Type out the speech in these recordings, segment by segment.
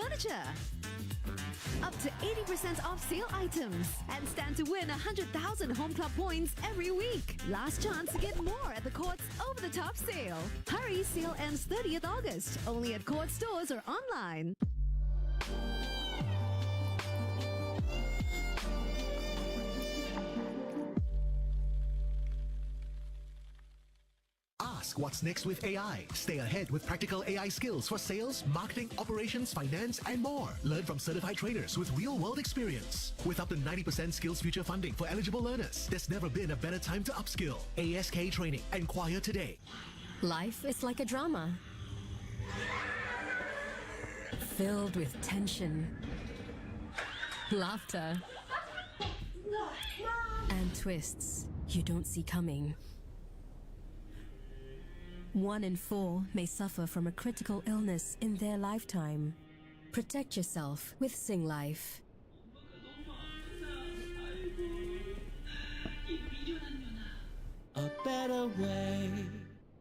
furniture. Up to 80% off sale items and stand to win 100,000 Home Club points every week. Last chance to get more at the Court's over-the-top sale. Hurry, sale ends 30th August. Only at Court stores or online. Ask what's next with AI. Stay ahead with practical AI skills for sales, marketing, operations, finance, and more. Learn from certified trainers with real-world experience. With up to 90% Skills Future funding for eligible learners, there's never been a better time to upskill. ASK Training. Enquire today. Life is like a drama. Filled with tension, laughter, and twists you don't see coming. 1 in 4 may suffer from a critical illness in their lifetime. Protect yourself with Singlife. A better way.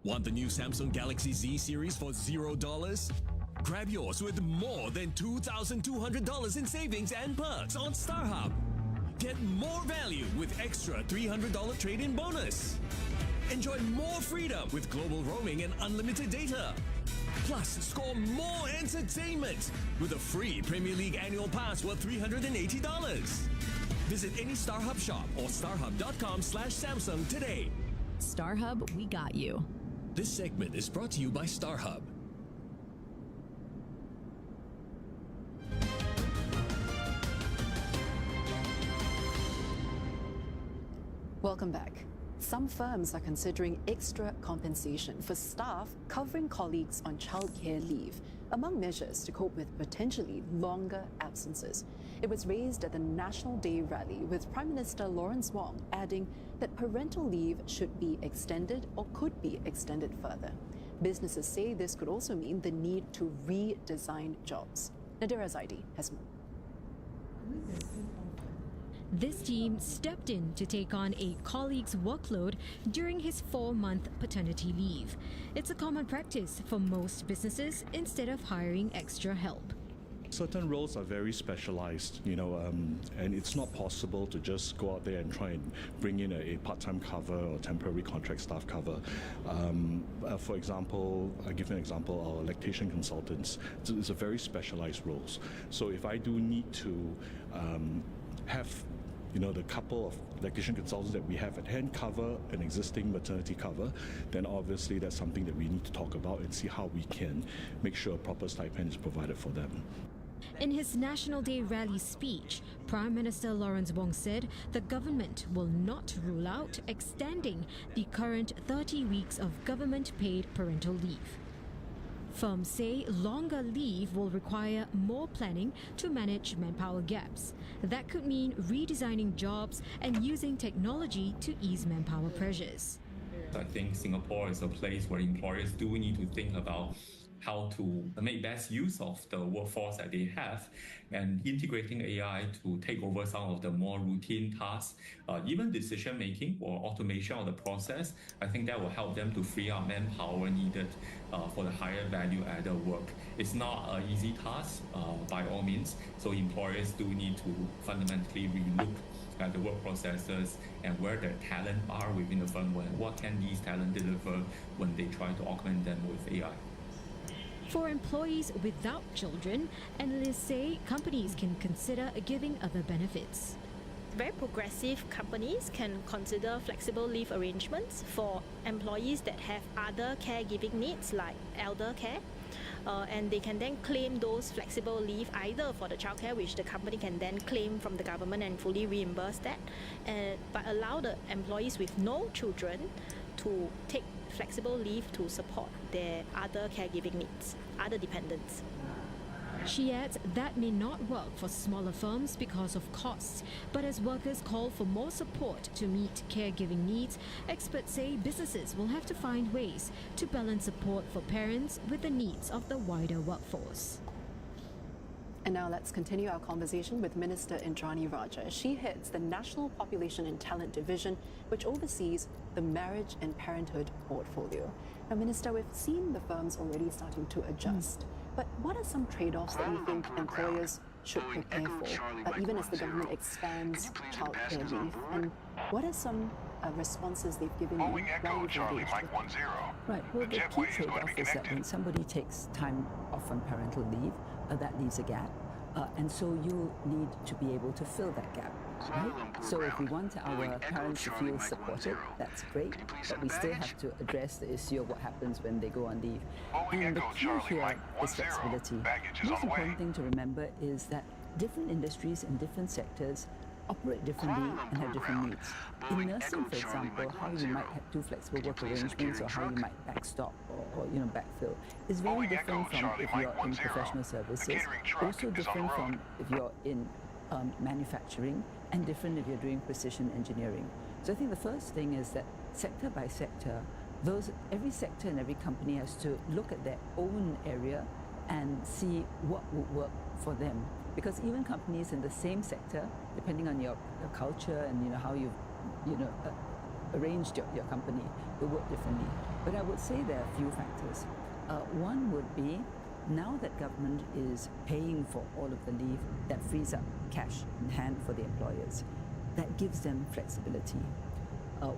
Want the new Samsung Galaxy Z series for $0? Grab yours with more than $2,200 in savings and perks on StarHub. Get more value with extra $300 trade-in bonus. Enjoy more freedom with global roaming and unlimited data. Plus, score more entertainment with a free Premier League annual pass worth $380. Visit any StarHub shop or starhub.com/Samsung today. StarHub, we got you. This segment is brought to you by StarHub. Welcome back. Some firms are considering extra compensation for staff covering colleagues on childcare leave, among measures to cope with potentially longer absences. It was raised at the National Day rally, with Prime Minister Lawrence Wong adding that parental leave should be extended or could be extended further. Businesses say this could also mean the need to redesign jobs. Nadira Zaidi has more. This team stepped in to take on a colleague's workload during his 4-month paternity leave. It's a common practice for most businesses instead of hiring extra help. Certain roles are very specialized, and it's not possible to just go out there and try and bring in a part-time cover or temporary contract staff cover. For example, I'll give you an example, our lactation consultants. It's a very specialized roles. So if I do need to have the couple of lactation consultants that we have at hand cover an existing maternity cover, then obviously that's something that we need to talk about and see how we can make sure a proper stipend is provided for them. In his National Day rally speech, Prime Minister Lawrence Wong said the government will not rule out extending the current 30 weeks of government-paid parental leave. Firms say longer leave will require more planning to manage manpower gaps. That could mean redesigning jobs and using technology to ease manpower pressures. I think Singapore is a place where employers do need to think about how to make best use of the workforce that they have, and integrating AI to take over some of the more routine tasks, even decision making or automation of the process. I think that will help them to free up manpower needed for the higher value added work. It's not an easy task by all means, so employers do need to fundamentally relook at the work processes and where their talent are within the firm, what can these talent deliver when they try to augment them with AI. For employees without children, analysts say companies can consider giving other benefits. Very progressive companies can consider flexible leave arrangements for employees that have other caregiving needs like elder care. And they can then claim those flexible leave either for the childcare, which the company can then claim from the government and fully reimburse that, but allow the employees with no children to take flexible leave to support their other caregiving needs, other dependents. She adds that may not work for smaller firms because of costs, but as workers call for more support to meet caregiving needs, experts say businesses will have to find ways to balance support for parents with the needs of the wider workforce. And now let's continue our conversation with Minister Indrani Raja. She heads the National Population and Talent Division, which oversees the Marriage and Parenthood portfolio. Now, Minister, we've seen the firms already starting to adjust. But what are some trade-offs that you think employers should prepare for, even as the government expands childcare leave? And what are some responses they've given you while you've engaged with them? Right. Well, the key trade-off is that when somebody takes time off on parental leave, that leaves a gap. And so you need to be able to fill that gap, right? So if we want our parents to feel supported, that's great, but we still have to address the issue of what happens when they go on leave. And the key here is flexibility. The most important thing to remember is that different industries and different sectors operate differently and have different needs. In nursing, for example, how you might do flexible work arrangements or how you might backstop or backfill is very different from if you're in professional services, also different from if you're in manufacturing, and different if you're doing precision engineering. So I think the first thing is that sector by sector, every sector and every company has to look at their own area and see what would work for them. Because even companies in the same sector, depending on your culture and how you've arranged your company, will work differently. But I would say there are a few factors. One would be, now that government is paying for all of the leave, that frees up cash in hand for the employers. That gives them flexibility.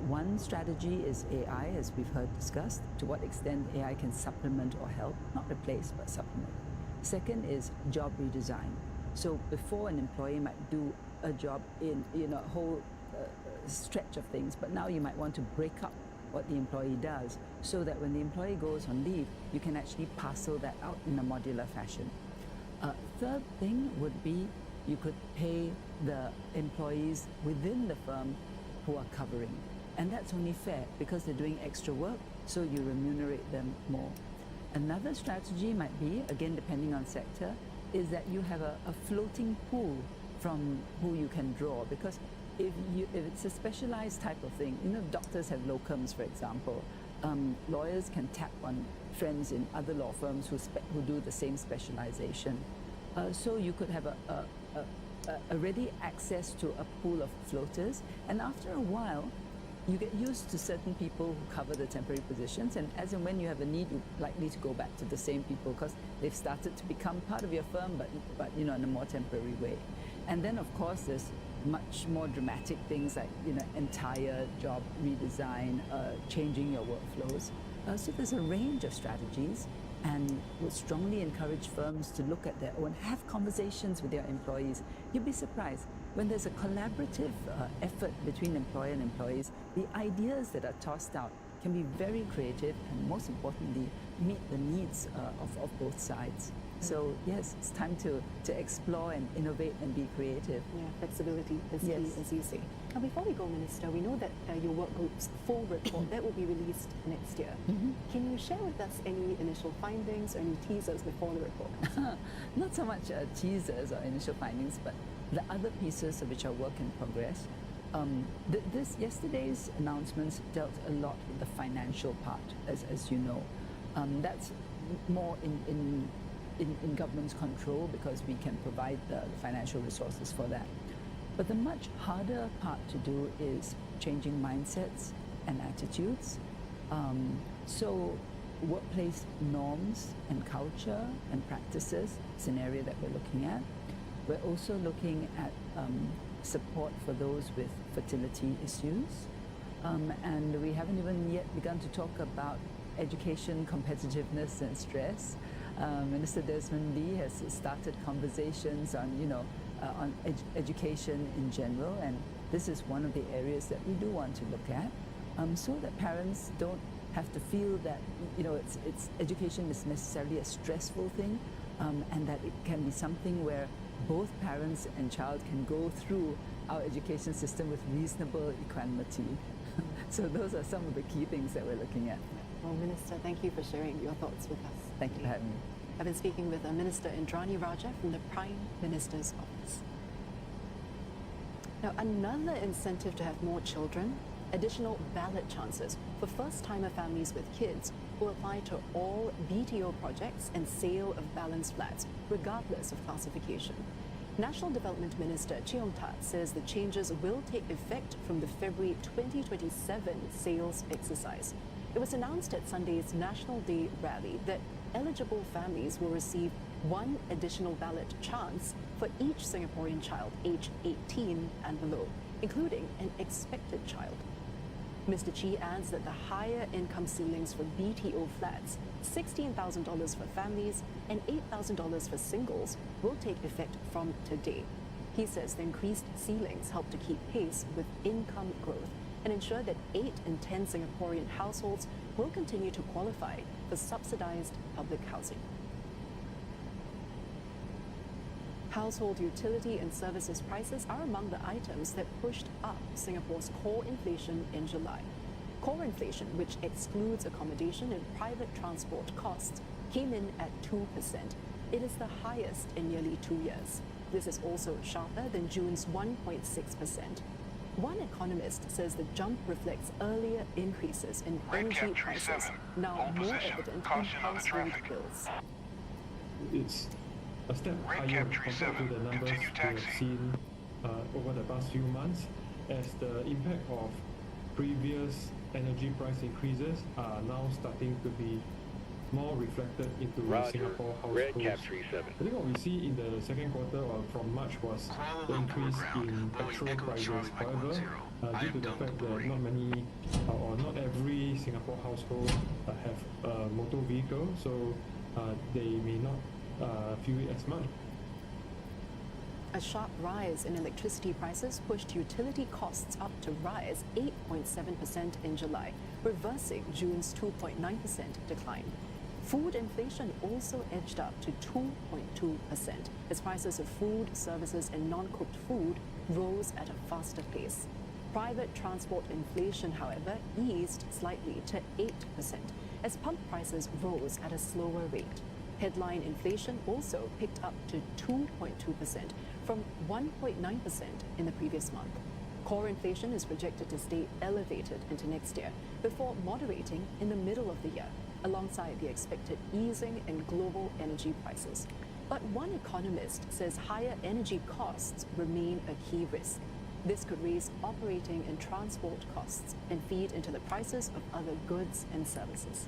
One strategy is AI, as we've heard discussed, to what extent AI can supplement or help, not replace, but supplement. Second is job redesign. So before, an employee might do a job in a whole stretch of things, but now you might want to break up what the employee does so that when the employee goes on leave, you can actually parcel that out in a modular fashion. Third thing would be you could pay the employees within the firm who are covering. And that's only fair because they're doing extra work, so you remunerate them more. Another strategy might be, again depending on sector, is that you have a floating pool from who you can draw, because if it's a specialized type of thing, doctors have locums, for example. Lawyers can tap on friends in other law firms who do the same specialization. So you could have a ready access to a pool of floaters, and after a while, you get used to certain people who cover the temporary positions, and as and when you have a need, you're likely to go back to the same people because they've started to become part of your firm, but in a more temporary way. And then, of course, there's much more dramatic things like entire job redesign, changing your workflows. So there's a range of strategies, and would strongly encourage firms to look at their own, have conversations with their employees. You'd be surprised. When there's a collaborative effort between employer and employees, the ideas that are tossed out can be very creative and, most importantly, meet the needs of both sides. So yes, it's time to explore and innovate and be creative. Yeah, flexibility is key, as you say. Now, before we go, Minister, we know that your work group's full report that will be released next year. Can you share with us any initial findings or any teasers before the report? Not so much teasers or initial findings, but the other pieces of which are work in progress. Yesterday's announcements dealt a lot with the financial part, as you know. That's more in government's control because we can provide the financial resources for that. But the much harder part to do is changing mindsets and attitudes. So workplace norms and culture and practices is an area that we're looking at. We're also looking at support for those with fertility issues. And we haven't even yet begun to talk about education, competitiveness and stress. Minister Desmond Lee has started conversations on, education in general, and this is one of the areas that we do want to look at, so that parents don't have to feel that, education is necessarily a stressful thing, and that it can be something where both parents and child can go through our education system with reasonable equanimity. So those are some of the key things that we're looking at. Well, Minister, thank you for sharing your thoughts with us. Thank you for having me. I've been speaking with Minister Indrani Raja from the Prime Minister's office. Now, another incentive to have more children, additional ballot chances for first-timer families with kids will apply to all BTO projects and sale of balanced flats, regardless of classification. National Development Minister Cheong Tat says the changes will take effect from the February 2027 sales exercise. It was announced at Sunday's National Day rally that eligible families will receive one additional ballot chance for each Singaporean child aged 18 and below, including an expected child. Mr. Chi adds that the higher income ceilings for BTO flats, $16,000 for families and $8,000 for singles, will take effect from today. He says the increased ceilings help to keep pace with income growth and ensure that 8 in 10 Singaporean households will continue to qualify for subsidized public housing. Household utility and services prices are among the items that pushed up Singapore's core inflation in July. Core inflation, which excludes accommodation and private transport costs, came in at 2%. It is the highest in nearly 2 years. This is also sharper than June's 1.6%. One economist says the jump reflects earlier increases in energy prices, now more evident in household bills. It's a step higher compared to the numbers we have seen over the past few months, as the impact of previous energy price increases are now starting to be more reflected into Singapore households. I think what we see in the second quarter or from March was the increase in petrol prices. However, due to the fact that not many or not every Singapore household have a motor vehicle, so they may not feel it as much. A sharp rise in electricity prices pushed utility costs up to rise 8.7% in July, reversing June's 2.9% decline. Food inflation also edged up to 2.2% as prices of food, services and non-cooked food rose at a faster pace. Private transport inflation, however, eased slightly to 8% as pump prices rose at a slower rate. Headline inflation also picked up to 2.2% from 1.9% in the previous month. Core inflation is projected to stay elevated into next year before moderating in the middle of the year, alongside the expected easing in global energy prices. But one economist says higher energy costs remain a key risk. This could raise operating and transport costs and feed into the prices of other goods and services.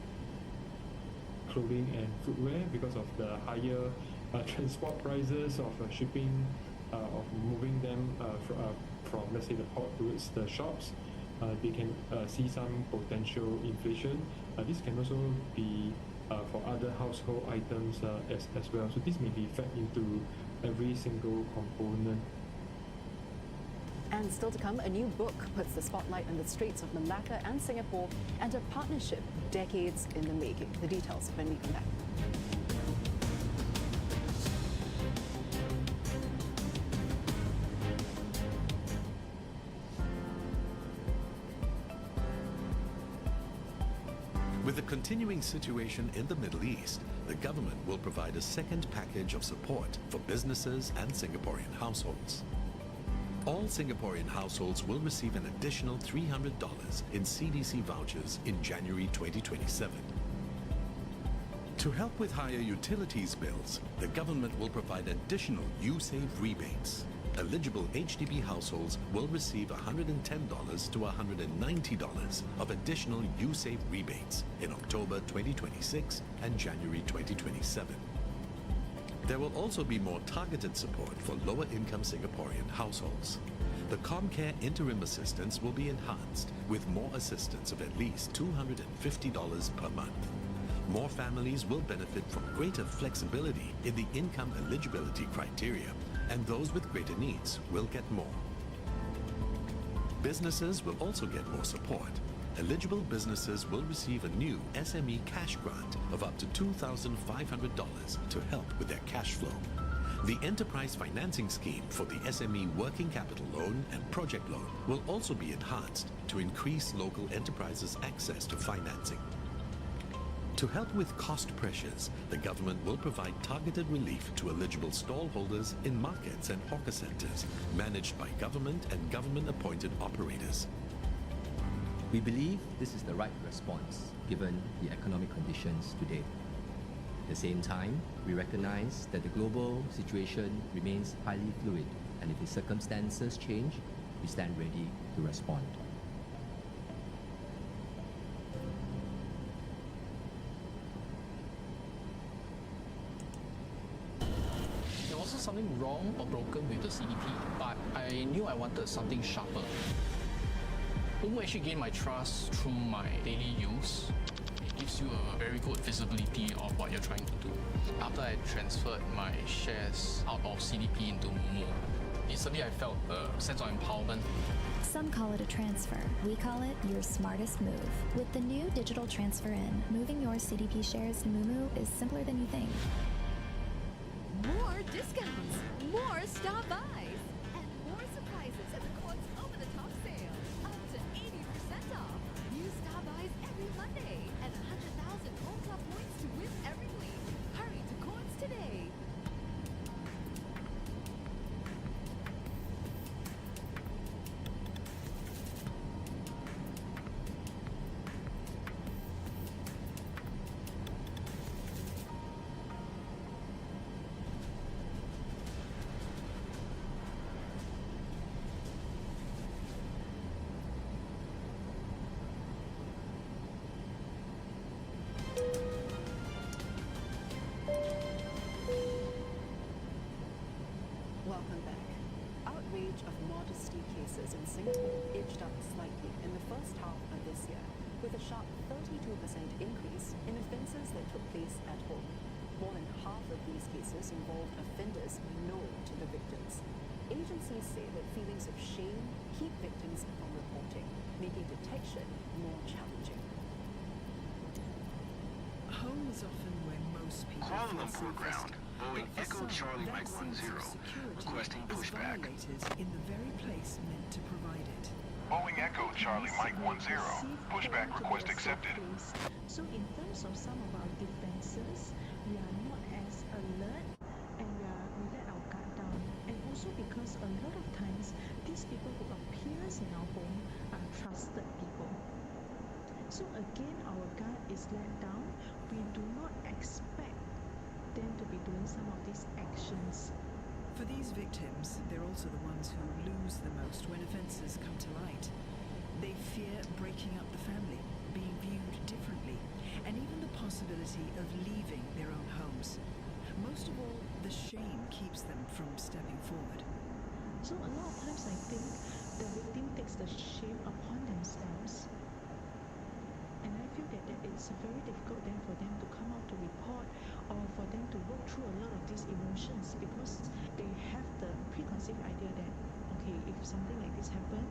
Clothing and footwear, because of the higher transport prices of shipping, of moving them from, let's say, the port towards the shops, they can see some potential inflation. This can also be for other household items as well. So this may be fed into every single component. And still to come, a new book puts the spotlight on the Straits of Malacca and Singapore and a partnership decades in the making. The details when we come back. With the continuing situation in the Middle East, the government will provide a second package of support for businesses and Singaporean households. All Singaporean households will receive an additional $300 in CDC vouchers in January 2027. To help with higher utilities bills, the government will provide additional USave rebates. Eligible HDB households will receive $110 to $190 of additional USave rebates in October 2026 and January 2027. There will also be more targeted support for lower-income Singaporean households. The ComCare interim assistance will be enhanced with more assistance of at least $250 per month. More families will benefit from greater flexibility in the income eligibility criteria, and those with greater needs will get more. Businesses will also get more support. Eligible businesses will receive a new SME cash grant of up to $2,500 to help with their cash flow. The enterprise financing scheme for the SME working capital loan and project loan will also be enhanced to increase local enterprises' access to financing. To help with cost pressures, the government will provide targeted relief to eligible stall holders in markets and hawker centres managed by government and government-appointed operators. We believe this is the right response given the economic conditions today. At the same time, we recognize that the global situation remains highly fluid, and if the circumstances change, we stand ready to respond. something wrong or broken with the CDP, but I knew I wanted something sharper. Momo actually gained my trust through my daily use. It gives you a very good visibility of what you're trying to do. After I transferred my shares out of CDP into Momo, instantly I felt a sense of empowerment. Some call it a transfer. We call it your smartest move. With the new digital transfer in, moving your CDP shares to Moomoo is simpler than you think. More discounts, more star buys, and more surprises at the Courts Over the Top sale. Up to 80% off. New star buys every Monday and 100,000 home club points to win every week. Hurry to Courts today. Welcome back. Outrage of modesty cases in Singapore edged up slightly in the first half of this year, with a sharp 32% increase in offences that took place at home. More than half of these cases involved offenders known to the victims. Agencies say that feelings of shame keep victims from reporting, making detection more challenging. Home is often where most people Kuala feel Lumpur ground. Boeing Echo Charlie Mike 10, requesting pushback. In the very place meant to provide it. Boeing Echo Charlie Mike 10, pushback request accepted. So in terms of some of our defenses, we are not as alert and we let our guard down. And also because a lot of times, these people who appears in our home are trusted people. So again, our guard is let down. We do not expect them to be doing some of these actions. For these victims, they're also the ones who lose the most when offences come to light. They fear breaking up the family, being viewed differently, and even the possibility of leaving their own homes. Most of all, the shame keeps them from stepping forward. So a lot of times I think the victim takes the shame upon themselves. And I feel that it's very difficult then for them to come out to report or for them to work through a lot of these emotions because they have the preconceived idea that, okay, if something like this happened,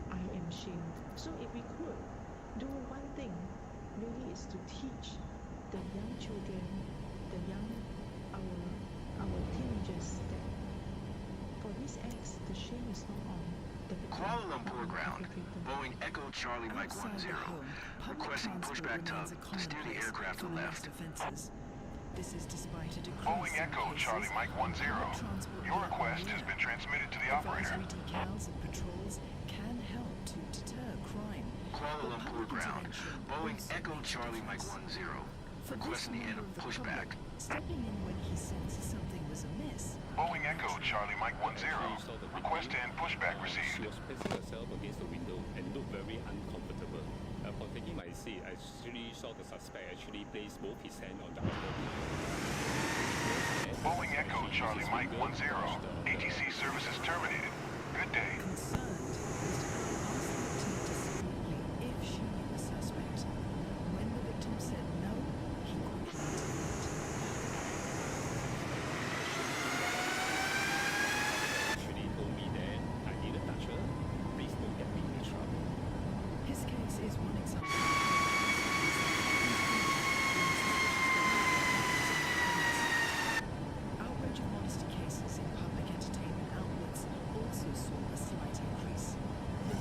I am shamed. So if we could do one thing, really is to teach the young children, our teenagers that for these acts, the shame is not on the victim. Kuala Lumpur ground. Boeing Echo Charlie Mike 10, requesting pushback tug to steer the aircraft to left. This is despite a decrease Boeing Echo Charlie Mike 10. Your request has been transmitted to the operator. Advisory decals and patrols can help to deter crime. Kuala Lumpur ground. Boeing Echo Charlie Mike 10. Requesting the end of pushback. Stepping in when he senses something was amiss. Boeing Echo Charlie Mike 10. Request to end pushback received. She was placing herself against the window and looked very uncomfortable. Upon taking my seat, I actually saw the suspect actually place both his hands on the upper. Boeing Echo Charlie Mike 10. ATC services terminated. Good day. If she knew the suspect. When the victim said no, he quickly Actually told me that I didn't touch her. Please don't get me in trouble. His case is one example. Outrage of modesty cases in public entertainment outlets also saw a slight increase. The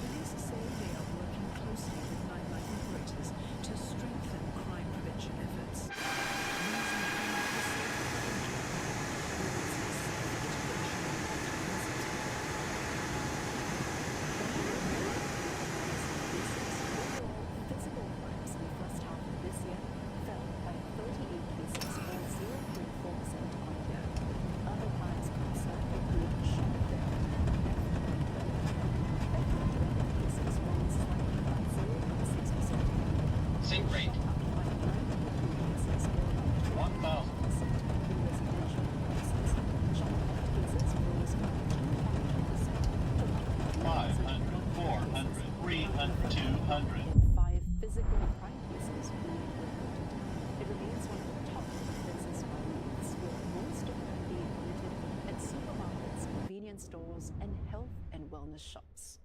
convenience stores, and health and wellness shops.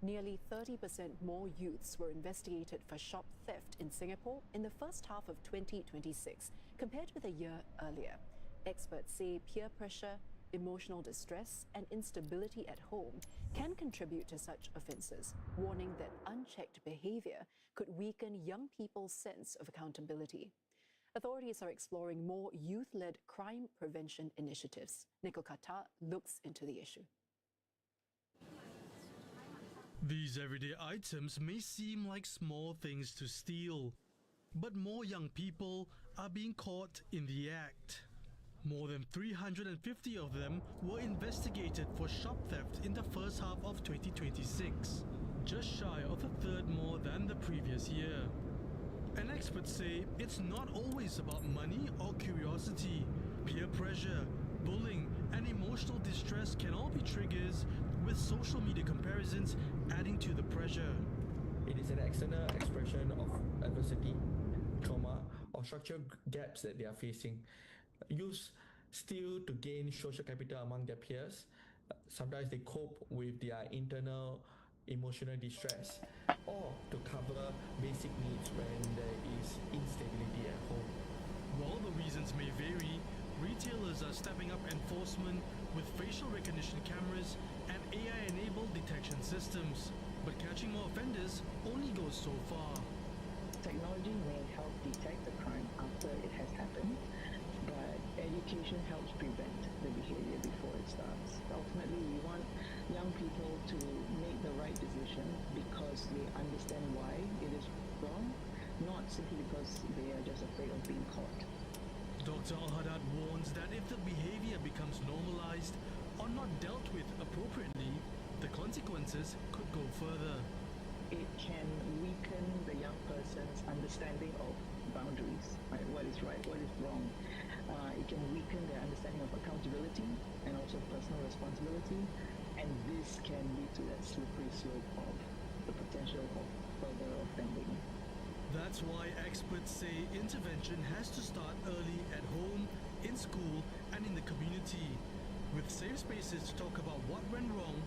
Nearly 30% more youths were investigated for shop theft in Singapore in the first half of 2026 compared with a year earlier. Experts say peer pressure, emotional distress, and instability at home can contribute to such offences, warning that unchecked behaviour could weaken young people's sense of accountability. Authorities are exploring more youth-led crime prevention initiatives. Nikhil Khattar looks into the issue. These everyday items may seem like small things to steal, but more young people are being caught in the act. More than 350 of them were investigated for shop theft in the first half of 2026, just shy of a third more than the previous year. And experts say it's not always about money or curiosity. Peer pressure, bullying, and emotional distress can all be triggers, with social media comparisons adding to the pressure. It is an external expression of adversity, trauma, or structural gaps that they are facing. Youth steal to gain social capital among their peers. Sometimes they cope with their internal emotional distress, or to cover basic needs when there is instability at home. While the reasons may vary, retailers are stepping up enforcement with facial recognition cameras and AI-enabled detection systems. But catching more offenders only goes so far. Technology may help detect the crime after it has happened, but education helps prevent the behavior before it starts. Ultimately, we want young people to make the right decision because they understand why it is wrong, not simply because they are just afraid of being caught. Dr. Al-Haddad warns that if the behavior becomes normalized or not dealt with appropriately, the consequences could go further. It can weaken the young person's understanding of boundaries, right? What is right, what is wrong. It can weaken their understanding of accountability and also personal responsibility, and this can lead to that slippery slope of the potential of further offending. That's why experts say intervention has to start early at home, in school, and in the community, with safe spaces to talk about what went wrong,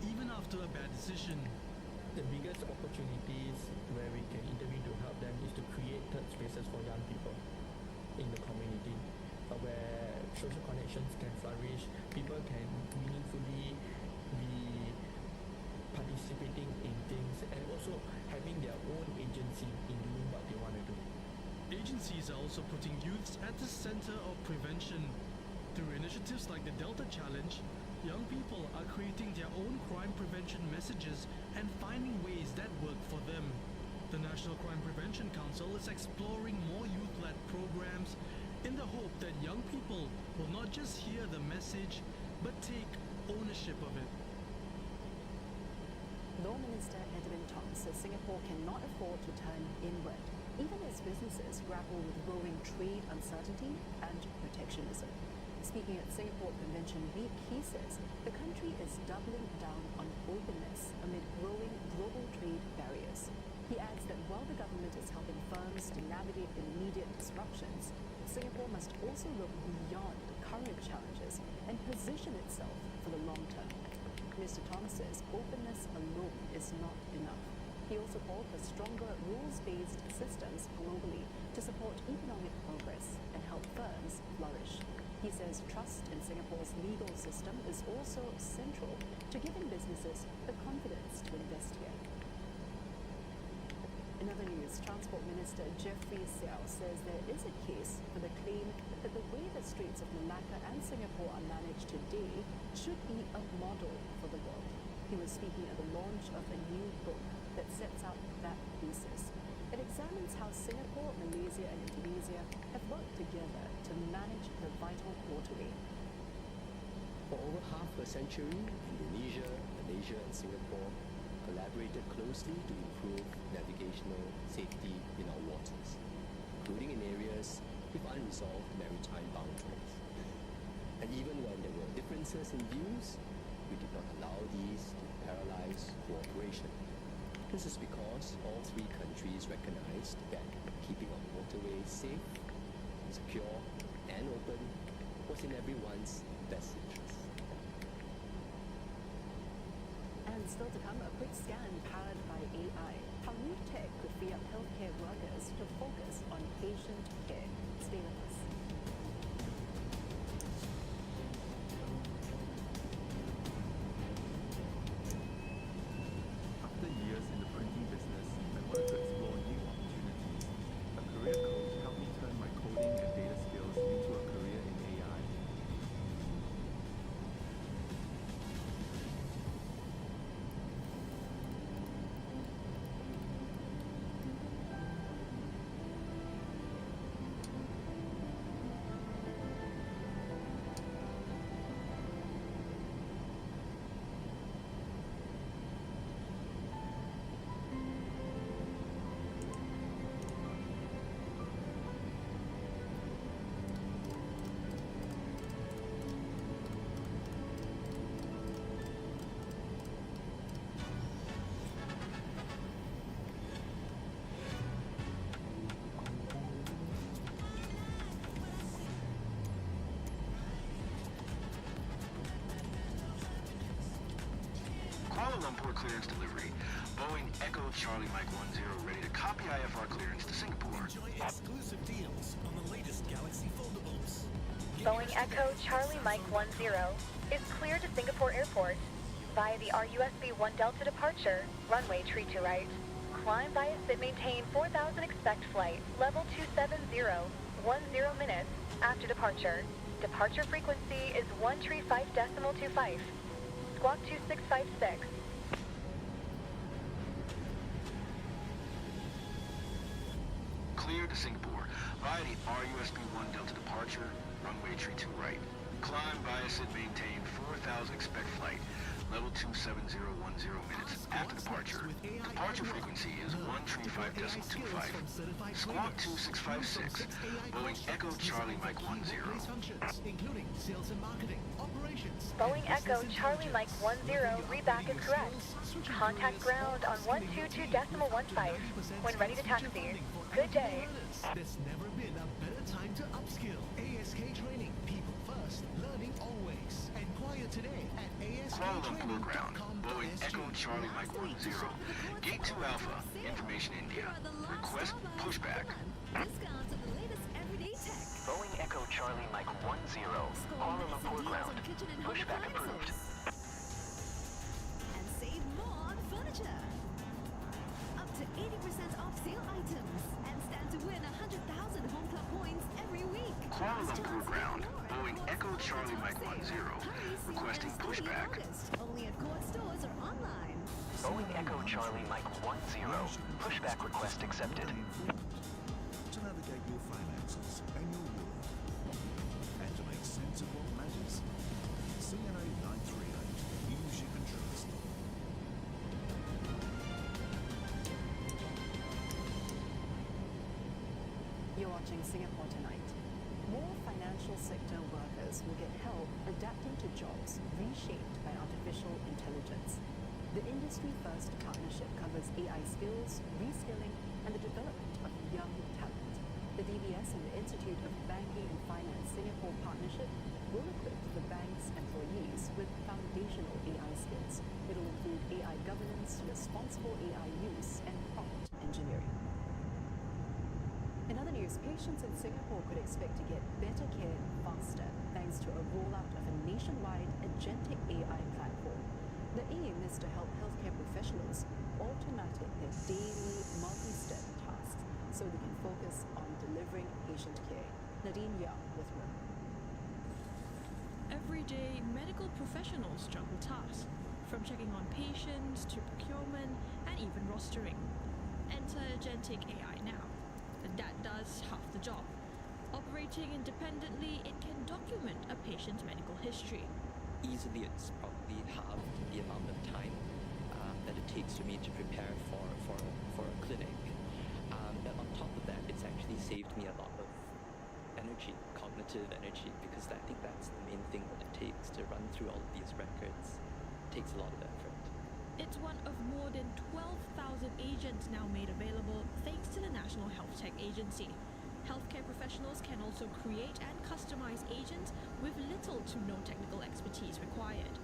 even after a bad decision. The biggest opportunities where we can intervene to help them is to create third spaces for young people in the community, where social connections can flourish, people can meaningfully be participating in things and also having their own agency in doing what they want to do. Agencies are also putting youths at the center of prevention. Through initiatives like the Delta Challenge, young people are creating their own crime prevention messages and finding ways that work for them. The National Crime Prevention Council is exploring more youth-led programs in the hope that young people will not just hear the message, but take ownership of it. Law Minister Edwin Tong says Singapore cannot afford to turn inward, even as businesses grapple with growing trade uncertainty and protectionism. Speaking at Singapore Convention Week, he says the country is doubling down on openness amid growing global trade barriers. He adds that while the government is helping firms to navigate immediate disruptions, Singapore must also look beyond current challenges and position itself for the long term. Mr. Tong says openness alone is not enough. He also called for stronger rules-based systems globally to support economic progress and help firms flourish. He says trust in Singapore's legal system is also central to giving businesses the confidence to invest here. In other news, Transport Minister Jeffrey Seow says there is a case for the claim that the way the Straits of Malacca and Singapore are managed today should be a model for the world. He was speaking at the launch of a new book that sets out that thesis. It examines how Singapore, Malaysia and Indonesia have worked together to manage the vital waterway. For over half a century, Indonesia, Malaysia and Singapore collaborated closely to improve navigational safety in our waters, including in areas with unresolved maritime boundaries. And even when there were differences in views, we did not allow these to paralyze cooperation. This is because all three countries recognized that keeping our waterways safe, secure, and open was was in everyone's best interest. And still to come, a quick scan powered by AI. How new tech could free up healthcare workers to focus on patient care. Stay with us. After years in the printing business, I wanted to explore new opportunities. A career coach helped me turn my coding and data skills into a career in AI. Kuala Lumpur clearance delivery. Boeing Echo Charlie Mike 10 ready to copy IFR clearance to Singapore. Enjoy exclusive deals on the latest Galaxy foldables. Boeing Echo Charlie Mike 10 is cleared to Singapore Airport via the RUSB 1 Delta departure, runway 32 right. Climb via SID maintain 4000 expect flight, level 270, 10 minutes after departure. Departure frequency is 135.25. Squawk 2656. Clear to Singapore via the RUSB 1 Delta departure, runway 32 right. Climb via SID maintain 4000 expect flight, level 270, 10 minutes after departure. Departure frequency is 135.25. Squawk 2656. Boeing Echo Charlie Mike 10. Including sales and marketing, operations. Boeing Echo Charlie Mike 10, reback is correct. Contact ground on 122.15 when ready to taxi. Good day. There's never been a better time to upskill. ASK Training, people first, learning always. Enquire today at Kuala Lumpur ground. Boeing Echo Charlie Mike 10. Gate 2 Alpha. Information India. Request pushback. Discounts on the latest everyday tech. Boeing Echo Charlie Mike 10. Kuala Lumpur ground. Pushback approved. And save more on furniture. Up to 80% off sale items. And stand to win 100,000 home club points every week. Kuala Lumpur ground. Boeing Echo Charlie Mike 10. Requesting pushback. Only at court stores or online. Boeing Echo Charlie Mike 10. Pushback request accepted. To navigate your finances and your world. And to make sense of what matters. CNA 938. News you can trust. You're watching Singapore Tonight. More financial sector workers will get help adapting to jobs reshaped by artificial intelligence. The industry-first partnership covers AI skills, reskilling, and the development of young talent. The DBS and the Institute of Banking and Finance Singapore partnership will equip the bank's employees with foundational AI skills. It will include AI governance, responsible AI use, and prompt engineering. In other news, patients in Singapore could expect to get better care faster thanks to a rollout of a nationwide agentic AI platform. The aim is to help healthcare professionals automate their daily multi-step tasks so they can focus on delivering patient care. Nadine Young with more. Every day, medical professionals juggle tasks, from checking on patients to procurement and even rostering. Enter agentic AI now. That does half the job. Operating independently, it can document a patient's medical history. Easily, it's probably half the amount of time that it takes for me to prepare for a clinic. But on top of that, it's actually saved me a lot of energy, cognitive energy, because I think that's the main thing that it takes to run through all of these records. It takes a lot of effort. It's one of more than 12,000 agents now made available thanks to the National Health Tech Agency. Healthcare professionals can also create and customize agents with little to no technical expertise required.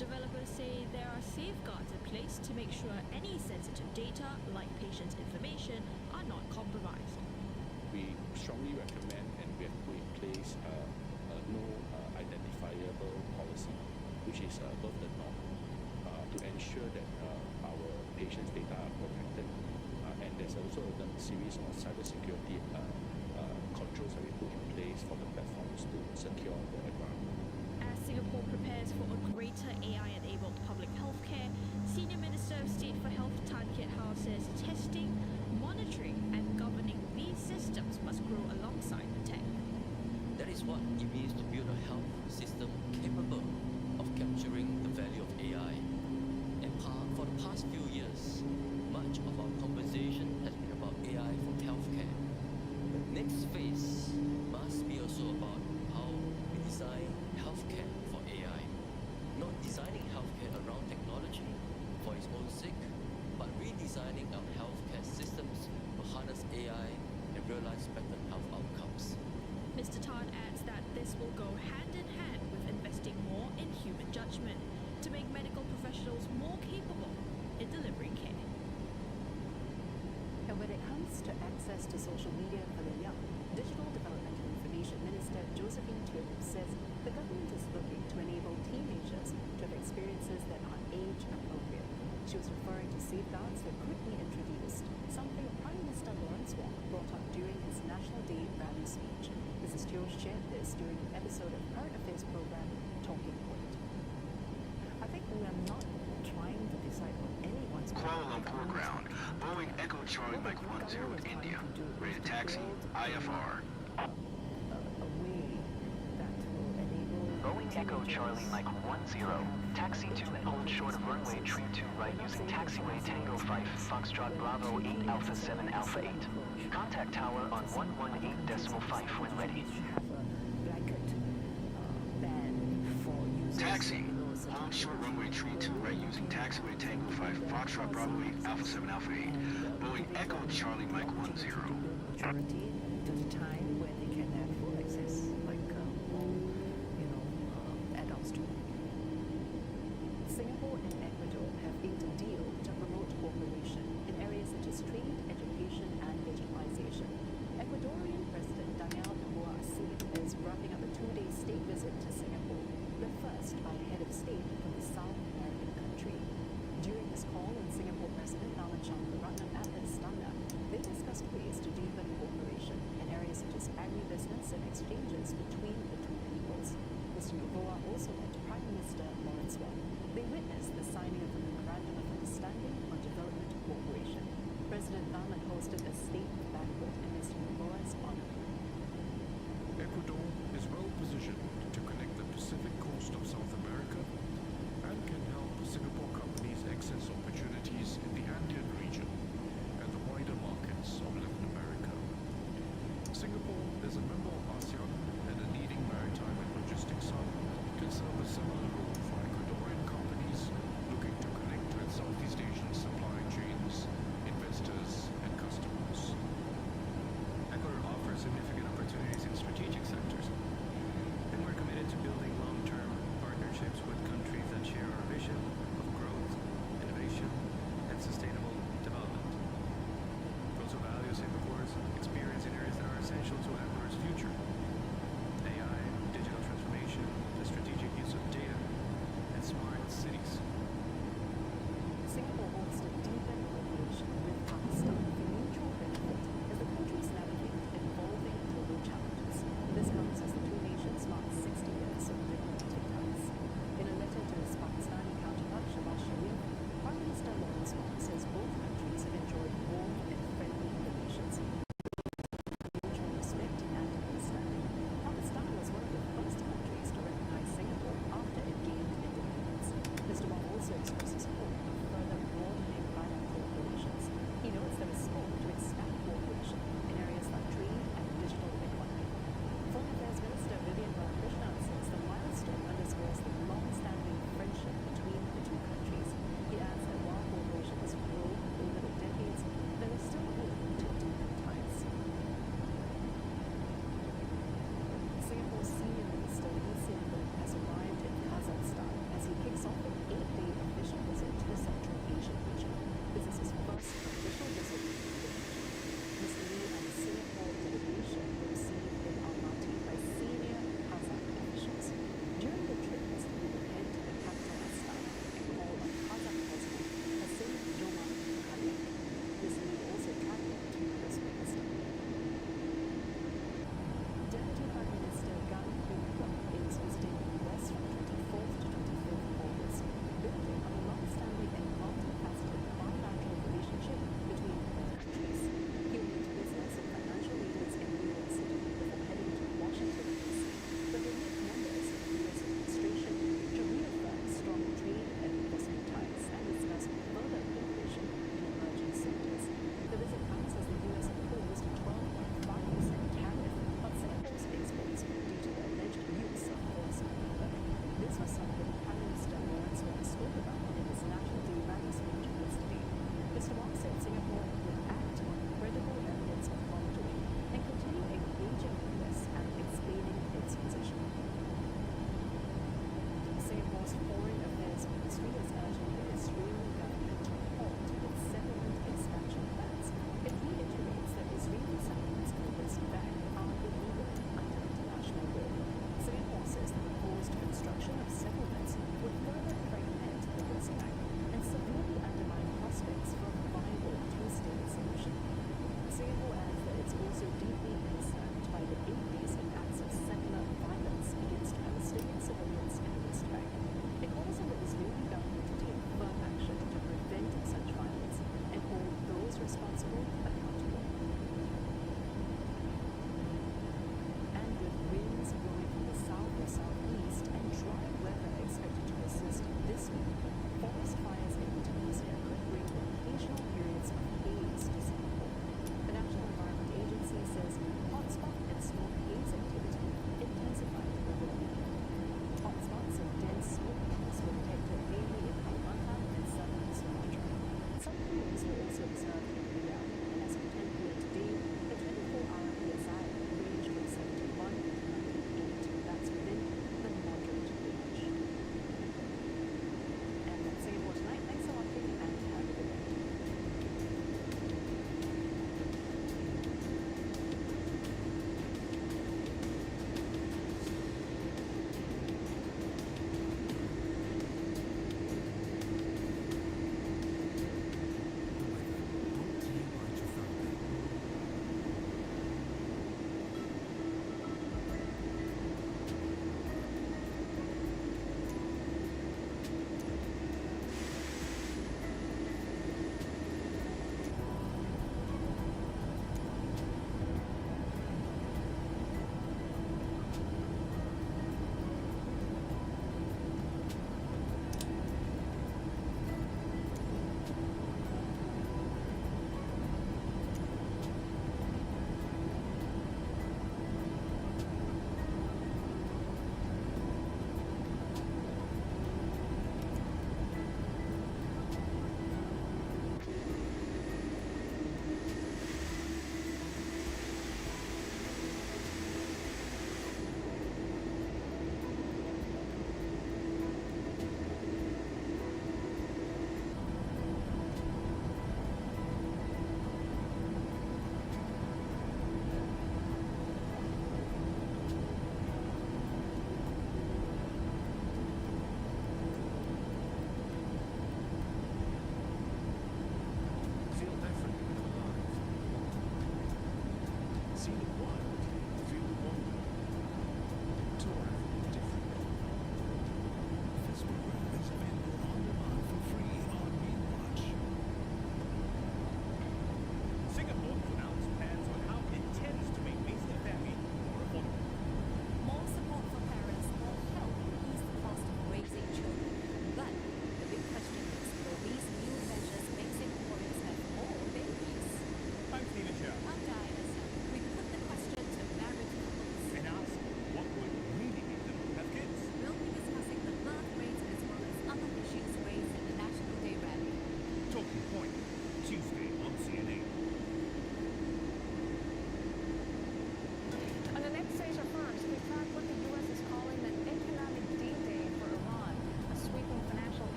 Developers say there are safeguards in place to make sure any sensitive data, like patient information, are not compromised. We strongly recommend and we have put in place a no identifiable policy, which is above the norm, to ensure that our patients' data are protected. And there's also a series of cybersecurity controls that we put in place for the platforms to secure the environment. As Singapore prepares for a greater AI-enabled public healthcare, Senior Minister of State for Health Tan Kiat Hao says testing, monitoring and governing these systems must grow alongside the tech. That is what it means to build a health system capable of capturing the value of AI. And for the past few years, much of our conversation has been about AI for healthcare. The next phase must be also about how we design healthcare for AI. Not designing healthcare around technology for its own sake, but redesigning our healthcare systems to harness AI and realize better health outcomes. Mr. Tan adds that this will go hand in hand with investing more in human judgment to make medical professionals more capable in delivering care. And when it comes to access to social media for the young, Digital Development and Information Minister Josephine Teo says the government is looking to enable teenagers to have experiences that are age appropriate. She was referring to safeguards that could be introduced, something Prime Minister Lawrence Wong brought up during his National Day rally speech. Mrs. Teo shared this during an episode of Current Affairs program Talking Point. I think we are not trying to decide what anyone's Kuala Lumpur ground. Boeing Echo Charlie Mike 10 India. Rated taxi, IFR. Boeing Echo Charlie Mike 10. Taxi to and hold short of runway tree 2 right using taxiway Tango 5 Foxtrot Bravo 8 Alpha 7 Alpha 8. Contact tower on 118.5 when ready. Taxi. Hold short runway tree 2 right using taxiway Tango 5 Foxtrot Bravo 8 Alpha 7 Alpha 8. Boeing Echo Charlie Mike 10. Majority to the time where they can have full access, like all, adults do. Singapore and Ecuador have inked a deal to promote cooperation in areas such as trade, education, and digitalization. Ecuadorian President Daniel Noboa is wrapping up a 2-day state visit to Singapore, the first by a head of state from the South American country. During this call, Singapore President Narendra Ratnam at the Istana, they discussed ways to deepen cooperation in areas such as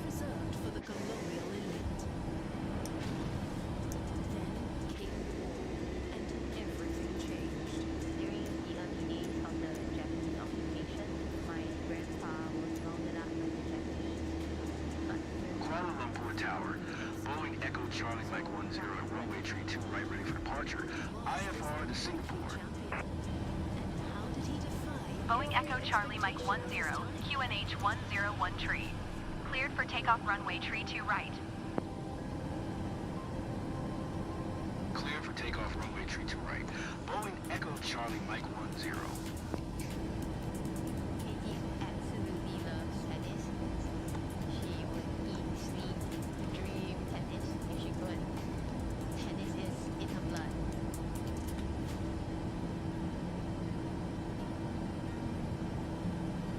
once reserved for the colonial elite. Then came war, and everything changed. During the early days of the Japanese occupation, my grandpa was rounded up by the Japanese. Kuala Lumpur Tower. Boeing Echo Charlie Mike 10 at runway tree 2 right, ready for departure. IFR to Singapore. How did he defy? Boeing Echo Charlie Mike 10, QNH 101 cleared for takeoff runway tree 2 right. Cleared for takeoff runway tree 2 right. Boeing Echo Charlie Mike 10. Katie absolutely loves tennis. She would eat, sleep, dream tennis if she could. Tennis is in her blood.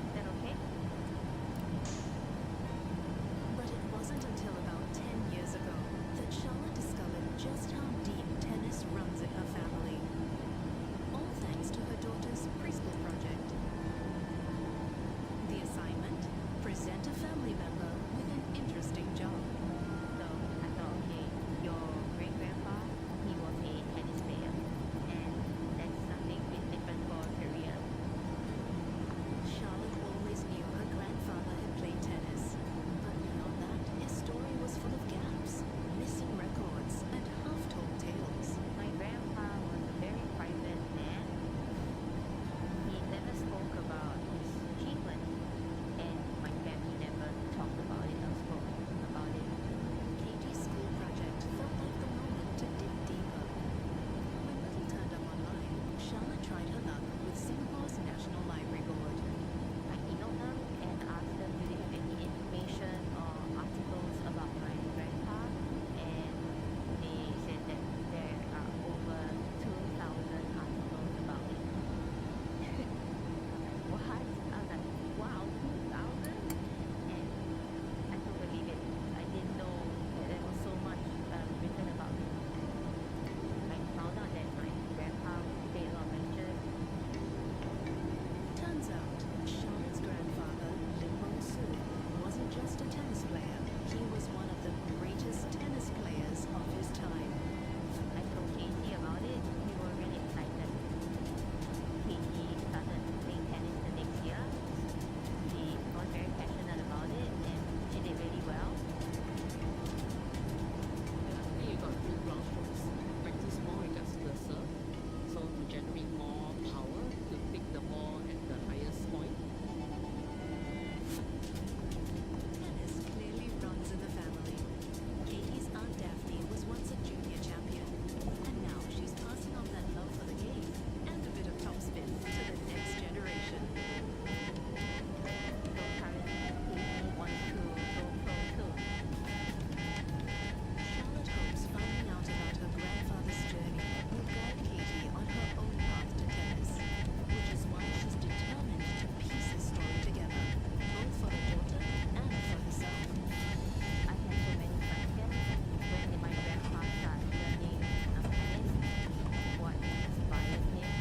Is that okay? But it wasn't until about 10 years ago that Charlotte discovered just how deep tennis runs in her family. All thanks to her daughter's preschool project. The assignment? Present a family member with an interesting job. So I thought, okay, your great-grandpa, he was a tennis player. And that's something a bit different for a career. Charlotte always knew her grandfather had played tennis. But beyond that, his story was full of gaps, missing records, and half-told tales. My grandpa was a very private man. He never spoke about his achievements, and my family never talked about it or spoke about it. Katie's school project felt like the moment to dig deeper. When Little turned up online, Charlotte tried her luck with Singapore's National Library Board. I emailed them and asked them do they have any information or articles about my grandpa, and they said that there are over 2,000 articles about it. What? I was like, wow, 2,000? And I couldn't believe it. I didn't know that there was so much written about it. I found out that my grandpa played a lot of matches. Turns out, Charlotte's grandfather, Lim Bong Soo, wasn't just a tennis player. He was one of the greatest tennis players of his time. I told Katie about it. We were really excited. Katie started playing tennis the next year. She was very passionate about it and she did really well. Basically, you got to do ground strokes. Practice more regards to the serve. So to generate more power to pick the ball at the highest point. Tennis clearly runs in the family. Katie's Aunt Daphne was once a junior champion, and now she's passing on that love for the game and a bit of topspin to the next generation. So currently, Katie wants to go pro too. Charlotte hopes finding out about her grandfather's journey will guide Katie on her own path to tennis, which is why she's determined to piece his story together, both for her daughter and for herself. I had so many questions. When did my grandpa start learning tennis? What inspired him?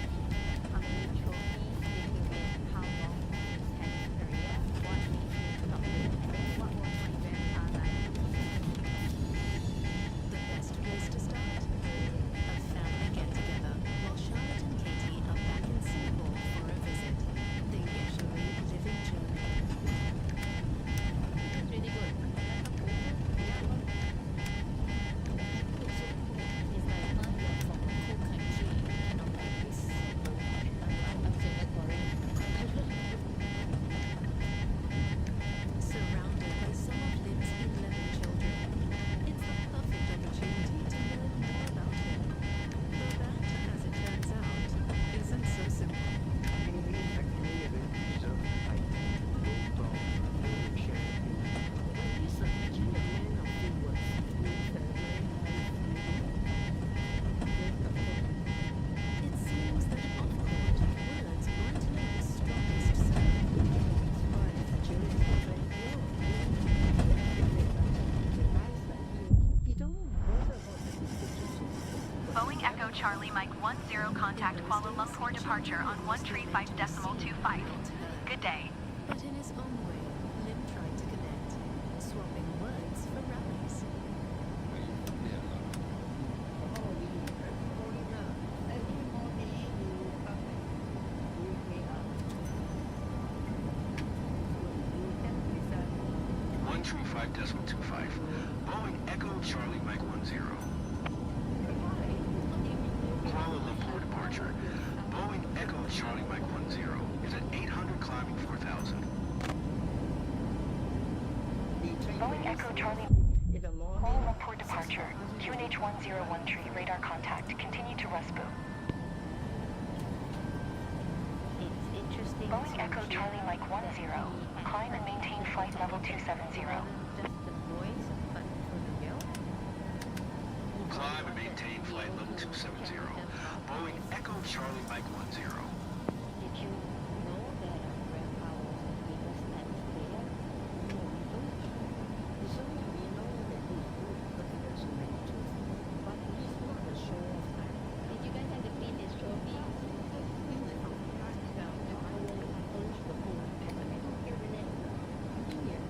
How many trophies did he win? How long was his tennis career? What made him stop playing tennis? What was my grandpa like? The best place to start? A family get-together while Charlotte and Katie are back in Singapore for a visit. They usually live in Germany. It's really good. It's like from a cool country, you know, like this. I'm Singaporean. Surrounded by some of Lim's 11 children, it's the perfect opportunity to learn more about him. Though that, as it turns out, isn't so simple. It seems that off-court, words aren't Lim's strongest side. But Boeing Echo Charlie Mike 10 contact Kuala Lumpur departure on 135.25. Good day. But in his own way, Lim tried to connect, swapping words for rallies. One true 5.25. Boeing Echo Charlie Mike 10. Kuala Lumpur departure. Boeing Echo Charlie Mike 10 is at 800 climbing 4,000. Boeing Echo Charlie Kuala Lumpur departure. QNH 1013 radar contact. Continue to Rusbu. Boeing Echo Charlie Mike 10. Climb and maintain flight level 270. Climb and maintain flight level 270. Boeing Echo Charlie Mike 10. Did you know that Grandpa was the biggest tennis player? No, we don't. So we know that he's good because he does so many too. But he's not a show-off type. Did you guys have to clean his trophy? We went out past down and I will finish the whole pattern. Here in it. Here,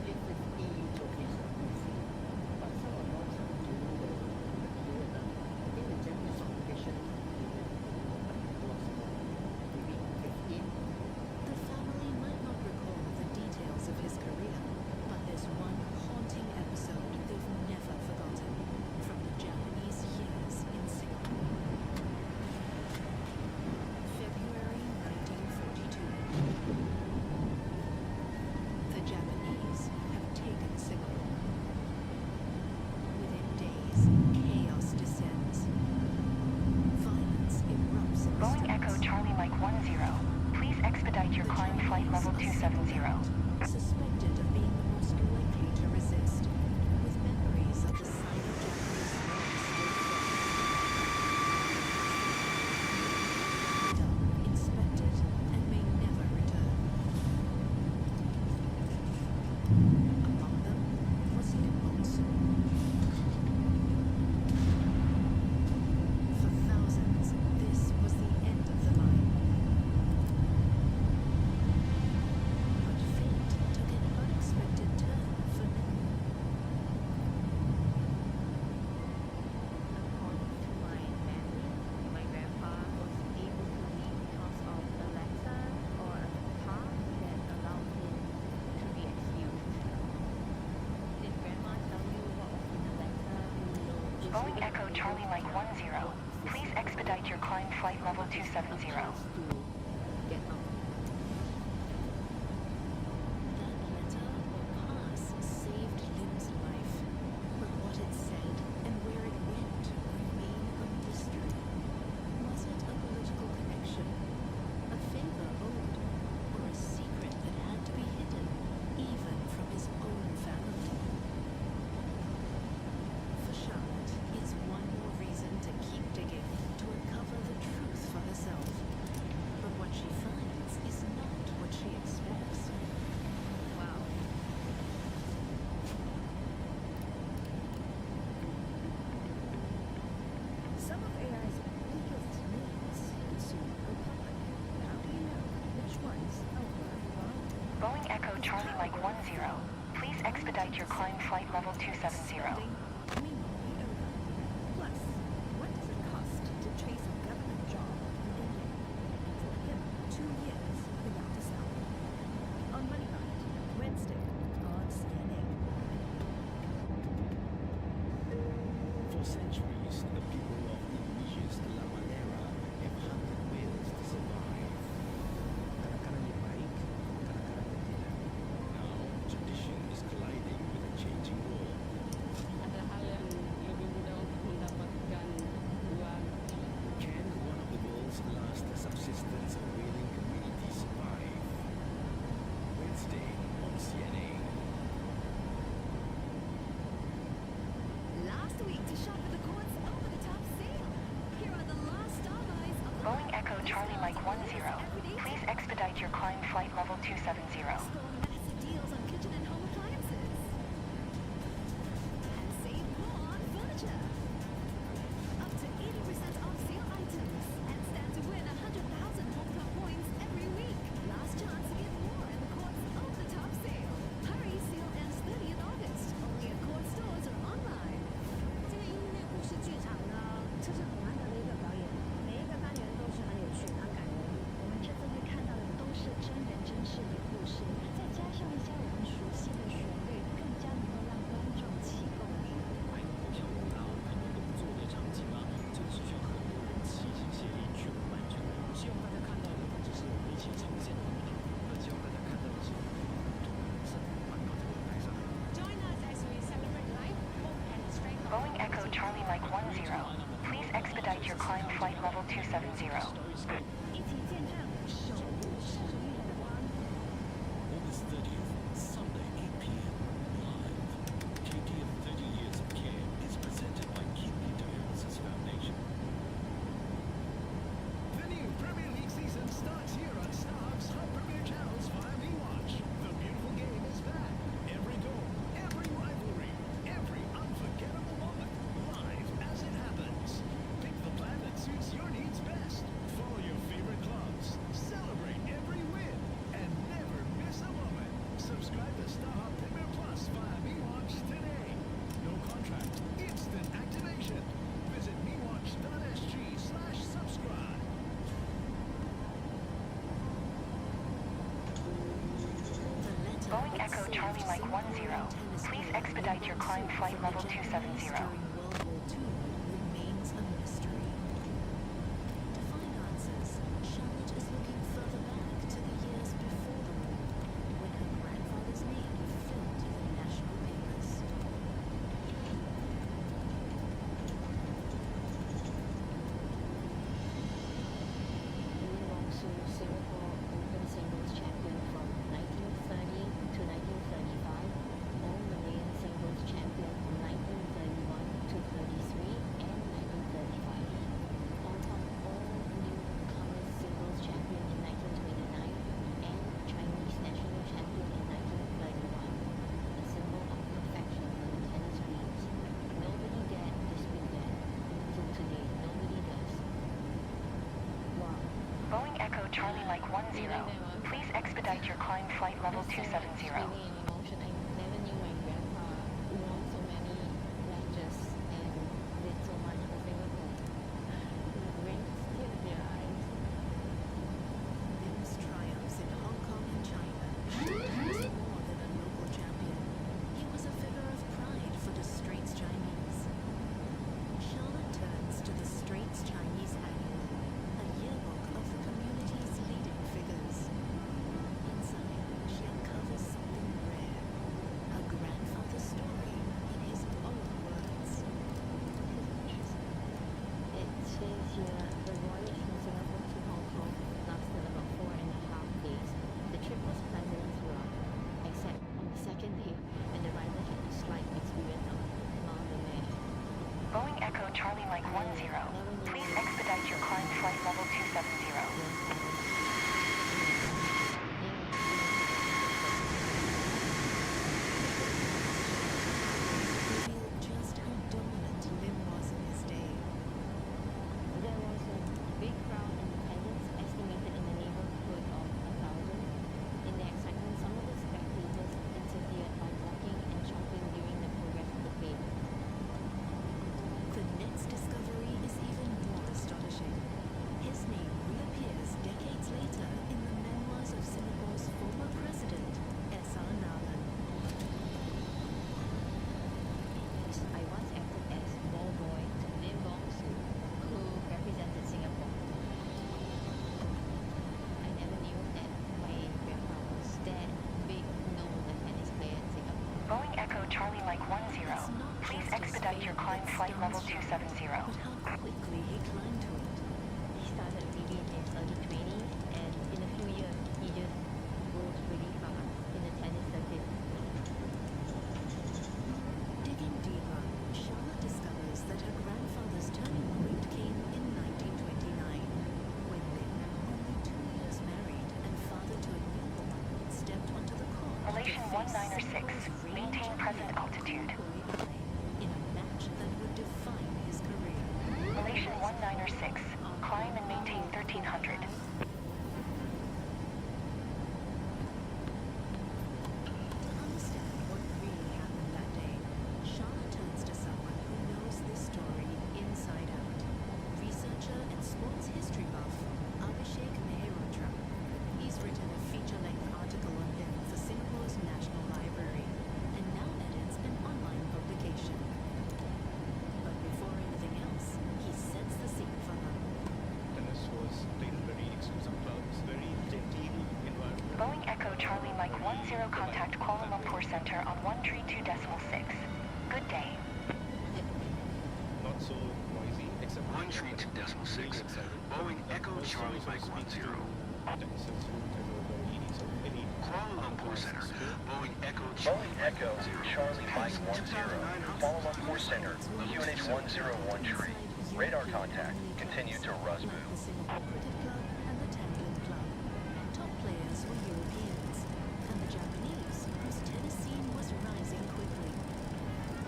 his 50 trophies are missing. But some of us are doing the theater. I think the Japanese occupation was maybe 15. The family might not recall the details of his career, but there's one haunting episode they've never forgotten from the Japanese years in Singapore. February 1942. The Japanese have taken Singapore. Within days, chaos descends. Violence erupts in the Boeing Echo streets. Charlie Mike 10. Please expedite your climb flight level 270. Suspected of being the most likely to resist, with memories of the sight of Japanese bombs still fresh. Inspected, and may never return. Among them was Lim Bong-soon. For thousands, this was the end of the line. But fate took an unexpected turn for many. According to my family, my grandpa was able to leave because of a letter or a card that allowed him to be excused. Did grandma tell you what was in the letter? Boeing Echo Charlie Mike 10. Please expedite your climb flight level 270. Get up. That letter or pass saved Lim's life, but what it said and where it went remain a mystery. Was it a political connection, a favor owed, or a secret that had to be hidden, even from his own family? For Charlotte, it's one more reason to keep digging, to uncover the truth for herself. But what she finds is not what she expects. Wow. Some of AI's biggest needs consume the public. How do you know which ones are worthwhile? Boeing Echo Charlie Mike 10. Please expedite your climb flight level 270. May not be over. Plus, what does it cost to chase a government job in India? For him, 2 years without a salary. On Money Night, Wednesday, on CNN. For centuries, the people of Indonesia's La Manera have hunted whales to survive. Kadang-kadang dia baik, kadang-kadang dia tidak. Now, tradition is colliding with a changing world. Ada hal yang lebih mudah untuk mendapatkan uang. Can one of the world's last subsistence whaling communities survive? Wednesday on CNN. Last week to shop at the court's over-the-top sale. Here are the last starbys of the Boeing Echo Charlie Mike 10. Please expedite your climb flight level 270. Score massive deals on kitchen and home appliances. And save more on furniture. Up to 80% off sale items. And stand to win 100,000 home club points every week. Last chance to get more at the court's over-the-top sale. Hurry, sale ends 30th Charlie Mike 10. Please expedite your climb flight level 270. August 30th, Sunday, 8 p.m. Live. KT of 30 Years of Care is presented by Kidney Dialysis Foundation. The new Premier League season starts here on StarHub's Hub Premier Channels via MeWatch. The beautiful game is back. Every goal, every rivalry, every unforgettable moment, live as it happens. Pick the plan that suits your needs best. Follow your favorite clubs. Celebrate every win. And never miss a moment. Subscribe to StarHub Premier Plus via MeWatch today. No contract, instant activation. Visit mewatch.sg/subscribe. Boeing Echo Charlie Mike 10. Please expedite your climb flight level 270. Remains a mystery. To find answers, Charlotte is looking further back to the years before the war, when her grandfather's name filled the national papers. Singapore Open Singles Champion from 1930 to 1935, all Malayan Singles Champion from 1931 to 33 and 1935. Hong Kong all newcomer singles champion in 1929 and Chinese national champion in 1931. A symbol of perfection on the tennis greens. Nobody dared dispute that. Till today, nobody does. Wow. Boeing Echo Charlie Mike 10. Please expedite your climb flight level 270. Really an emotion. I never knew my grandpa won so many matches and did so much for Singapore. It brings tears to your eyes. Men's triumphs in Hong Kong and China. He was more than a local champion. He was a figure of pride for the Straits Chinese. Charlotte turns to the Straits Chinese Annual, a yearbook of the community's leading figures. Inside, she uncovers something rare. Her grandfather's story in his own words. It says here, the voyage from Singapore to Hong Kong lasted about 4.5 days. The trip was pleasant throughout, except on the second day when the rider had a slight experience of Malay. Boeing Echo Charlie Mike 10. Please expedite your climb flight level 270. Revealed just how dominant Lim was in his day. There was a big crowd in attendance, estimated in the neighborhood of 1,000. In the excitement, some of the spectators interfered by walking and jumping during the progress of the plane. The next discovery is even more astonishing. His name reappears decades later in the memoirs of Singapore's former president, S.R. Nalan. I once acted as ball boy to Lim Bong Soo, who represented Singapore. I never knew that my grandpa was that big known tennis player in Singapore. Boeing Echo Charlie Mike 10. Please expedite your climb flight level 270. But how quickly he climbed to it. He started maybe in his early 20s, and in a few years, he just rose really fast in the tennis circuit. Digging deeper, Charlotte discovers that her grandfather's turning point came in 1929, when Lim, only 2 years married and father to a newborn, stepped onto the court. Relation to face 196. Singapore's reigning Maintain present champion, altitude. in a match that would define his career. Relation 196. Climb and maintain 1300. To understand what really happened that day, Charlotte turns to someone who knows this story inside out. Researcher and sports history buff, Abhishek Mehrotra. He's written a feature-length article on him for Singapore's National Library, and now edits an online publication. But before anything else, he sets the scene for her. Tennis was played in very exclusive clubs, very genteel environment. Boeing Echo Charlie Mike 10. Contact Kuala Lumpur Center on 132.6. Good day. so noisy, except 132.6. Boeing Echo Charlie Mike 10. Kuala Lumpur Center. Boeing Echo Charlie Mike 10. Kuala Lumpur Center. QNH 101 tree. Radar contact. Continue to Rusbu. The Singapore Cricket Club and the Tanglin Club. Top players were Europeans, and the Japanese, whose tennis scene was rising quickly.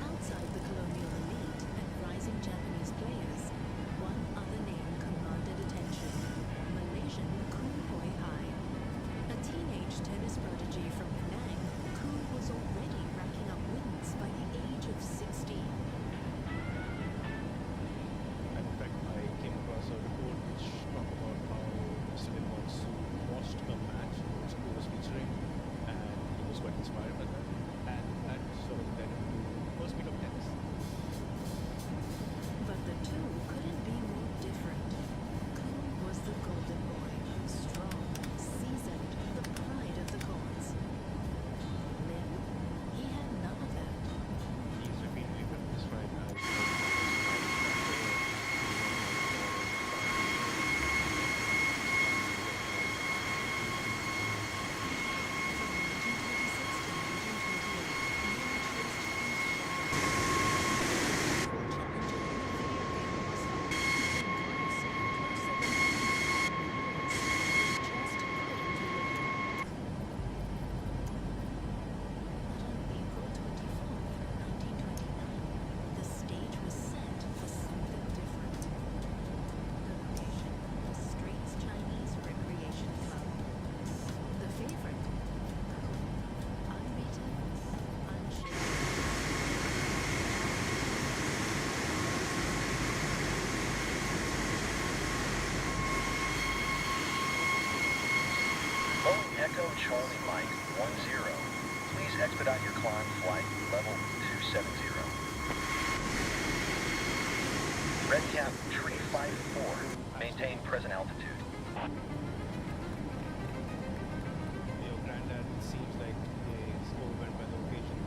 Outside the colonial elite and rising Japanese players, one other name commanded attention: Malaysian Khoo Hoi Hai. A teenage tennis prodigy from Penang, Khoo was already racking up wins by the age of 16. In fact, I came across a report which talked about how Mr. Lim Won-soo watched a match which he was featuring, and he was quite inspired by that, and that sort of led him to first meet of tennis. But the two couldn't be more different. Khoo was the golden boy, strong, seasoned, the pride of the courts. Lim, he had none of that. He's repeatedly been described as The stage was set for something different. The location was Straits Chinese Recreation Club. The favorite, unbeaten, unshaken. Boeing Echo Charlie Mike 10. Please expedite your climb flight level 270. Red Cap Tree 54. Maintain present altitude. your granddad seems like he's overwhelmed by the occasion.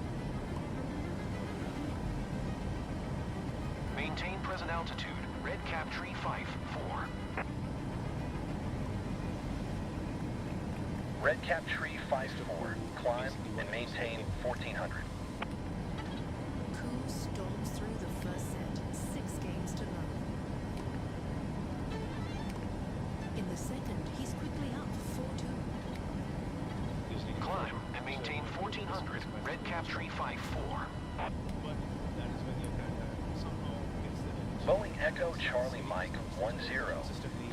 Maintain present altitude. Red Cap Tree 54. Red Cap Tree 54. Climb and maintain 1400. Khoo storms through the first set, 6 games to none. In the second, he's quickly up 4-2. Climb and maintain 1400. Red Cap Tree 54. But that is when your granddad somehow gets the energy. Boeing Echo Charlie Mike 10.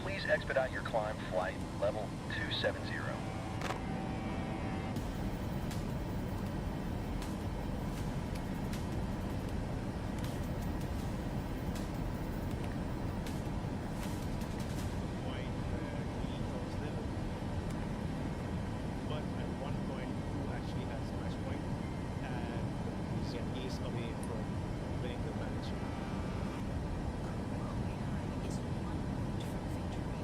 Please expedite your climb flight level 270. Point where he throws level. But at one point, who actually has match point, and he's an ace away from winning the match. Is 1 point from victory.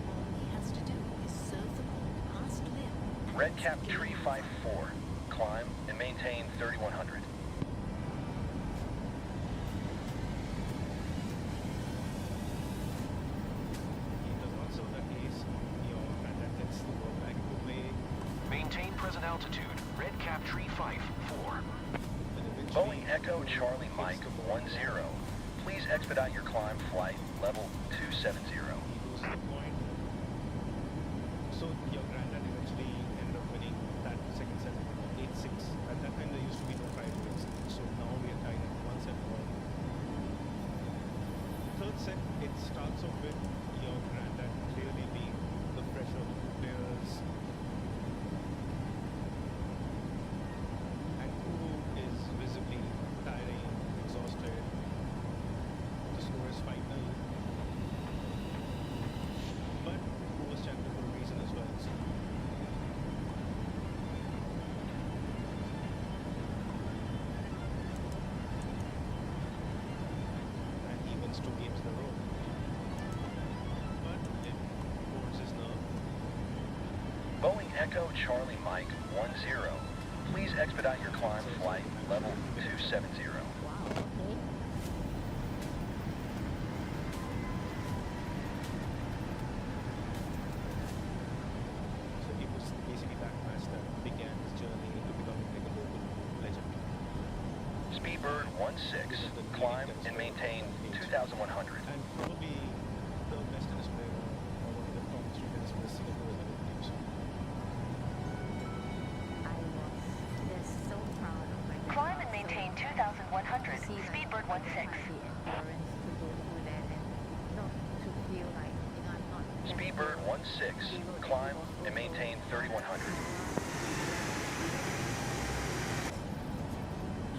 All he has to do is serve the ball past Lim. Red Cap Tree 54. Climb and maintain 3100. He does not serve that ace. Your granddad gets the ball back to play. Maintain present altitude. Red Cap Tree 54. Boeing Echo Charlie Mike 10. Please expedite your climb flight level 270. He goes to the point. So your granddad eventually ended up winning that second set 8-6. At that time there used to be no tie breaks. So now we are tied at 1 set all. Third set, it starts off with your granddad clearly being the pressure of the two players. And Khoo is visibly tiring, exhausted. The score is 5-0. But Khoo was champion for a reason as well. So and he wins 2 games in a row. But it holds his nerve. Boeing Echo Charlie Mike 10. Please expedite your climb flight level 270. Wow, okay. Speedbird 16, climb and maintain 2,100. And probably the best tennis player or one of the top 3 tennis players Singapore has ever produced. They're so proud of my Climb and maintain 2,100. Speedbird 16. endurance to go through that and not to feel like, I'm not. Speedbird 16, climb and maintain 3,100.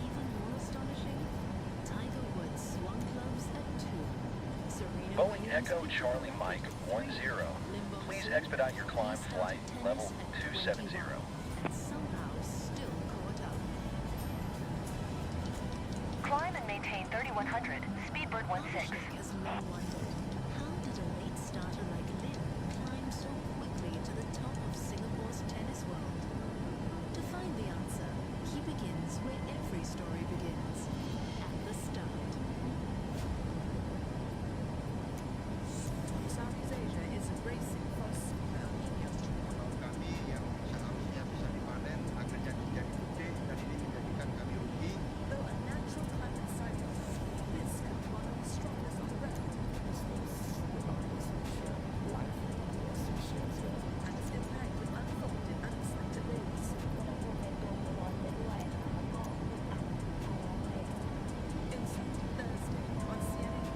Even more astonishing, Tiger Woods swung clubs at 2. Serena Boeing Williams Echo hit Charlie the Mike ball 10. Limbo Please Swing, expedite your climb he flight started level tennis 270. at 21 and somehow still caught up. Climb and maintain 3,100. Speedbird 16. Has long wondered, how did a late starter like Lin climb so quickly to the top of Singapore's tennis world? To find the answer, he begins where every story begins, at the start. Southeast Asia is racing for super El Nino. Kami yang seharusnya bisa dipanen akan jadi putih dan ini menjadikan kami rugi. Though a natural climate cycle, this could be one of the strongest on record. And its impact will unfold in unexpected ways. Insight Thursday on CNN.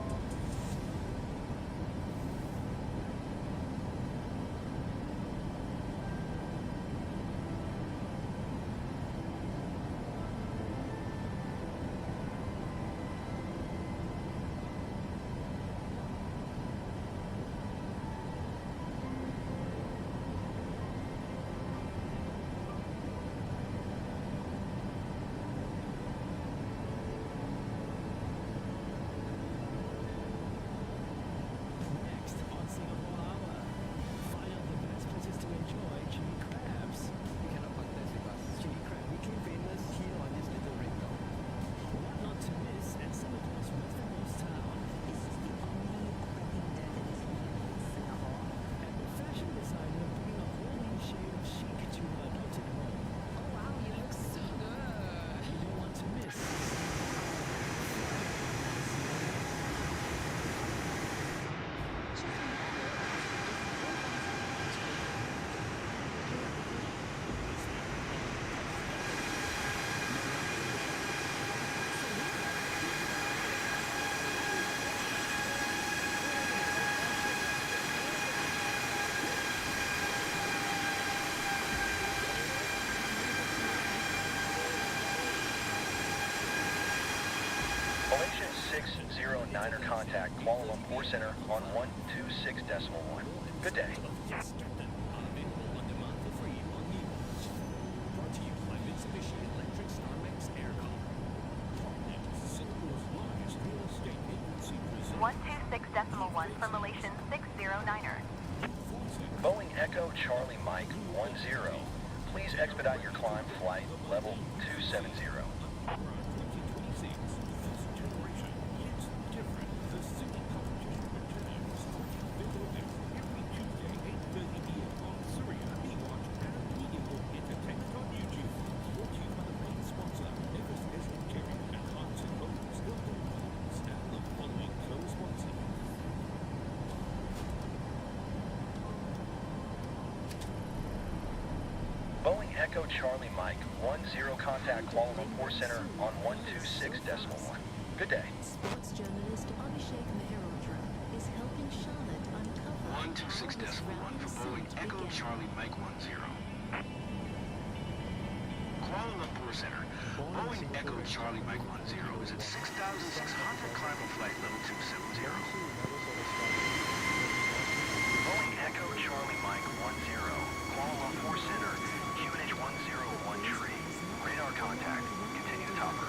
Next on Singapore Hour, find out the best places to enjoy chili crabs. You cannot contest with us. Chili crab became famous here on this little red dot. What not to miss at Singapore's westernmost town. This is the only wedding that is here in Singapore. And the fashion designer bringing a whole new shade of chic to her adopted home. Oh wow, you look so good. You don't want to miss. Malaysia 609er contact Kuala Lumpur Center on 126.1. Good day. Available on demand for free on News. Brought to you by Mitsubishi Electric Starlex Aircom. Singapore's largest real estate agency presents 126.1 for Malaysian 609er. Boeing Echo Charlie Mike 10. Please expedite your climb flight level 270. Boeing Echo Charlie Mike 10 contact Kuala Lumpur Center on 126.1. Good day. Sports journalist Abhishek Mehrotra is helping Charlotte uncover 126.1 for Boeing Echo Charlie Mike 10. Kuala Lumpur Center. Boeing Echo Charlie Mike 10 is at 6,600 climb of flight level 270. Boeing Echo Charlie Mike 10. Kuala Lumpur Center. QNH 1013. Radar contact. Continue to topper.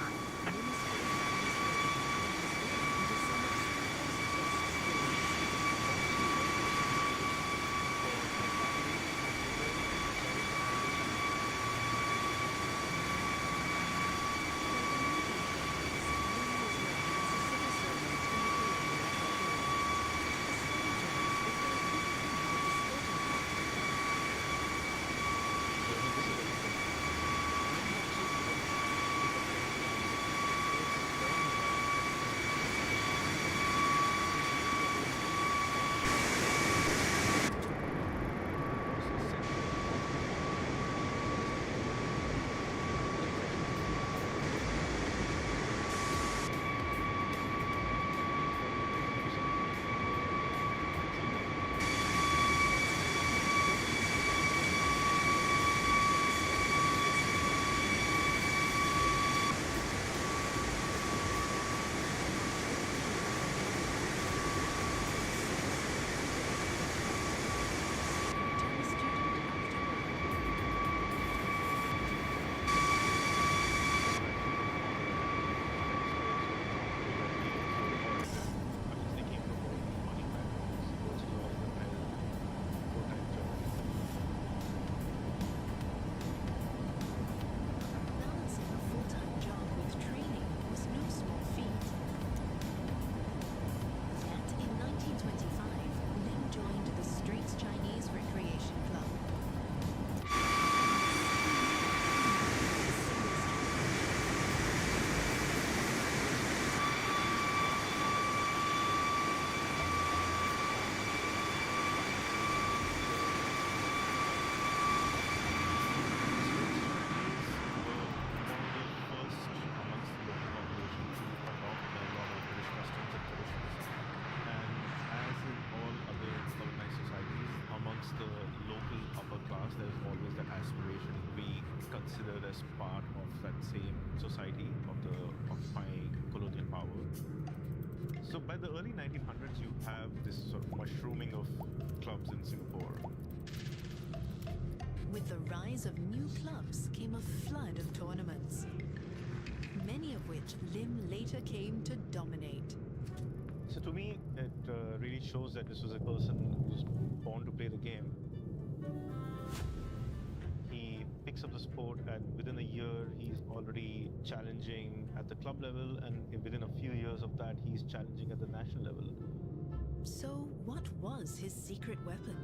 aspiration be considered as part of that same society of the occupying colonial power. So by the early 1900s, you have this sort of mushrooming of clubs in Singapore. With the rise of new clubs came a flood of tournaments, many of which Lim later came to dominate. So to me, it really shows that this was a person who was born to play the game. He picks up the sport, and within a year, he's already challenging at the club level, and within a few years of that, he's challenging at the national level. So what was his secret weapon?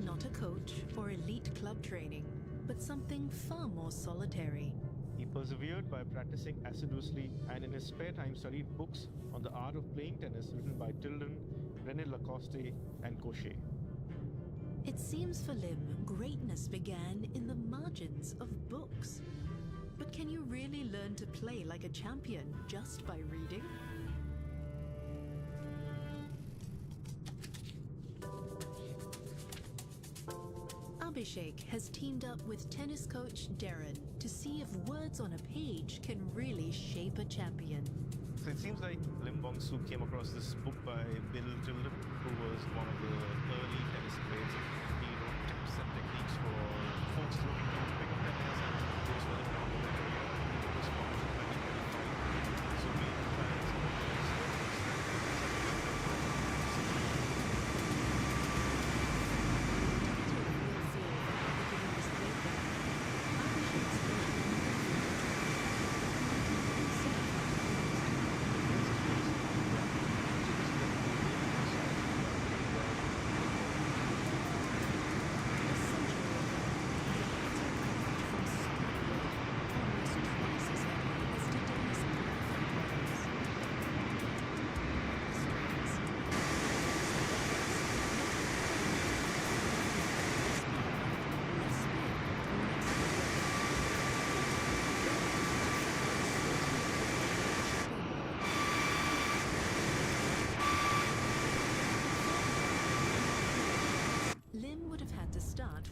Not a coach or elite club training, but something far more solitary. He persevered by practicing assiduously, and in his spare time studied books on the art of playing tennis written by Tilden, René Lacoste, and Cochet. It seems for Lim, greatness began in the margins of books. But can you really learn to play like a champion just by reading? Abhishek has teamed up with tennis coach Darren to see if words on a page can really shape a champion. So it seems like Lim Bong Soo came across this book by Bill Tilden, who was one of the early tennis players. He wrote tips and techniques for folks looking to pick up tennis and those who are down in their career. He was published in 1925. So we fans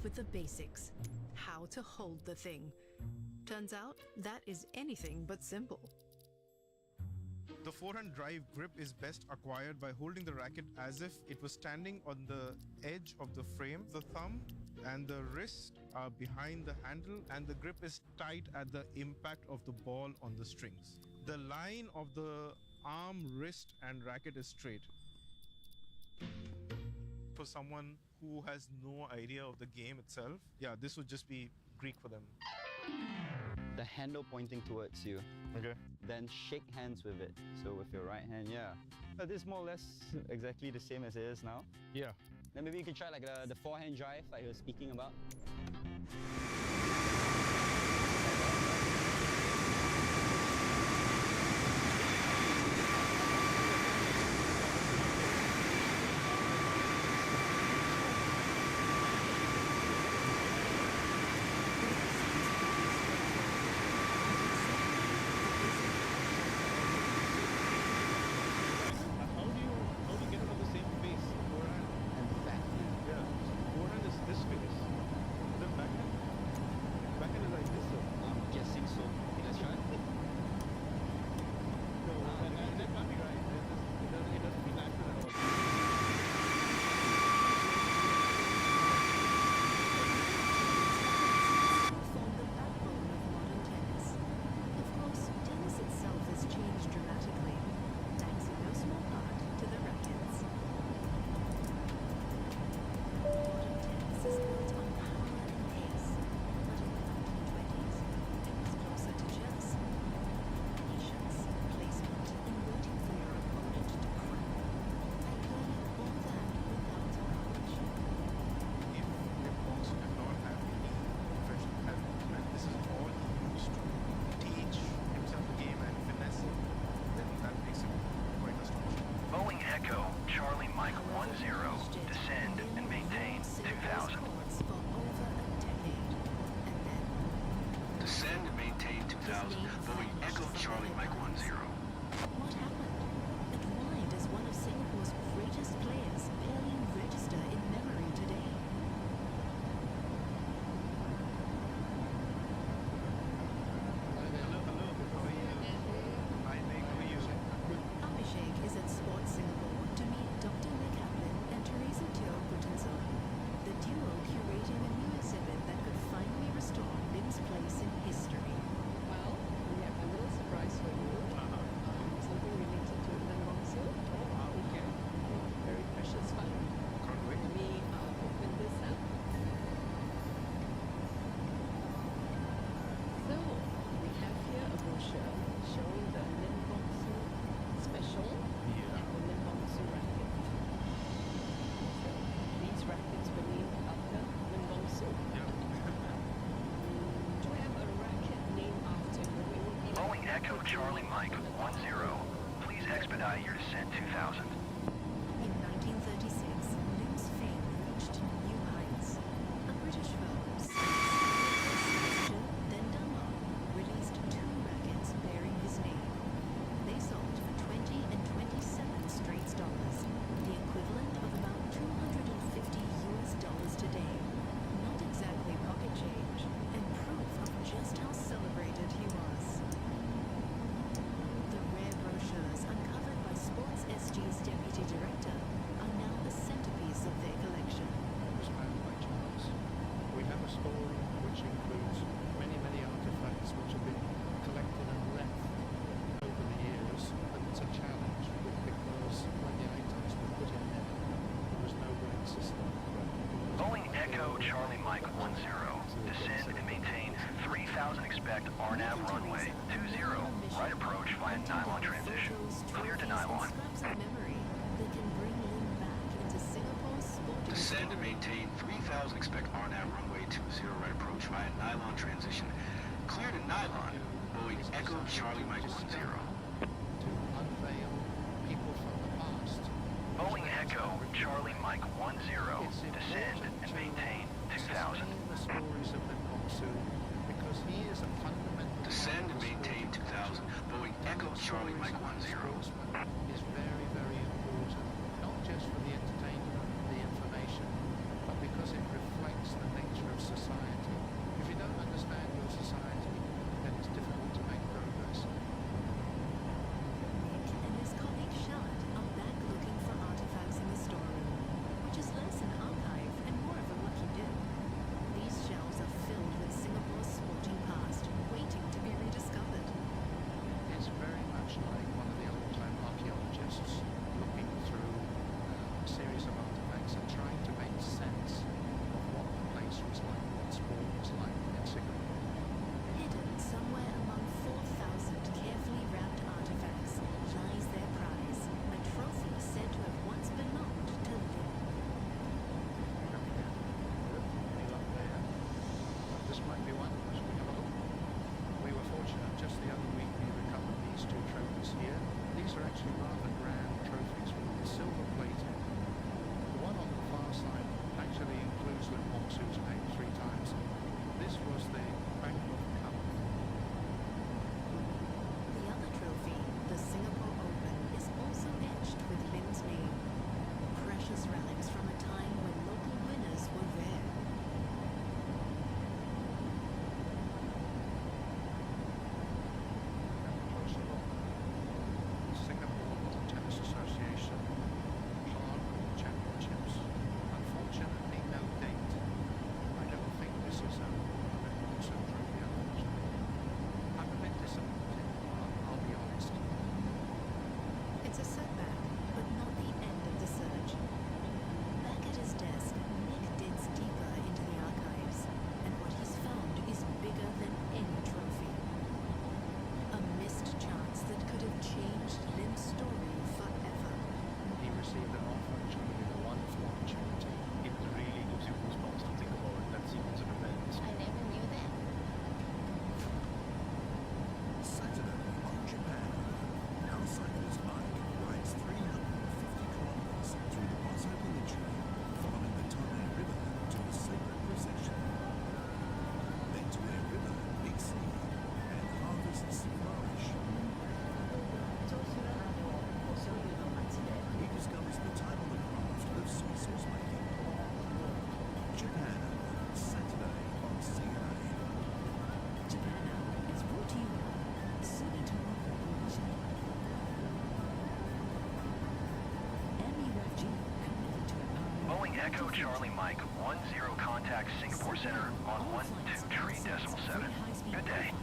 with the basics. How to hold the thing. Turns out that is anything but simple. The forehand drive grip is best acquired by holding the racket as if it was standing on the edge of the frame. The thumb and the wrist are behind the handle, and the grip is tight at the impact of the ball on the strings. The line of the arm, wrist, and racket is straight. For someone who has no idea of the game itself, yeah, this would just be Greek for them. The handle pointing towards you. Okay. Then shake hands with it. So with your right hand, yeah. This is more or less exactly the same as it is now. Yeah. Then maybe you can try like the forehand drive like you were speaking about. Charlie Mike 10. Please expedite your descent 2000. In 1936, Lim's fame reached new heights. A British firm, then Dunlop, released 2 rackets bearing his name. They sold for 20 and 27 Straits dollars, the equivalent of about $250 today. Not exactly pocket change, and proof of just how celebrated he was. The rare brochures uncovered by Sports SG's deputy director are now the centerpiece of their collection. It was found by chance. We have a story which includes many, many artifacts which have been collected and left over the years, and it's a challenge because when the items were put in there was no great system. Boeing Echo Charlie Mike 10. Descend and maintain 3000 expect RNAV runway 20. Right approach via nylon transition. Clear to nylon. Descend and maintain 3000 expect RNAV runway 20 right approach via nylon transition. Clear to nylon. Boeing Echo Charlie Mike 10. Unveil people from the past. Boeing Echo Charlie Mike 10. Descend and maintain 2000. The stories of the monsoon because he is a fundamental. Descend and maintain 2000. Boeing Echo Charlie Mike 10. Is very, very important, not just for the entertainment, the information, but because it reflects the nature of society. If you don't understand your society, then it's difficult to make progress. Nick and his colleague Charlotte are back looking for artifacts in the storeroom, which is less an archive and more of a lucky dip. These shelves are filled with Singapore's sporting past, waiting to be rediscovered. It's very much like one of the old-time archaeologists looking through a series of artifacts and trying to make sense of what the place was like, what sport was like in Singapore. Hidden somewhere among 4,000 carefully wrapped artifacts lies their prize, a trophy said to have once belonged to Lim. Any luck there? This might be one. Should we have a look? We were fortunate just the other week we recovered these 2 trophies here. These are actually rather grand trophies with silver plating. The one on the far side actually includes Lim Hong Soo's name 3 times. This was the Bangkok Cup. The other trophy, the Singapore Open, is also etched with Lim's name. Precious relics from a time when local winners were rare. Singapore Tennis Association Clark Championships. Unfortunately, no date. I don't think this is a Monsoon trophy, unfortunately. I'm a bit disappointed, I'll be honest. It's a setback, but not the end of the search. Back at his desk, Nick digs deeper into the archives, and what he's found is bigger than any trophy. A missed chance that could have changed Lim's story forever. He received an offer, which would have been a wonderful opportunity. It really gives you goosebumps to think about that sequence of events. I never knew that. Saturday on Japan, our cyclist Mike rides 350 kilometers through the Bahru Peninsula, following the Tonga River to a sacred procession. Then to a river, big sea, and harvests flourish. He discovers the time on the craft of soy sauce making. Japan, Saturday on CNA. Japan is brought to you by Sumitomo Corporation. MUFG committed to empowering. Boeing Echo Charlie Mike 10 contact Singapore Center on 123.7. Good day.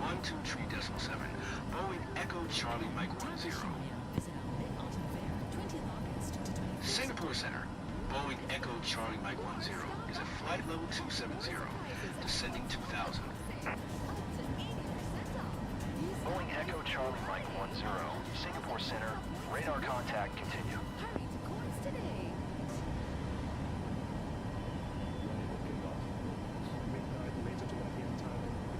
123.7. Boeing Echo Charlie Mike 10. Singapore Center. Boeing Echo Charlie Mike 10 is at flight level 270, descending 2000. Boeing Echo Charlie Mike 10. Singapore Center. Radar contact continue. Hurry to course today. Midnight later to European time.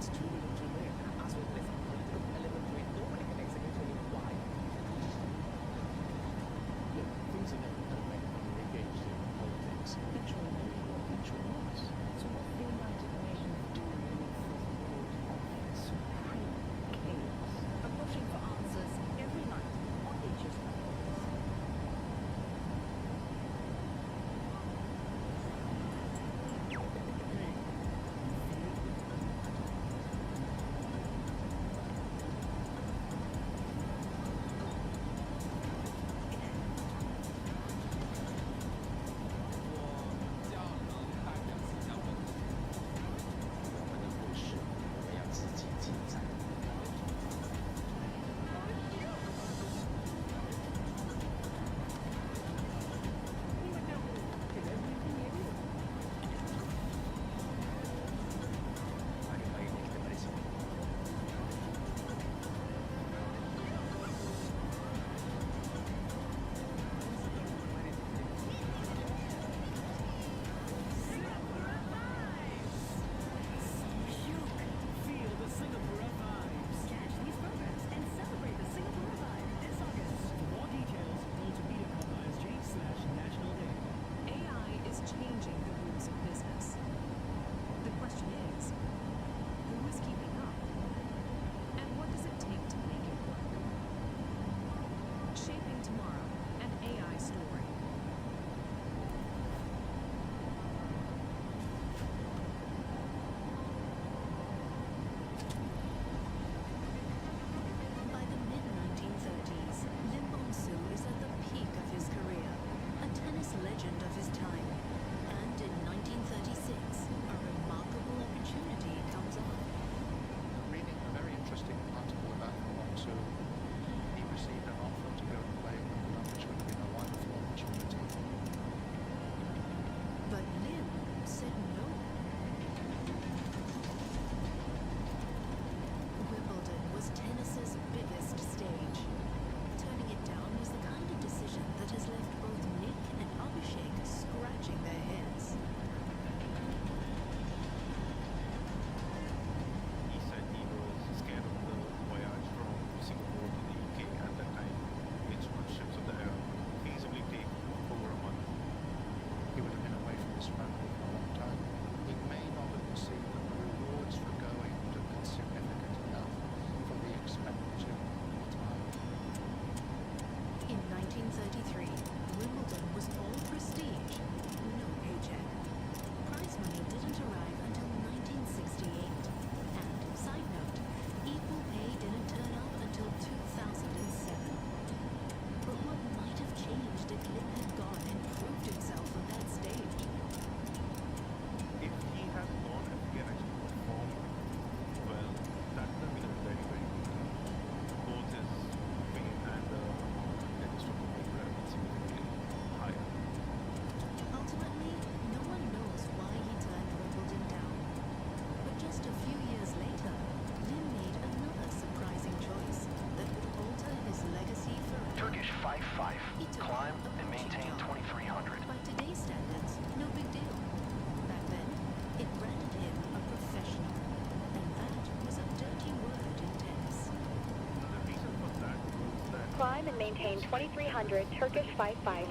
and maintain 2300 Turkish 55.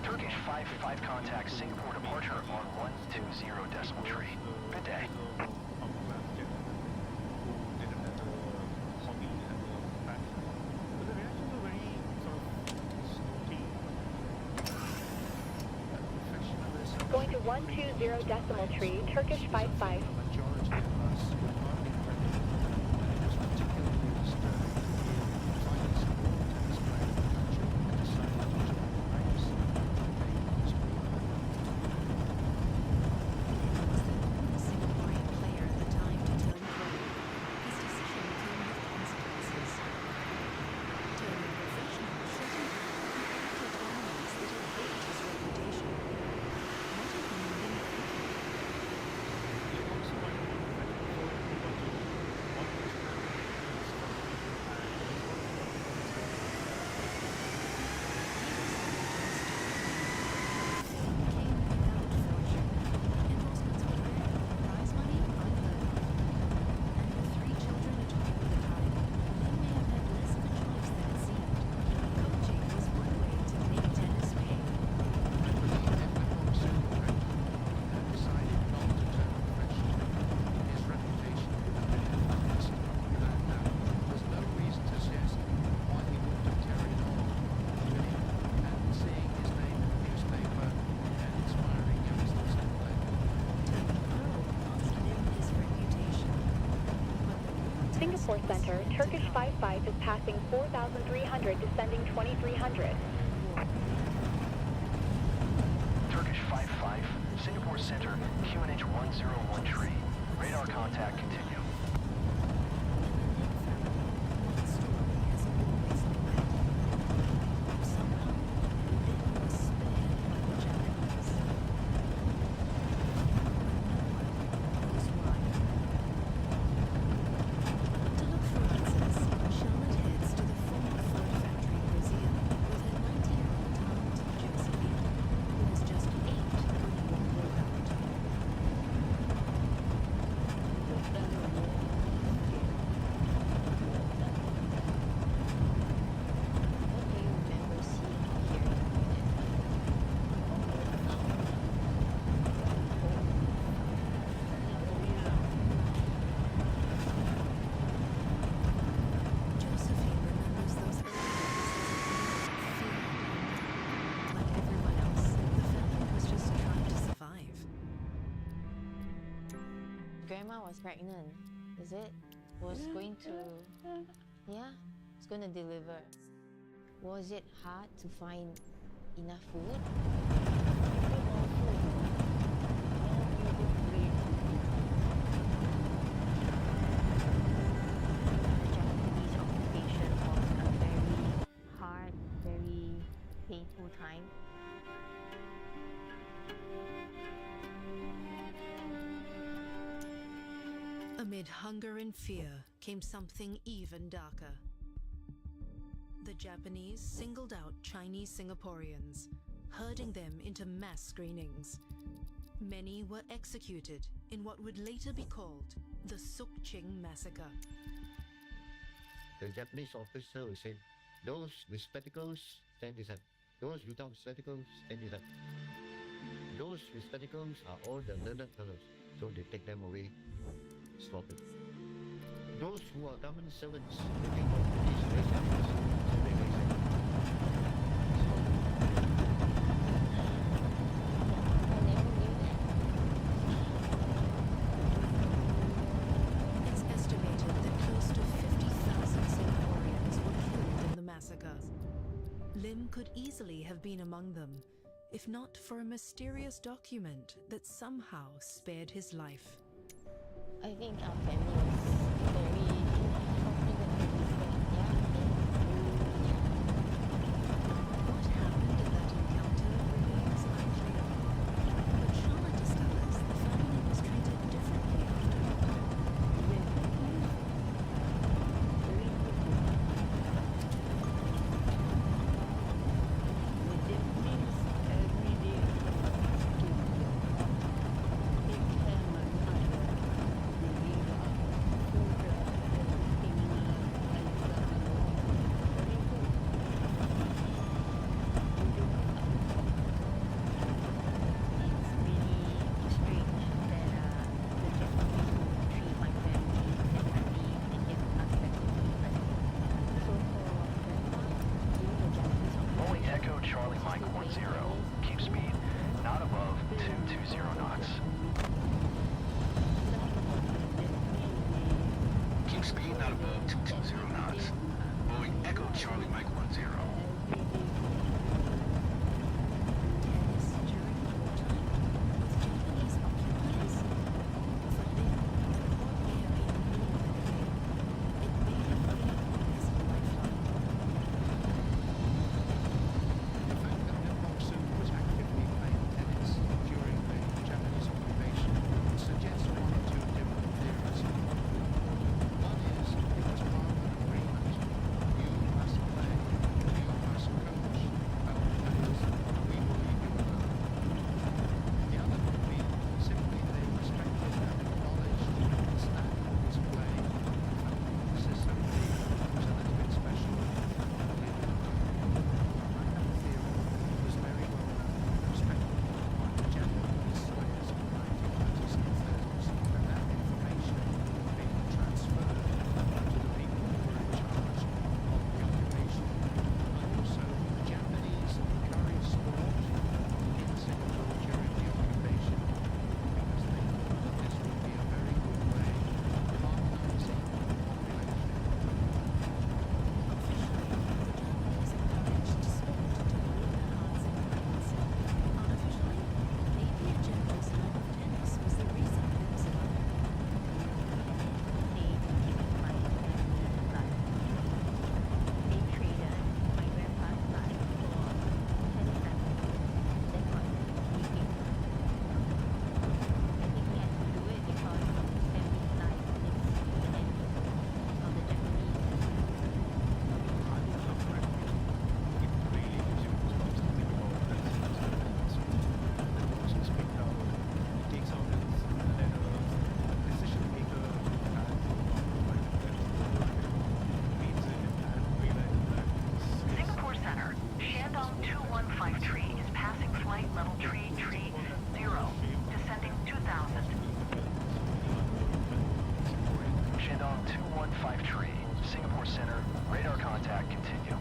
Turkish 55 contact Singapore departure on 120 decimal tree. Good day. Going to 120 decimal tree, Turkish 55. Singapore Center, Turkish 55 is passing 4,300, descending 2,300. Turkish 55, Singapore Center, QNH 101 tree. Radar contact continue. Grandma was pregnant, is it? Was going to, yeah, it's going to deliver. Was it hard to find enough food? The Japanese occupation was a very hard, very painful time. Amid hunger and fear came something even darker. The Japanese singled out Chinese Singaporeans, herding them into mass screenings. Many were executed in what would later be called the Suk Ching Massacre. The Japanese officer will say, those with spectacles, stand this up. Those without spectacles, stand this up. Those with spectacles are all the learned fellows, so they take them away. Slaughtered. Those who are government servants looking for these race actors, so they It's estimated that close to 50,000 Singaporeans were killed in the massacre. Lim could easily have been among them, if not for a mysterious document that somehow spared his life. I think our family was very fortunate to be saved. What happened in that encounter remains unclear. But Charlotte discovers the family was treated differently after. Keep speed not above 220 knots. Keep speed not above 220 knots. Boeing Echo Charlie Mike 10. Singapore Center, radar contact continue.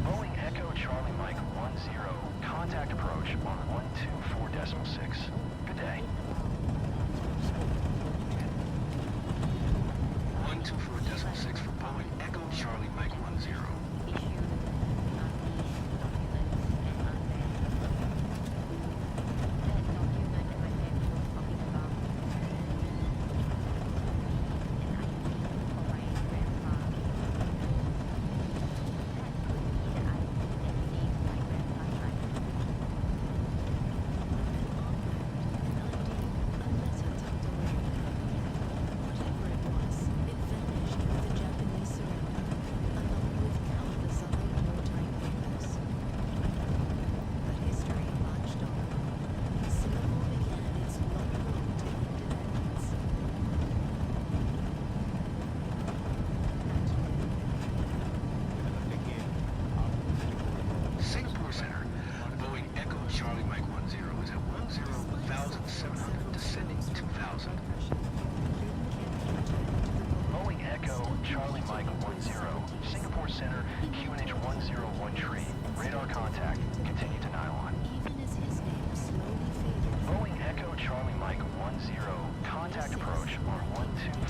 Boeing Echo Charlie Mike 10, contact approach on 124.6. Good day. 124.6 for Boeing Echo Charlie Mike 10. Singapore Center, Boeing Echo Charlie Mike 10 is at 10,700, descending 2,000. Boeing Echo Charlie Mike 10, Singapore Center, QNH 101 radar contact, continue to nylon. Boeing Echo Charlie Mike 10, contact approach on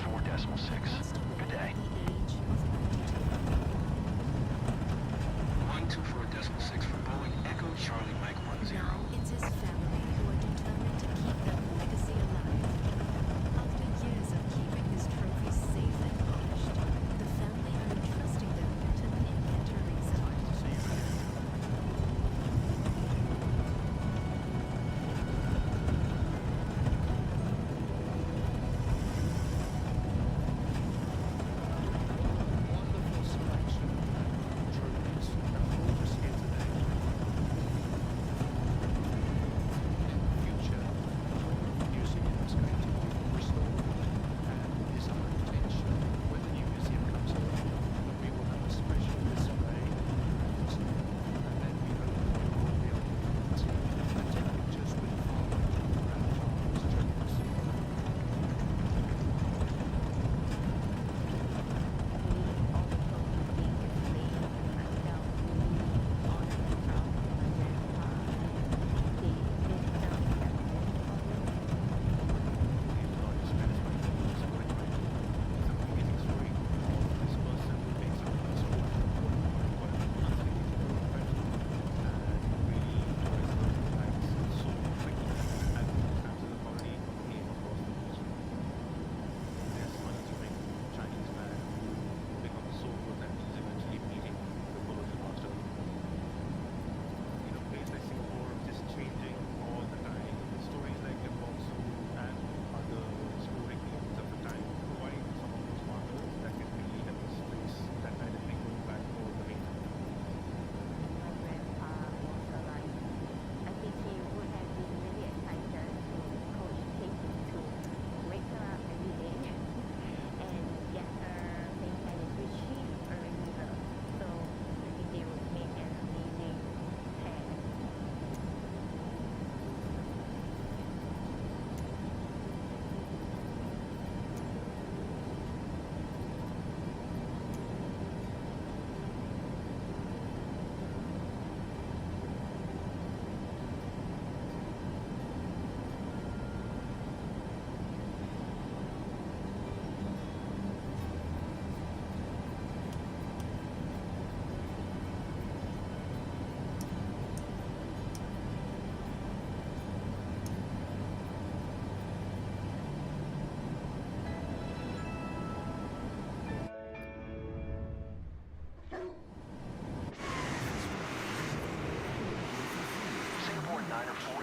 124.6. Good day. 124.6 for Boeing Echo Charlie Mike 10. It's his family who are determined to keep that legacy alive. After years of keeping his trophies safe and polished, the family are entrusting them to Nick and Teresa.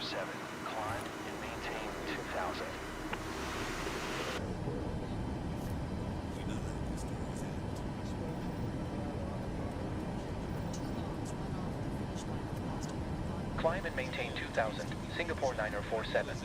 947. Climb and maintain 2,000. Climb and maintain 2,000. Singapore 947.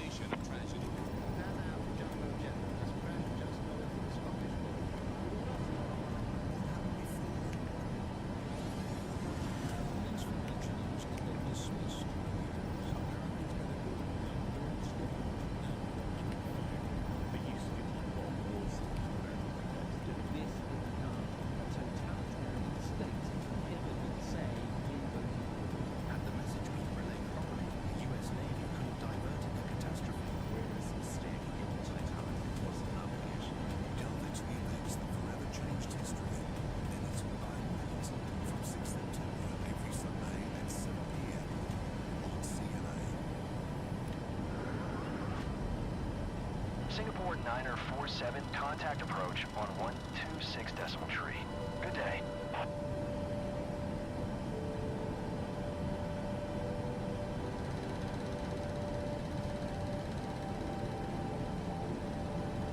Singapore 947, contact approach on 126 decimal tree. Good day.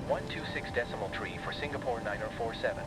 .126 decimal tree for Singapore 947.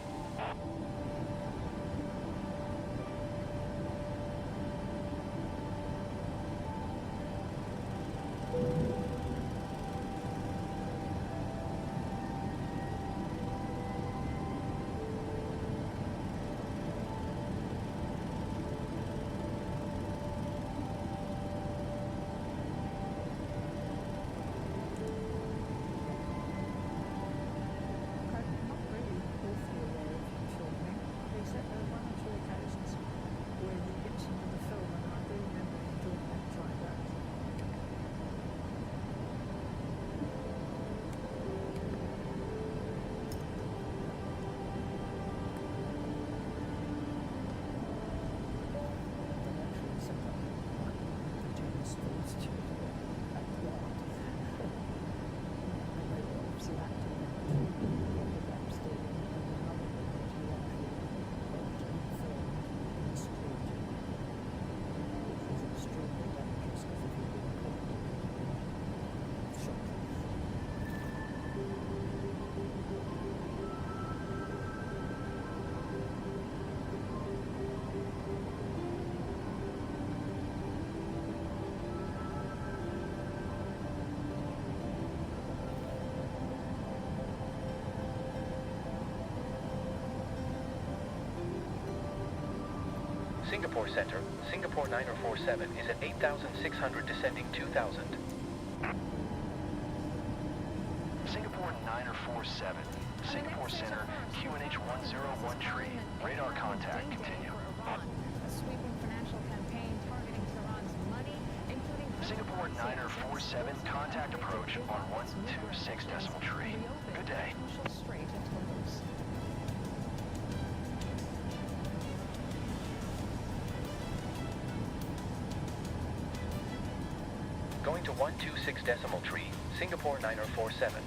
Singapore Center, Singapore 947 is at 8,600 descending 2,000. Singapore 947, Singapore Center, QNH 101 tree. Radar contact, continue. A sweeping financial campaign targeting Tehran's money, including Singapore 947, contact approach on 126 decimal tree. Good day. Strait at Toulouse. Going to 126 decimal tree, Singapore 9047.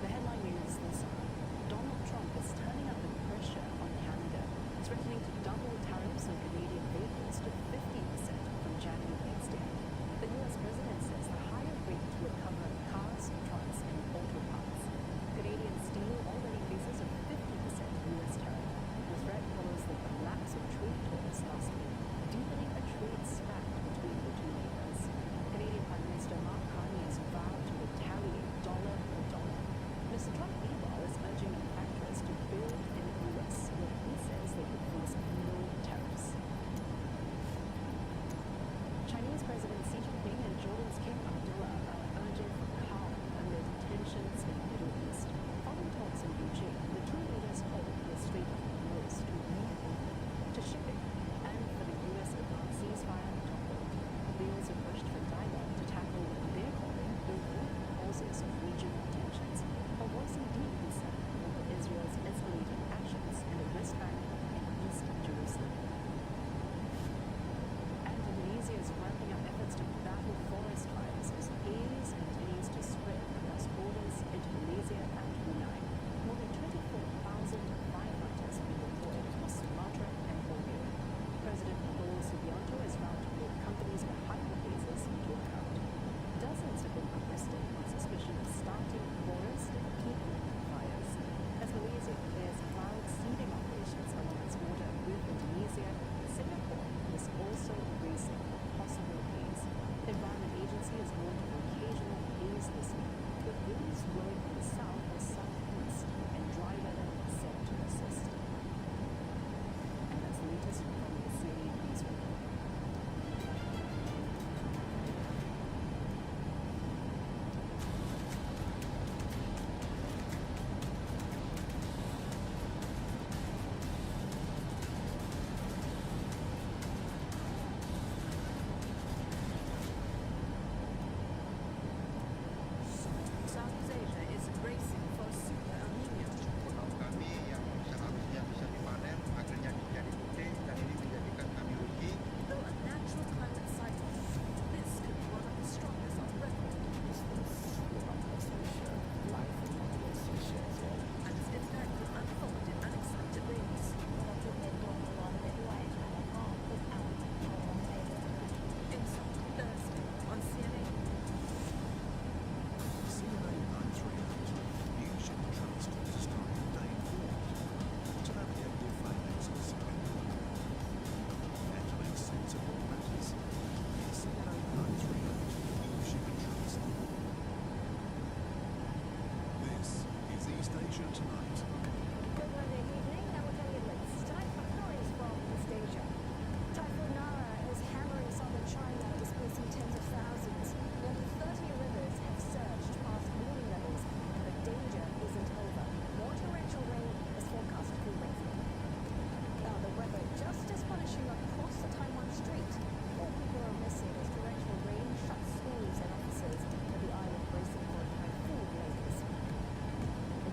The headline news this hour. Donald Trump is turning up the pressure on Canada, threatening to double tariffs on Canadian vehicles to 50% from January next year. The U.S. president says the higher rate would cover cars, trucks, and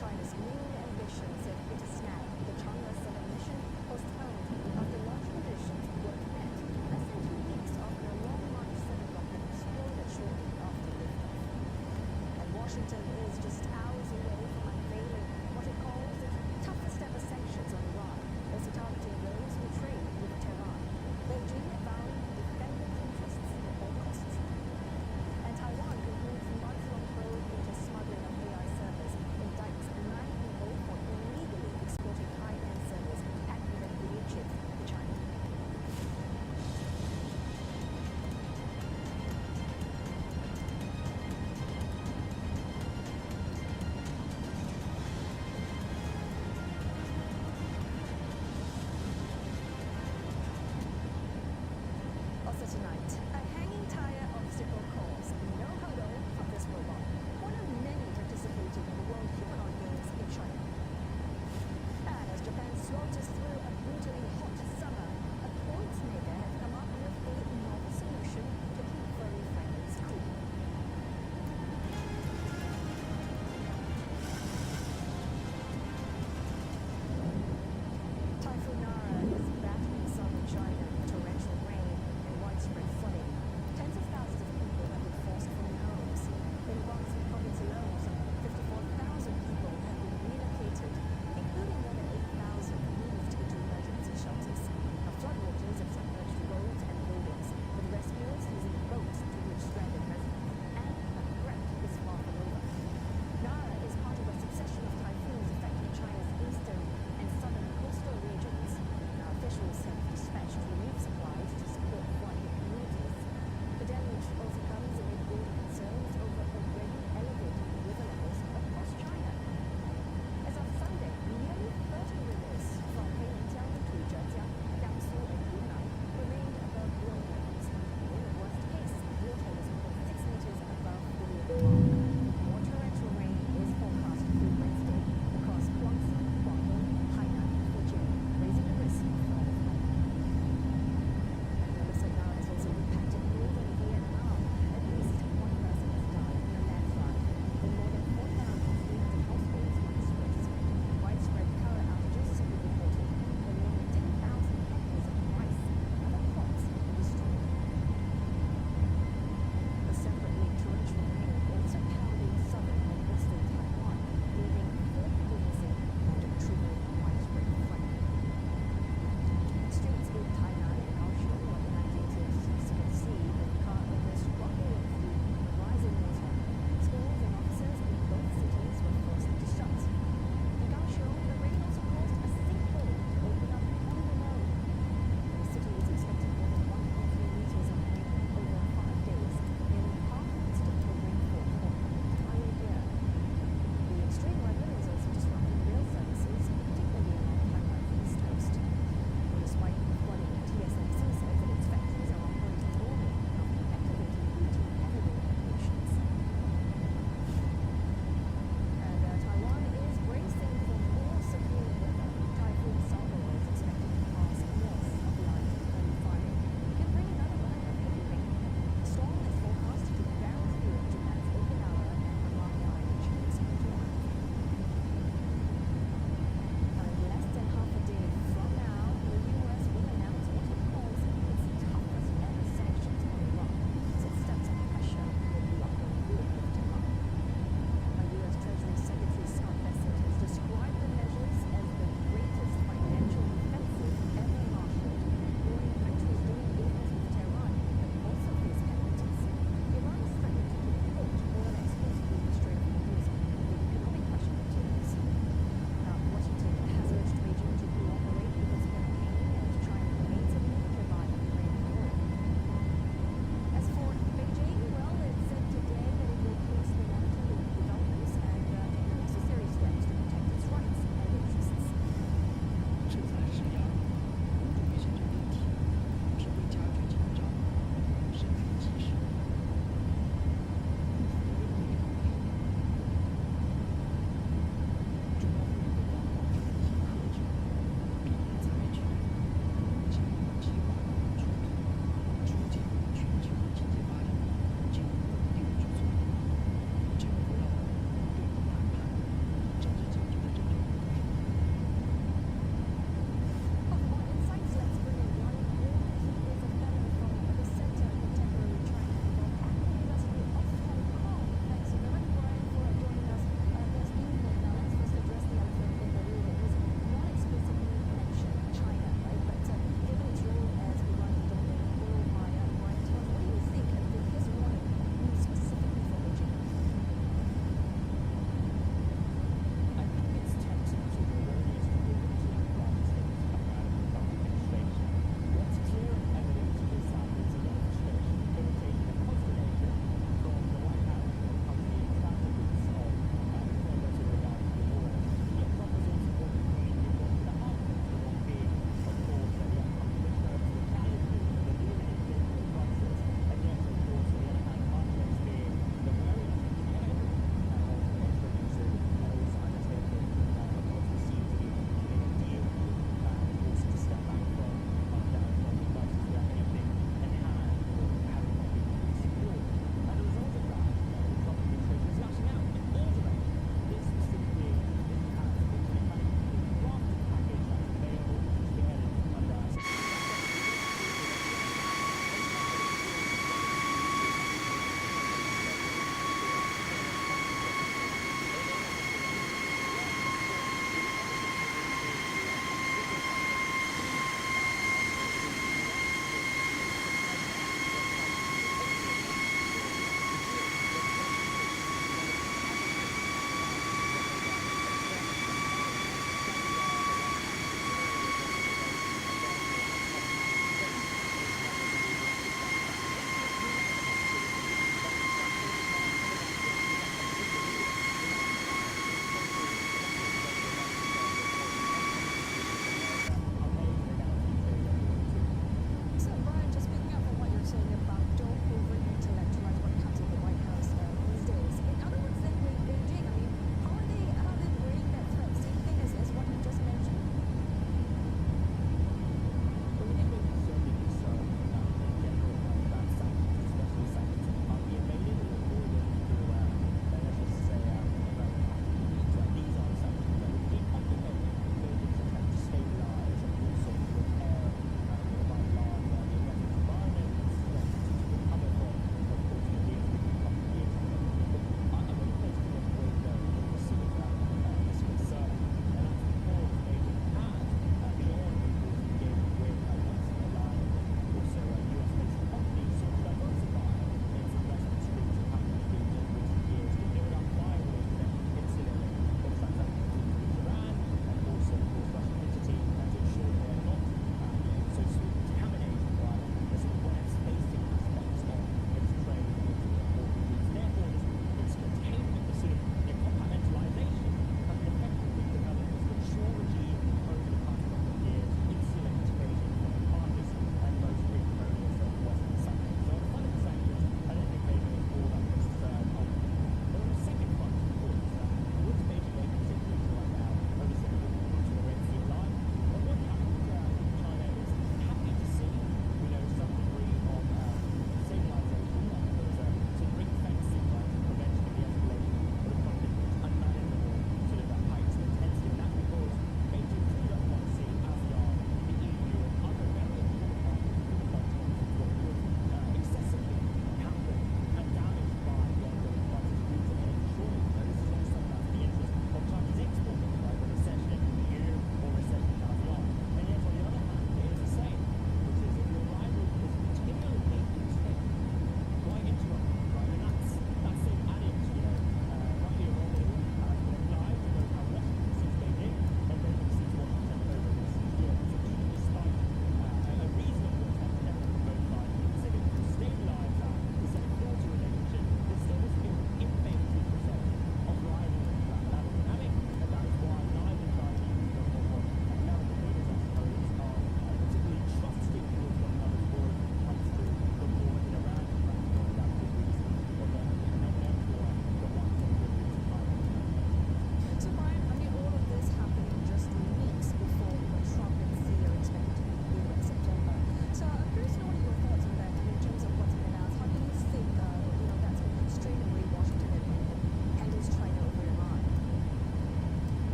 China's moon ambitions have hit a snag. The Chang'e 7 mission postponed after launch conditions weren't met, less than 2 weeks after a Long March 7 rocket exploded shortly after liftoff. And Washington is just hours away from unveiling what it calls its toughest ever sanctions on Iran, also targeting those who trade with Tehran. Beijing vowing to defend its interests at all costs. And Taiwan concludes month-long probe into smuggling of AI servers, indicts 9 people for illegally exporting high-end servers packed with NVIDIA chips to China.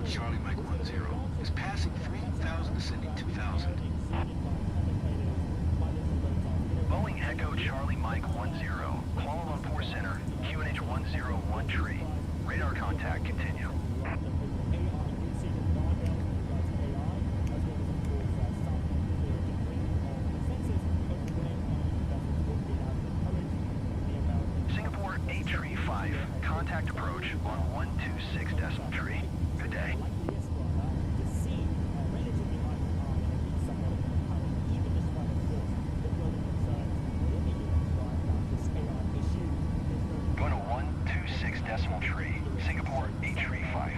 Charlie Mike 10 is passing 3,000 descending 2,000. Boeing Echo Charlie Mike 10, Kuala Lumpur Center, QNH 101 Radar contact continue. Singapore 835, contact approach on 126.3. Good day. Going to 126.3, Singapore 835.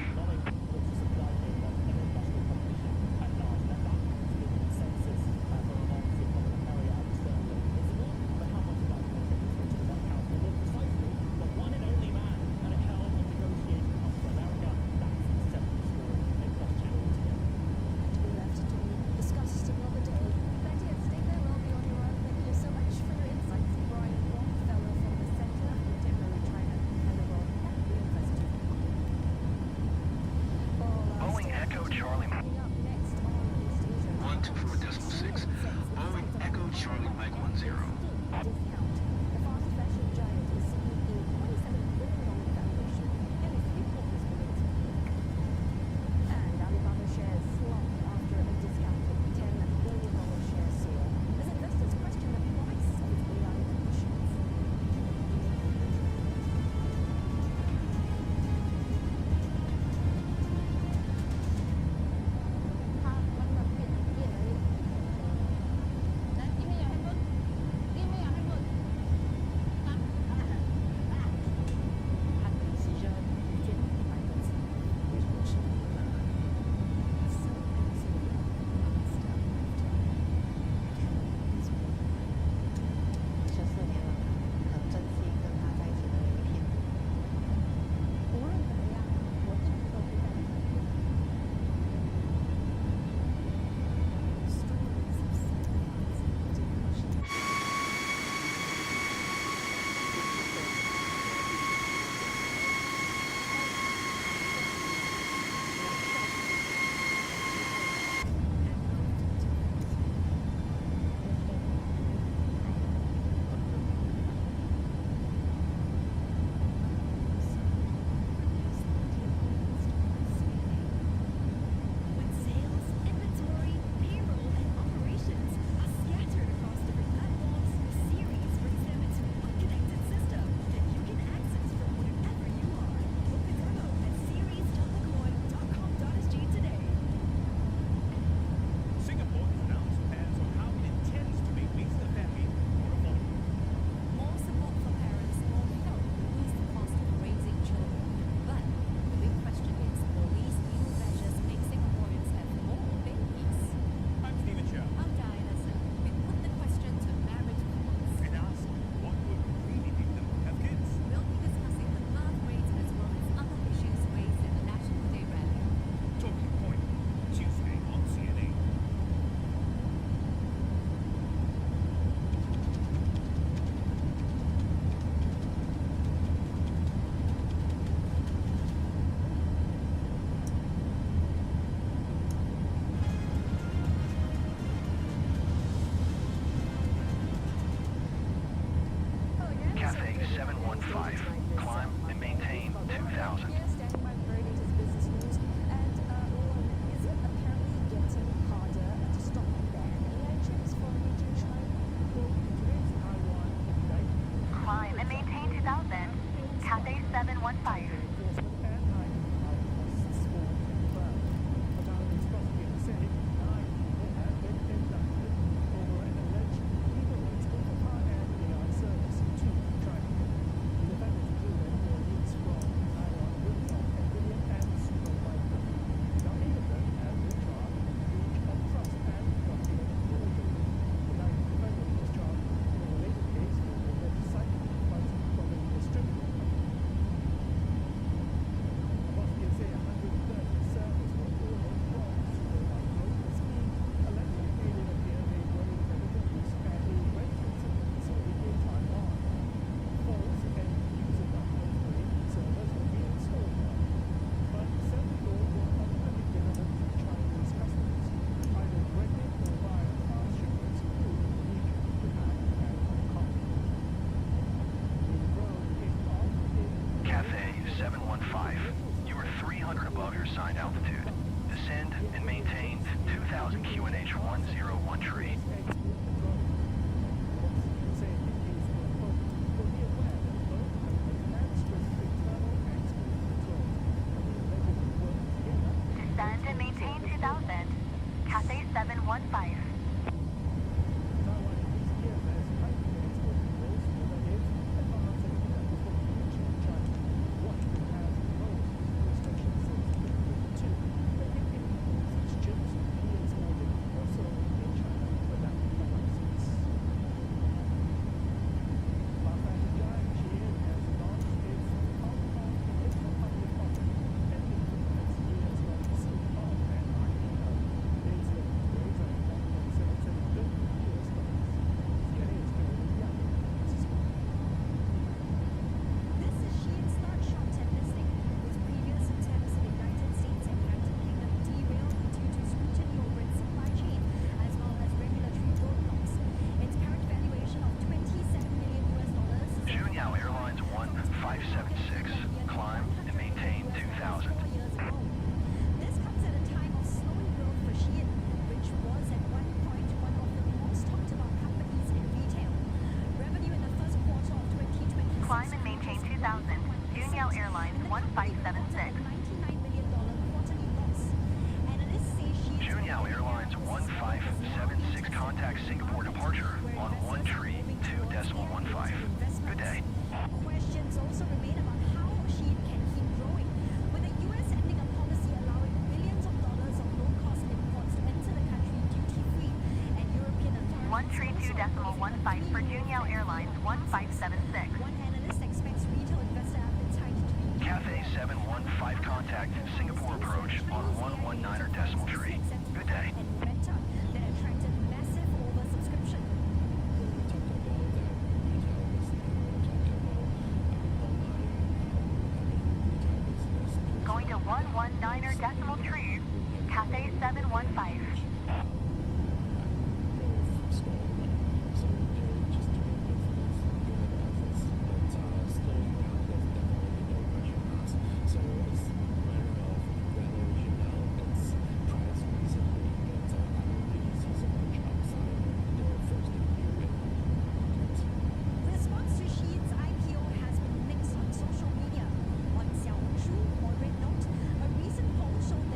above your assigned altitude. Descend and maintain 2000 QNH 101 tree. Descend and maintain 2000. Cathay 715. Climb and maintain 2000. Union Airlines 1576. Juneyao Airlines 1576 contact Singapore departure on 13.2.15. Good day. Questions also remain about how Shein can keep growing, with the US ending a policy allowing billions of dollars of low-cost imports to enter the country duty-free, and European authorities 132.15 for Juneyao Airlines 1576. One analyst expects retail investor appetite to be Cathay 715 contact Singapore approach on 119er decimal tree. Good day. and momentum that attracted massive oversubscription. Going to 119er decimal tree. Cathay 715. Response to Shein's IPO has been mixed on social media. On Xiaohongshu or Red Note, a recent poll showed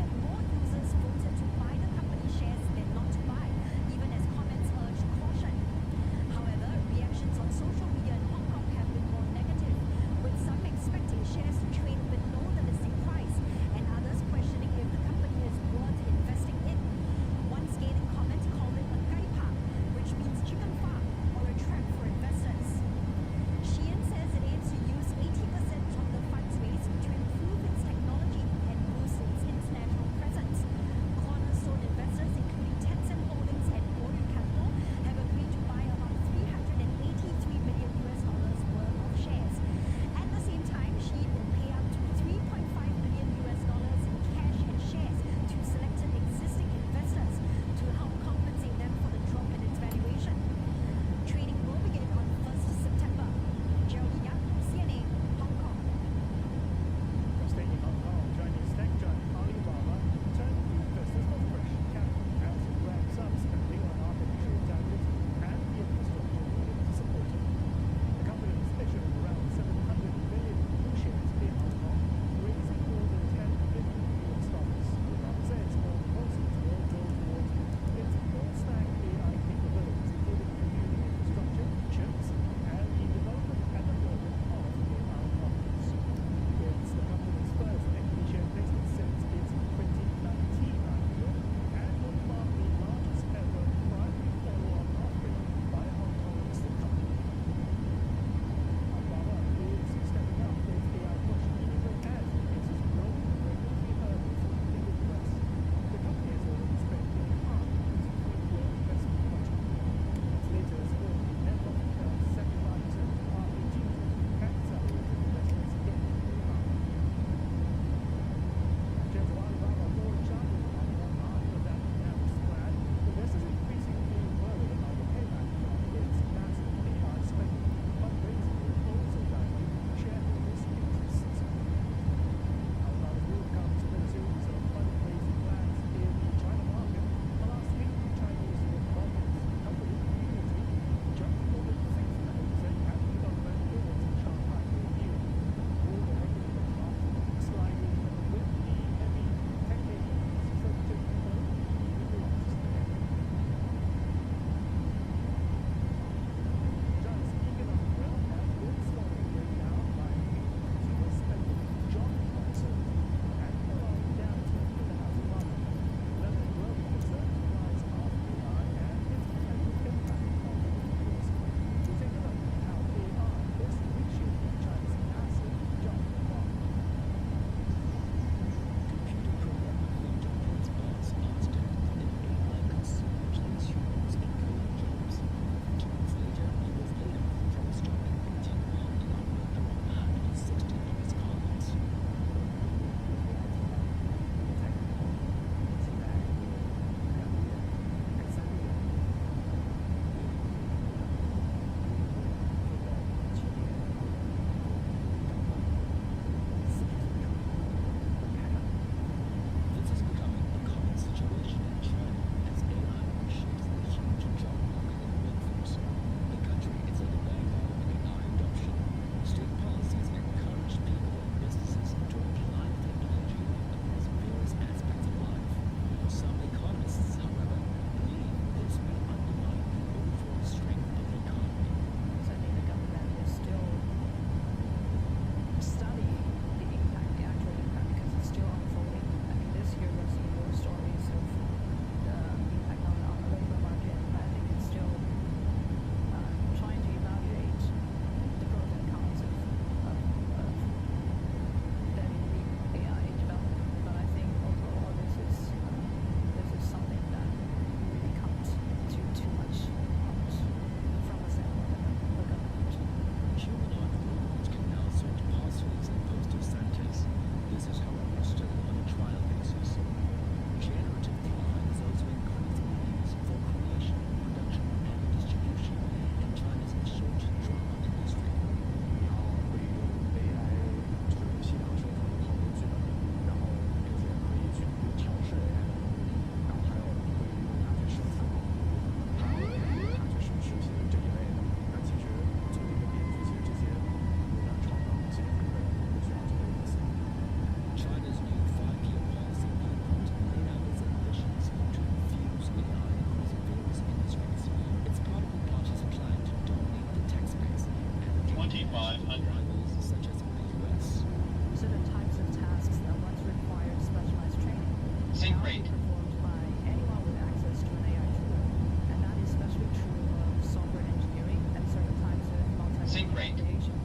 can now be performed by anyone with access to an AI tool, and that is especially true of software engineering and certain types of multimedia creation.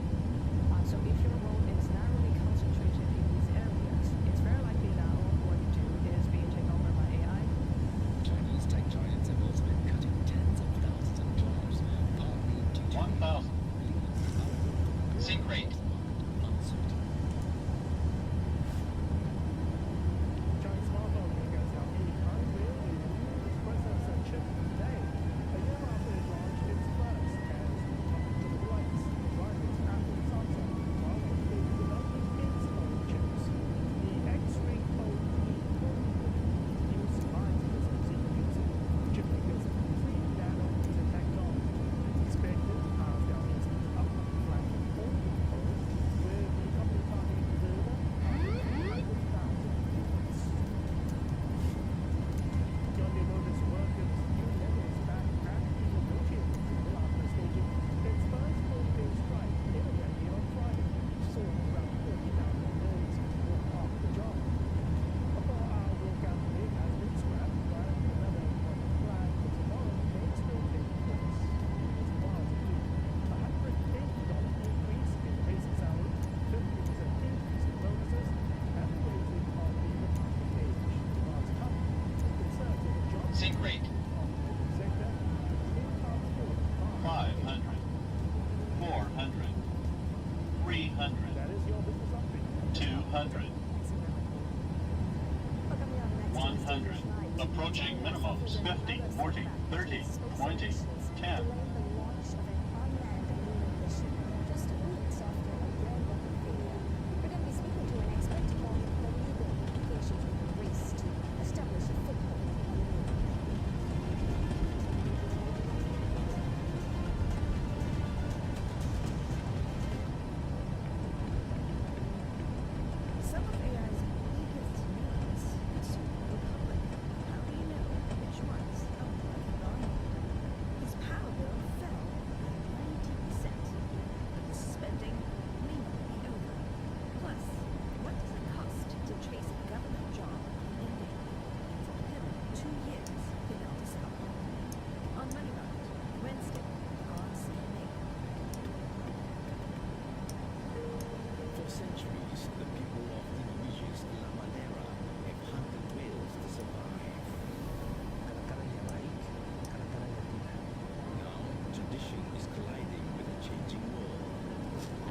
So if your role is narrowly concentrated in these areas, it's very likely that all what you do is being taken over by AI. Chinese tech giants have also been cutting tens of thousands of jobs, partly due to 1,000. Sink rate. uncertain. Chinese smartphone makers are being unveiled a new processor chip today, a year after it launched its first as to the flights. Rivals Apple and Samsung are quickly developing its own chips. The X-Ring OE use lines of CPUs. Chip makers 3 nanometer technology. It's expected to pass down its upcoming flagship phone with the company targeting to deliver 100,000 units. Hyundai Motors workers union is back at the negotiating table after staging its first full-day strike in a venue on Friday, saw around 40,000 employees walk off the job. A 4-hour walkout today has been scrapped, while another one planned for tomorrow may still take place. Its rewards include a $180 increase in the basic salary, 50% increase in bonuses, and the raising of the retirement age. Rewards come with concerns over job Sink rate. sector, income for 500. 400. 300. That is your business update. 200. 100. Approaching minimums. 50, 40, 30, 20, 10. Just weeks after a rare weapon failure, we're going to be speaking to an expert on the legal implications of the race to establish a foothold on the moon. Some of AI's biggest needs concern the public. How do you know which ones are worth buying? His power bill fell by 90%. His spending may not be over. Plus, what does it cost to chase a government job in India? It took him 2 years without a stop. On Money Round, Wednesday on CNA. For centuries, the people of Indonesia's La Manera have hunted whales to survive. Kadang-kadang yang baik, kadang-kadang yang tidak. Now, tradition is colliding with a changing world.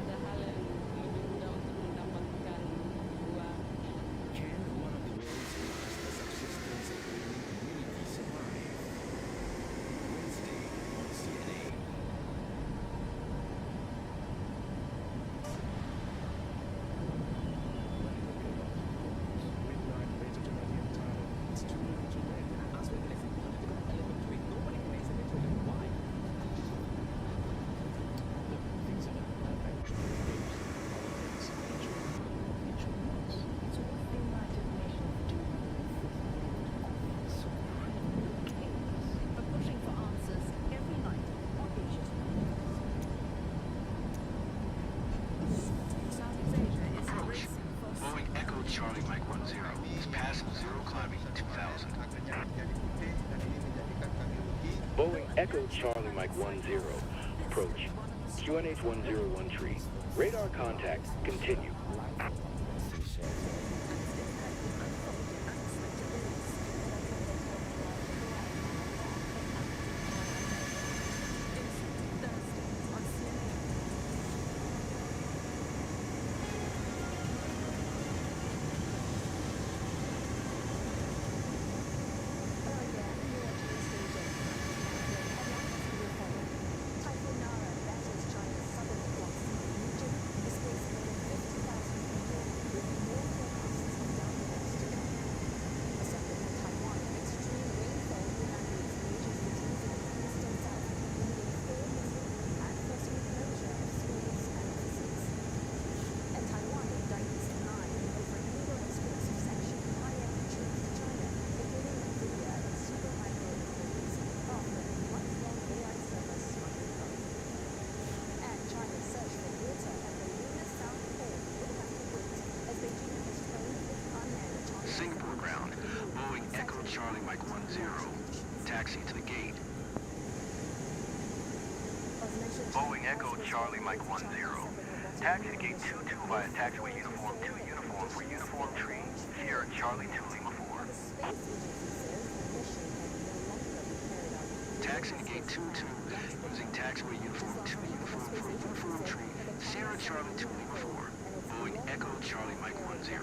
Ada hal yang lebih mudah untuk mendapatkan uang. Can one of the world's last subsistence whaling communities survive? Wednesday on CNA. Midnight later to Indian time. It's too little too late. As with every political element to it, nobody can make it to it. Why? Look, things are not perfect. Politics, nature, nature wants. It's all imagination of doom. So But pushing for answers every night on Asia's Southeast Asia is racing for Boeing Echo Charlie Mike 10 is passing zero climbing 2000. Boeing Echo Charlie Mike 10. Approach. QNH 1013. Radar contact. Continue. Typhoon Nara batters China's southern Guangxi region, displacing more than 50 ground. Boeing Echo Charlie Mike 10. Taxi to the gate. Boeing Echo Charlie Mike 10. Taxi to gate 22 via taxiway uniform 2 uniform for uniform tree. Sierra Charlie 2 Lima 4. Taxi to gate 22 using taxiway uniform 2 uniform for uniform tree. Sierra Charlie 2 Lima 4. Boeing Echo Charlie Mike 10.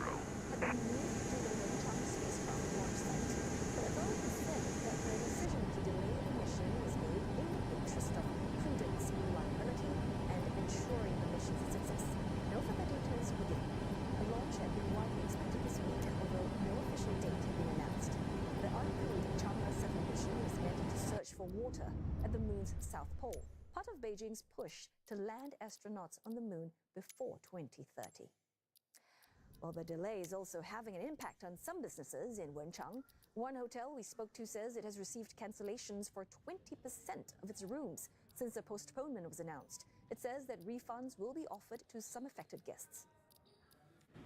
For water at the moon's south pole, part of Beijing's push to land astronauts on the moon before 2030. Well, the delay is also having an impact on some businesses in Wenchang. One hotel we spoke to says it has received cancellations for 20% of its rooms since the postponement was announced. It says that refunds will be offered to some affected guests.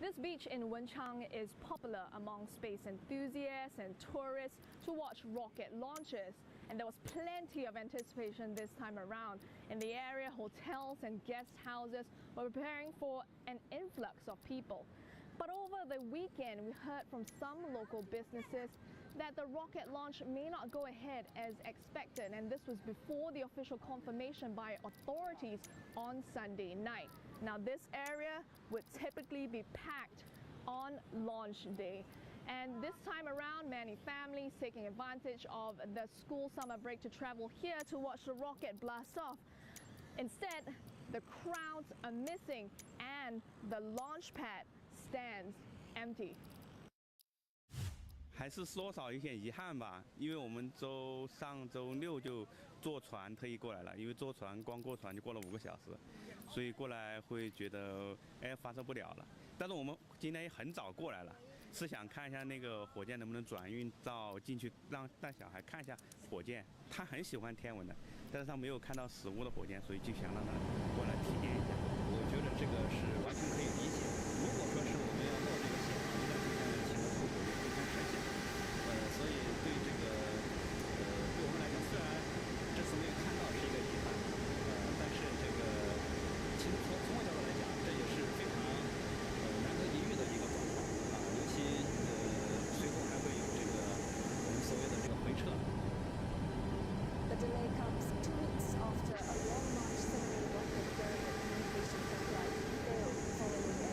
This beach in Wenchang is popular among space enthusiasts and tourists to watch rocket launches. And there was plenty of anticipation this time around. In the area, hotels and guest houses were preparing for an influx of people. But over the weekend, we heard from some local businesses that the rocket launch may not go ahead as expected, and this was before the official confirmation by authorities on Sunday night. Now, this area would typically be packed on launch day. And this time around, many families taking advantage of the school summer break to travel here to watch the rocket blast off. Instead, the crowds are missing and the launch pad stands empty. 还是多少有点遗憾吧，因为我们上周六就坐船特意过来了，因为坐船光过船就过了5个小时，所以过来会觉得发射不了了。但是我们今天也很早过来了，是想看一下那个火箭能不能转运到进去，让带小孩看一下火箭。他很喜欢天文的，但是他没有看到实物的火箭，所以就想让他过来体验一下。我觉得这个是完全可以理解。如果说是我们要冒这个险，应该提前请的出口也非常设想。所以对这个对我们来讲，虽然这次没有看到是一个遗憾，但是这个从我角度来讲，这也是非常难得一遇的一个状况啊，尤其随后还会有这个我们所谓的这个回撤。The delay comes 2 weeks after a long March ceremony rocket carrying a communication satellite failed following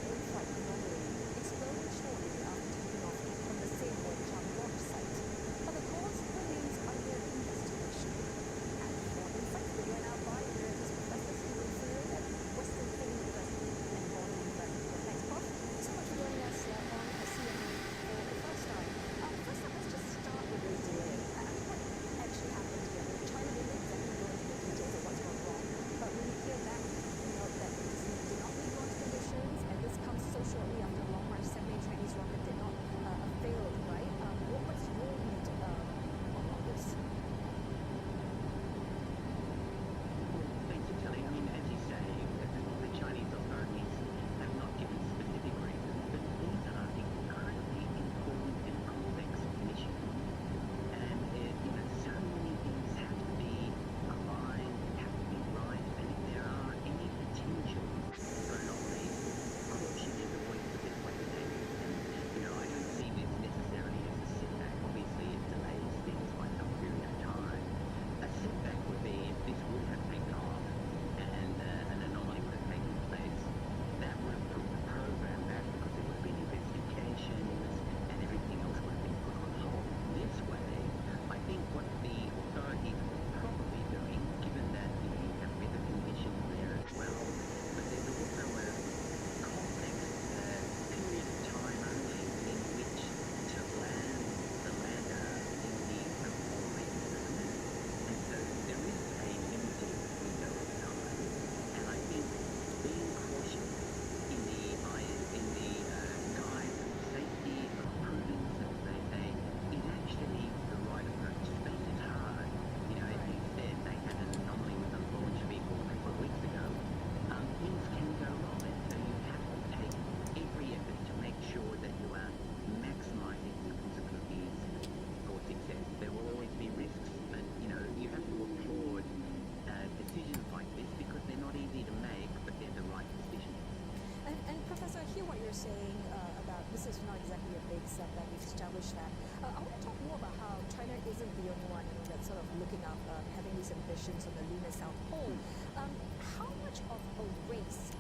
isn't the only one, that's sort of looking up, having these ambitions on the lunar South Pole. How much of a race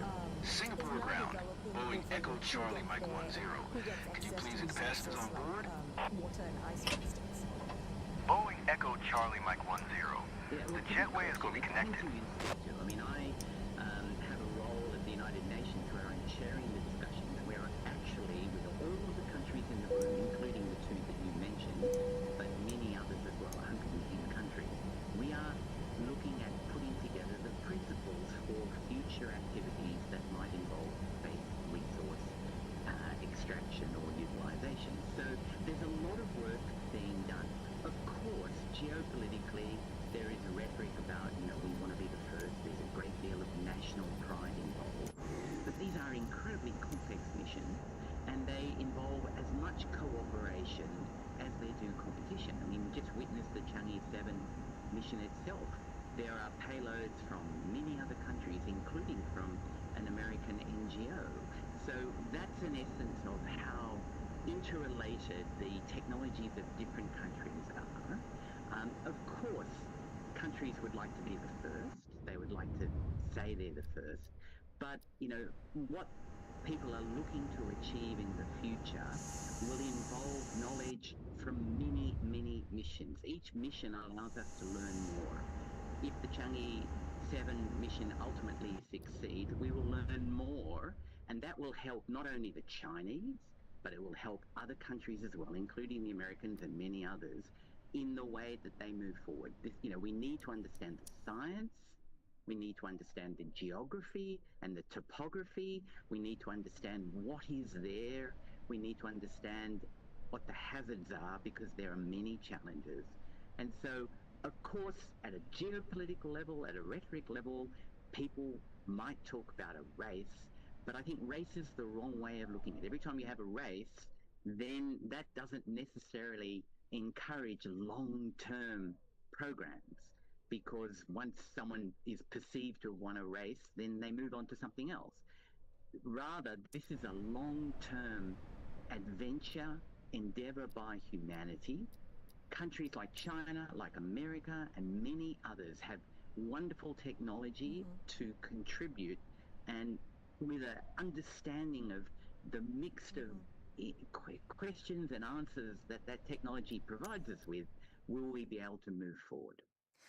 Singapore is now ground, developing Boeing over Echo who Charlie gets Mike there, 10. who gets Could you access please to hit passengers resources on board? like water and ice, for instance? Boeing Echo Charlie Mike 10. The jetway is going to be connected. I mean, I have a role at the United Nations where I'm chairing the discussions where actually with all of the countries in the room, including the two that you mentioned, but many others as well, 110 countries, we are looking at putting together the principles for future activities that might involve space resource extraction or utilization. So there's a lot of work being done. Of course, geopolitically, there is rhetoric about, we want to be the first. There's a great deal of national pride involved. But these are incredibly complex missions, and they involve as much cooperation as they do competition. I mean, just witness the Changi 7 mission itself. There are payloads from many other countries, including from an American NGO. So that's an essence of how interrelated the technologies of different countries are. Of course, countries would like to be the first. They would like to say they're the first. But, what people are looking to achieve in the future will involve knowledge from many, many missions. Each mission allows us to learn more. If the Changi 7 mission ultimately succeeds, we will learn more, and that will help not only the Chinese, but it will help other countries as well, including the Americans and many others, in the way that they move forward. We need to understand the science. We need to understand the geography and the topography. We need to understand what is there. We need to understand what the hazards are, because there are many challenges. And so, of course, at a geopolitical level, at a rhetoric level, people might talk about a race, but I think race is the wrong way of looking at it. Every time you have a race, then that doesn't necessarily encourage long-term programs, because once someone is perceived to have won a race, then they move on to something else. Rather, this is a long-term adventure, endeavor by humanity. Countries like China, like America, and many others have wonderful technology to contribute, and with an understanding of the mix of questions and answers that technology provides us with, will we be able to move forward?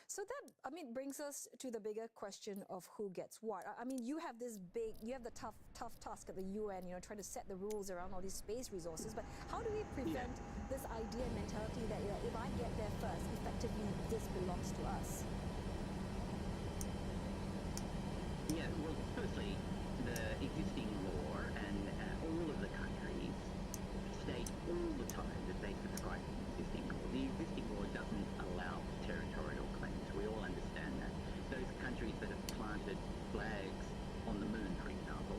So that, brings us to the bigger question of who gets what. You have the tough task at the UN, trying to set the rules around all these space resources. But how do we prevent this idea and mentality that, if I get there first, effectively this belongs to us? Yeah, well, firstly, the existing law and all of the countries state all the time that they subscribe to the existing law. The existing law doesn't allow territorial claims. We all understand that. Those countries that have planted flags on the moon, for example,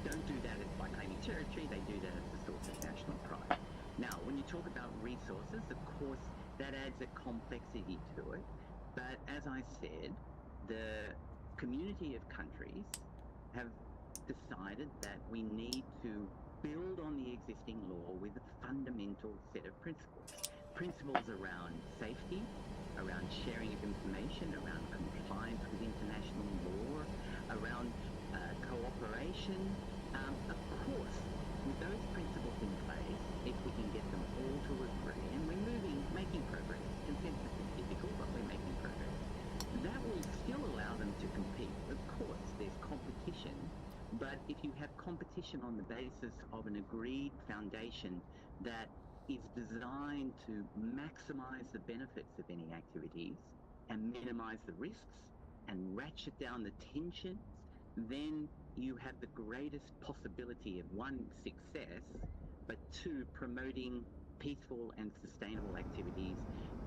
don't do that by claiming territory. They do that as a source of national pride. Now, when you talk about resources, of course, that adds a complexity to it. But as I said, the community of countries have decided that we need to build on the existing law with a fundamental set of principles. Principles around safety, around sharing of information, around compliance with international law, around cooperation. Of course, with those principles in place, if we can get them all to agree, and we're making progress. Consensus is difficult, but we're making progress. That will still allow them to compete. Of course, there's competition, but if you have competition on the basis of an agreed foundation that is designed to maximize the benefits of any activities and minimize the risks and ratchet down the tensions, then you have the greatest possibility of, one, success, but two, promoting peaceful and sustainable activities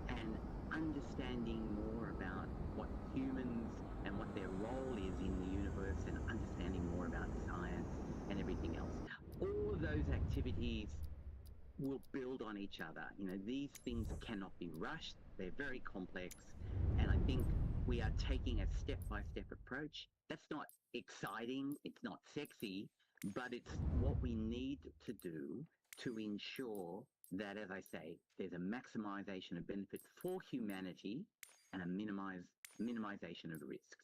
and understanding more about what humans and what their role is in the universe, and understanding more about science and everything else. All of those activities will build on each other. These things cannot be rushed. They're very complex. And I think we are taking a step-by-step approach. That's not exciting. It's not sexy, but it's what we need to do to ensure that, as I say, there's a maximization of benefits for humanity and a minimization of risks.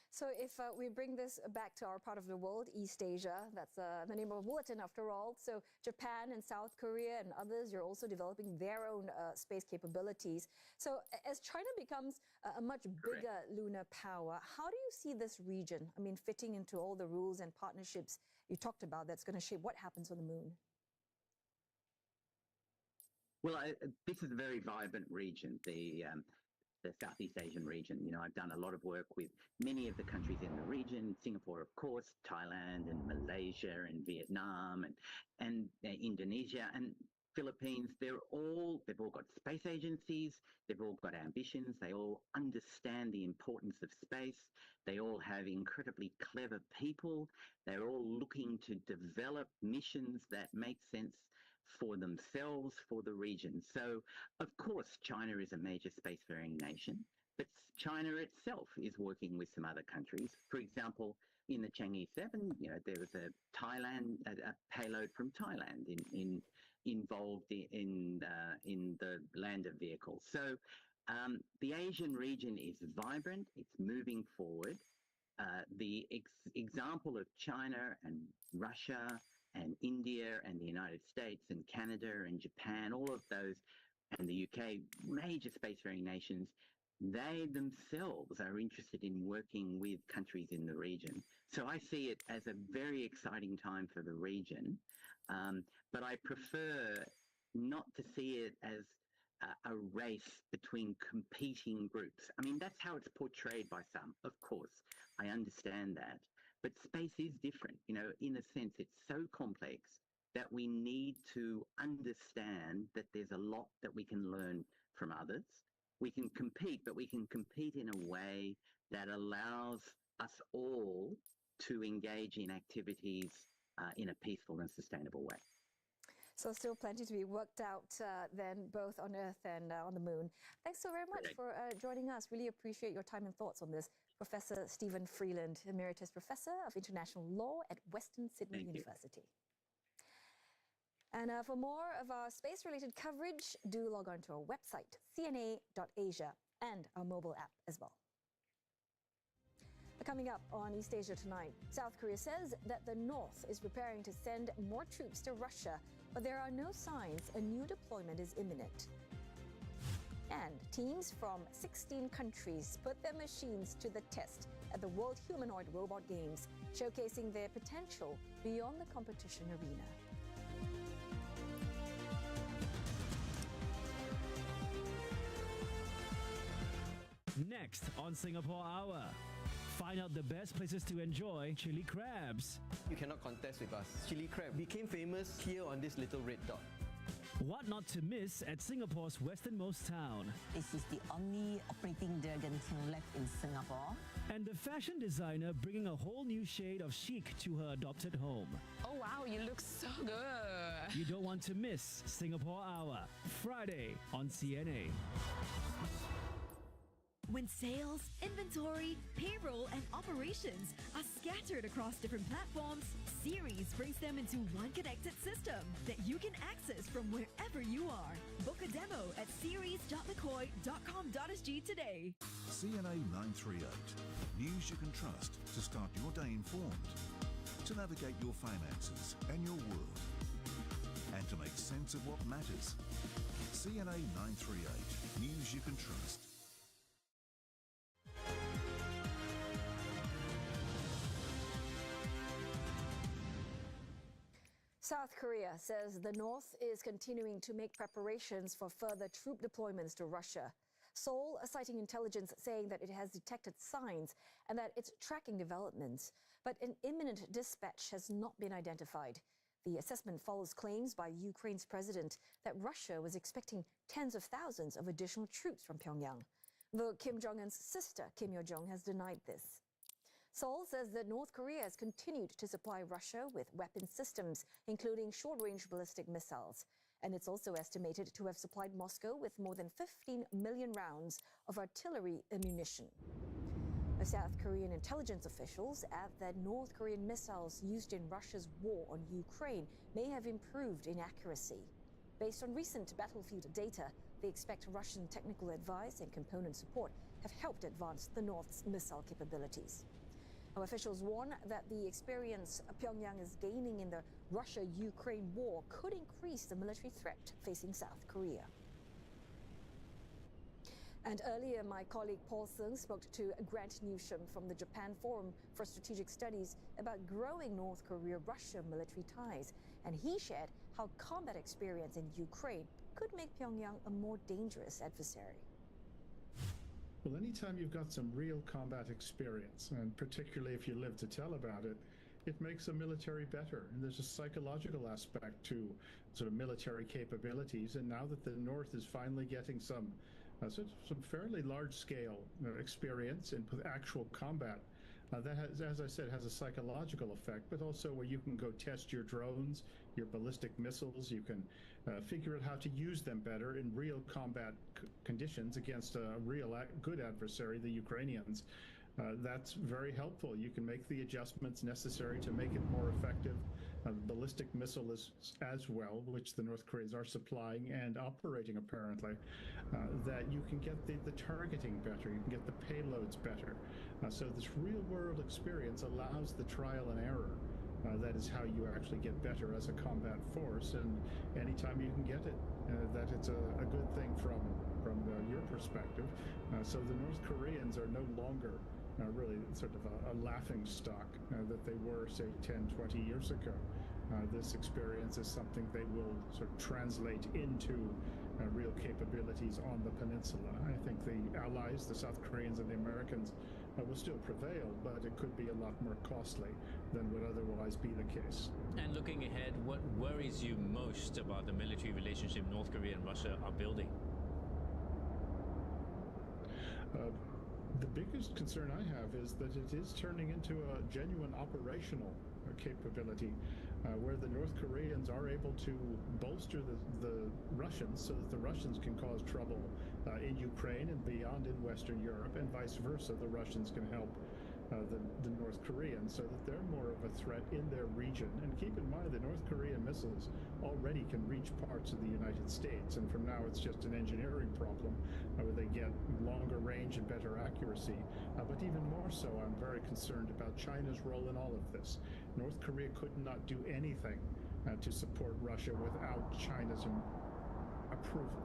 So if we bring this back to our part of the world, East Asia, that's the name of a bulletin after all. So Japan and South Korea and others, you're also developing their own space capabilities. So as China becomes a much bigger lunar power, how do you see this region, I mean, fitting into all the rules and partnerships you talked about that's going to shape what happens on the moon? Well, this is a very vibrant region, the Southeast Asian region. You know, I've done a lot of work with many of the countries in the region, Singapore, of course, Thailand and Malaysia and Vietnam and Indonesia and Philippines. They've all got space agencies, they've all got ambitions, they all understand the importance of space, they all have incredibly clever people, they're all looking to develop missions that make sense for themselves, for the region. So, of course, China is a major spacefaring nation, but China itself is working with some other countries. For example, in the Changi 7, you know, there was a payload from Thailand involved in the lander vehicle. So the Asian region is vibrant, it's moving forward. The example of China and Russia and India and the United States and Canada and Japan, all of those, and the UK, major spacefaring nations, they themselves are interested in working with countries in the region. So I see it as a very exciting time for the region, but I prefer not to see it as a race between competing groups. I mean, that's how it's portrayed by some, of course. I understand that. But space is different, you know, in a sense, it's so complex that we need to understand that there's a lot that we can learn from others. We can compete, but we can compete in a way that allows us all to engage in activities in a peaceful and sustainable way. So still plenty to be worked out then, both on Earth and on the moon. Thanks so very much for joining us. Really appreciate your time and thoughts on this. Professor Stephen Freeland, Emeritus Professor of International Law at Western Sydney University. And for more of our space-related coverage, do log on to our website, cna.asia, and our mobile app as well. Coming up on East Asia tonight, South Korea says that the North is preparing to send more troops to Russia, but there are no signs a new deployment is imminent. And teams from 16 countries put their machines to the test at the World Humanoid Robot Games, showcasing their potential beyond the competition arena. Next on Singapore Hour, find out the best places to enjoy chili crabs. You cannot contest with us. Chili crab became famous here on this little red dot. What not to miss at Singapore's westernmost town. This is the only operating dragon left in Singapore. And the fashion designer bringing a whole new shade of chic to her adopted home. Oh wow, you look so good. You don't want to miss Singapore Hour, Friday on CNA. When sales, inventory, payroll, and operations are scattered across different platforms, Series brings them into one connected system that you can access from wherever you are. Book a demo at series.mccoy.com.sg today. CNA 938. News you can trust to start your day informed, to navigate your finances and your world, and to make sense of what matters. CNA 938. News you can trust. South Korea says the North is continuing to make preparations for further troop deployments to Russia. Seoul citing intelligence saying that it has detected signs and that it's tracking developments, but an imminent dispatch has not been identified. The assessment follows claims by Ukraine's president that Russia was expecting tens of thousands of additional troops from Pyongyang. Though Kim Jong-un's sister, Kim Yo-jong, has denied this. Seoul says that North Korea has continued to supply Russia with weapon systems, including short-range ballistic missiles. And it's also estimated to have supplied Moscow with more than 15 million rounds of artillery ammunition. South Korean intelligence officials add that North Korean missiles used in Russia's war on Ukraine may have improved in accuracy. Based on recent battlefield data, they expect Russian technical advice and component support have helped advance the North's missile capabilities. Now, officials warn that the experience Pyongyang is gaining in the Russia-Ukraine war could increase the military threat facing South Korea. And earlier, my colleague Paul Sung spoke to Grant Newsham from the Japan Forum for Strategic Studies about growing North Korea-Russia military ties. And he shared how combat experience in Ukraine could make Pyongyang a more dangerous adversary. Well, anytime you've got some real combat experience, and particularly if you live to tell about it, it makes a military better. And there's a psychological aspect to sort of military capabilities. And now that the North is finally getting some fairly large-scale experience in actual combat, that has, as I said, has a psychological effect, but also where you can go test your drones, your ballistic missiles. You can figure out how to use them better in real combat conditions against a real good adversary, the Ukrainians. That's very helpful. You can make the adjustments necessary to make it more effective. Ballistic missile is as well, which the North Koreans are supplying and operating apparently, that you can get the targeting better, you can get the payloads better. So this real world experience allows the trial and error. That is how you actually get better as a combat force, and anytime you can get it, that it's a good thing from your perspective. So the North Koreans are no longer really sort of a laughing stock that they were, say, 10, 20 years ago. This experience is something they will sort of translate into real capabilities on the peninsula. I think the allies, the South Koreans and the Americans, will still prevail, but it could be a lot more costly than would otherwise be the case. And looking ahead, what worries you most about the military relationship North Korea and Russia are building? The biggest concern I have is that it is turning into a genuine operational capability, where the North Koreans are able to bolster the Russians so that the Russians can cause trouble in Ukraine and beyond in Western Europe, and vice versa. The Russians can help the North Koreans so that they're more of a threat in their region. And keep in mind, the North Korean missiles already can reach parts of the United States, and from now it's just an engineering problem where they get longer range and better accuracy. But even more so, I'm very concerned about China's role in all of this. North Korea could not do anything to support Russia without China's approval,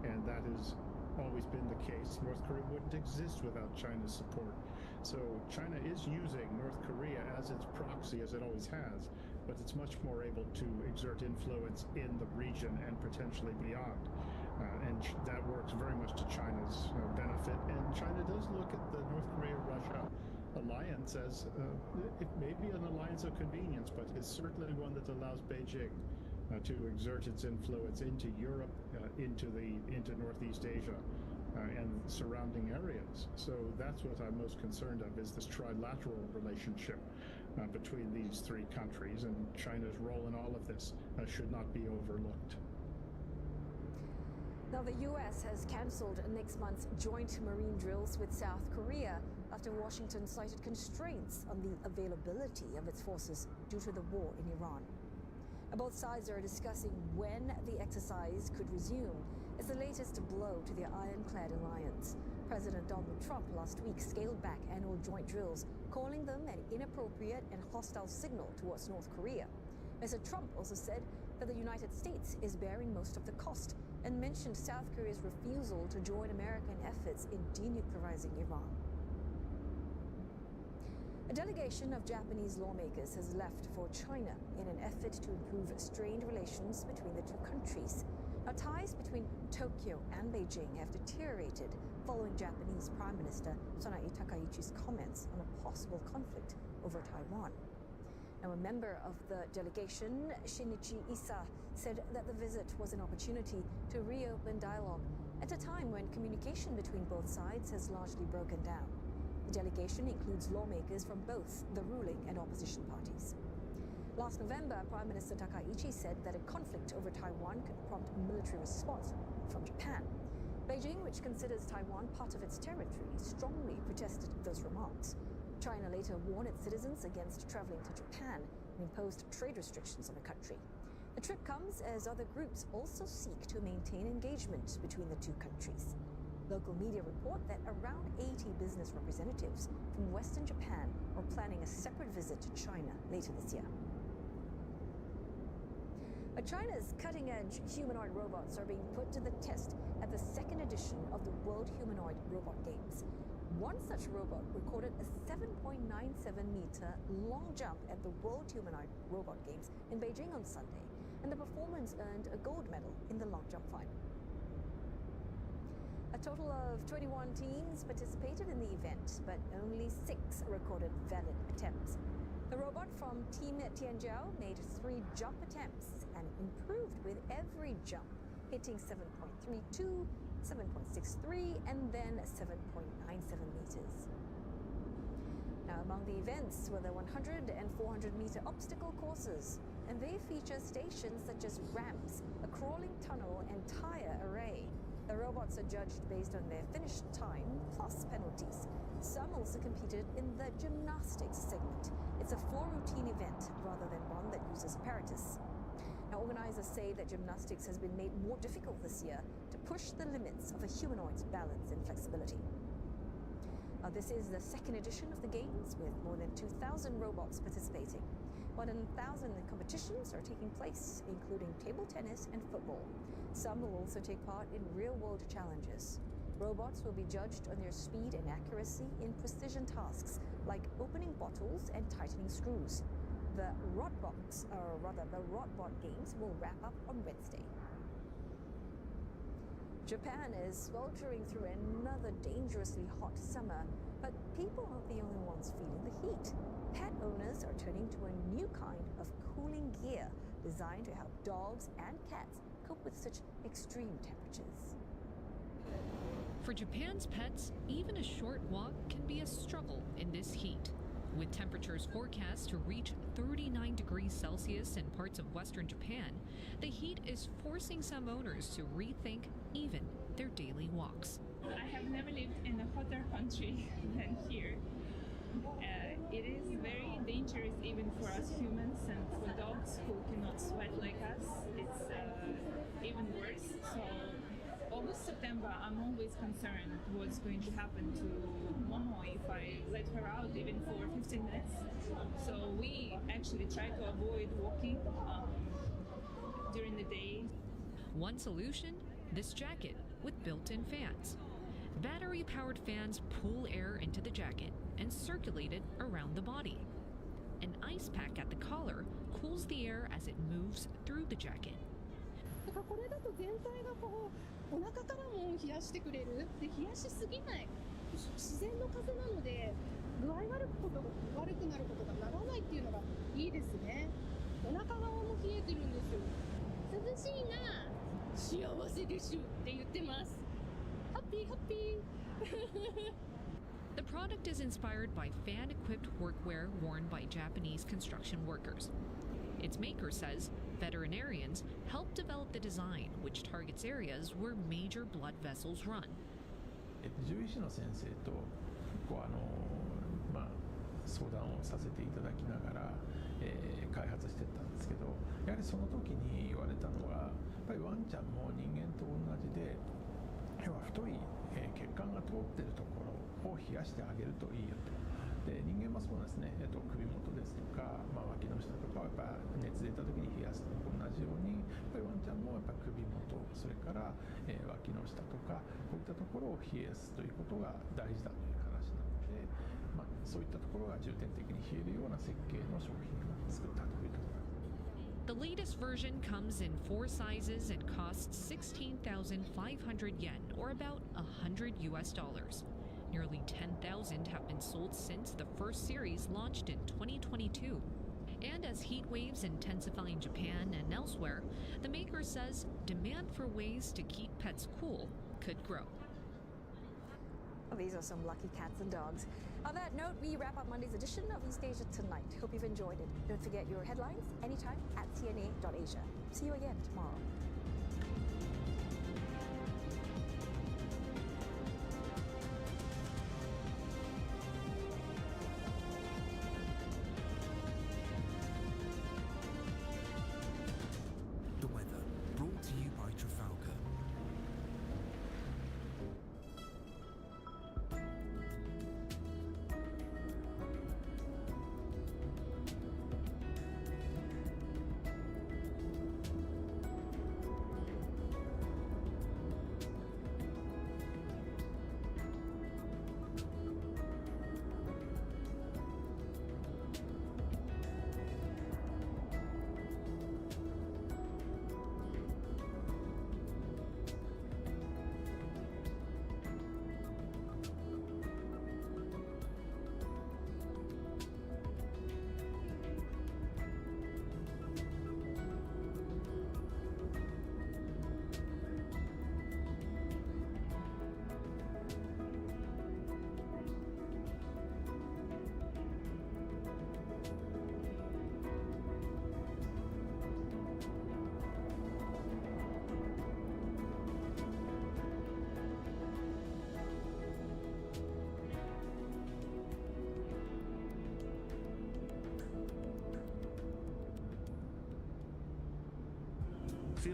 and that has always been the case. North Korea wouldn't exist without China's support. So China is using North Korea as its proxy, as it always has, but it's much more able to exert influence in the region and potentially beyond. And that works very much to China's benefit. And China does look at the North Korea-Russia alliance as it may be an alliance of convenience, but it's certainly one that allows Beijing to exert its influence into Europe, into Northeast Asia, and surrounding areas. So that's what I'm most concerned of, is this trilateral relationship between these three countries, and China's role in all of this should not be overlooked. Now, the U.S. has cancelled next month's joint marine drills with South Korea after Washington cited constraints on the availability of its forces due to the war in Iran. Both sides are discussing when the exercise could resume as the latest blow to the ironclad alliance. President Donald Trump last week scaled back annual joint drills, calling them an inappropriate and hostile signal towards North Korea. Mr. Trump also said that the United States is bearing most of the cost and mentioned South Korea's refusal to join American efforts in denuclearizing Iran. A delegation of Japanese lawmakers has left for China in an effort to improve strained relations between the two countries. Now, ties between Tokyo and Beijing have deteriorated following Japanese Prime Minister Senai Takaichi's comments on a possible conflict over Taiwan. Now, a member of the delegation, Shinichi Issa, said that the visit was an opportunity to reopen dialogue at a time when communication between both sides has largely broken down. The delegation includes lawmakers from both the ruling and opposition parties. Last November, Prime Minister Takaichi said that a conflict over Taiwan could prompt a military response from Japan. Beijing, which considers Taiwan part of its territory, strongly protested those remarks. China later warned its citizens against traveling to Japan and imposed trade restrictions on the country. The trip comes as other groups also seek to maintain engagement between the two countries. Local media report that around 80 business representatives from Western Japan are planning a separate visit to China later this year. But China's cutting-edge humanoid robots are being put to the test at the second edition of the World Humanoid Robot Games. One such robot recorded a 7.97-meter long jump at the World Humanoid Robot Games in Beijing on Sunday, and the performance earned a gold medal in the long jump final. A total of 21 teams participated in the event, but only 6 recorded valid attempts. The robot from Team Tianzhou made 3 jump attempts and improved with every jump, hitting 7.32, 7.63, and then 7.97 meters. Now, among the events were the 100 and 400-meter obstacle courses, and they feature stations such as ramps, a crawling tunnel, and tire array. The robots are judged based on their finished time plus penalties. Some also competed in the gymnastics segment. It's a full routine event rather than one that uses apparatus. Now, organizers say that gymnastics has been made more difficult this year to push the limits of a humanoid's balance and flexibility. This is the second edition of the Games, with more than 2,000 robots participating. More than 1,000 competitions are taking place, including table tennis and football. Some will also take part in real-world challenges. Robots will be judged on their speed and accuracy in precision tasks, like opening bottles and tightening screws. The Robot Games will wrap up on Wednesday. Japan is sweltering through another dangerously hot summer, but people aren't the only ones feeling the heat. Pet owners are turning to a new kind of cooling gear designed to help dogs and cats cope with such extreme temperatures. For Japan's pets, even a short walk can be a struggle in this heat. With temperatures forecast to reach 39 degrees Celsius in parts of western Japan, the heat is forcing some owners to rethink even their daily walks. I have never lived in a hotter country than here. It is very dangerous even for us humans, and for dogs who cannot sweat like us, it's even worse. So August, September, I'm always concerned what's going to happen to Momo if I let her out even for 15 minutes. So we actually try to avoid walking during the day. One solution, this jacket with built-in fans. Battery-powered fans pull air into the jacket and circulate it around the body. An ice pack at the collar cools the air as it moves through the jacket. これだと全体がこうお腹からも冷やしてくれる。で冷やしすぎない。自然の風なので具合悪くなることがならないっていうのがいいですね。お腹側も冷えてるんですよ。涼しいな。幸せでしゅって言ってます。ハッピーハッピー。The product is inspired by fan-equipped workwear worn by Japanese construction workers. Its maker says veterinarians helped develop the design, which targets areas where major blood vessels run. 獣医師の先生と相談をさせていただきながら、開発していったんですけど、やはりその時に言われたのが、やっぱりワンちゃんも人間と同じで、要は太い、血管が通っているところを冷やしてあげるといいよと。で人間もそうですね、首元ですとか、脇の下とかはやっぱ熱出た時に冷やすのと同じように、やっぱりワンちゃんもやっぱ首元、それから、脇の下とかこういったところを冷やすということが大事だという話なので、そういったところが重点的に冷えるような設計の商品を作ったというところ。The latest version comes in 4 sizes and costs 16,500 yen, or about $100 US. Nearly 10,000 have been sold since the first series launched in 2022. And as heat waves intensify in Japan and elsewhere, the maker says demand for ways to keep pets cool could grow. Well, these are some lucky cats and dogs. On that note, we wrap up Monday's edition of East Asia Tonight. Hope you've enjoyed it. Don't forget your headlines anytime at cna.asia. See you again tomorrow.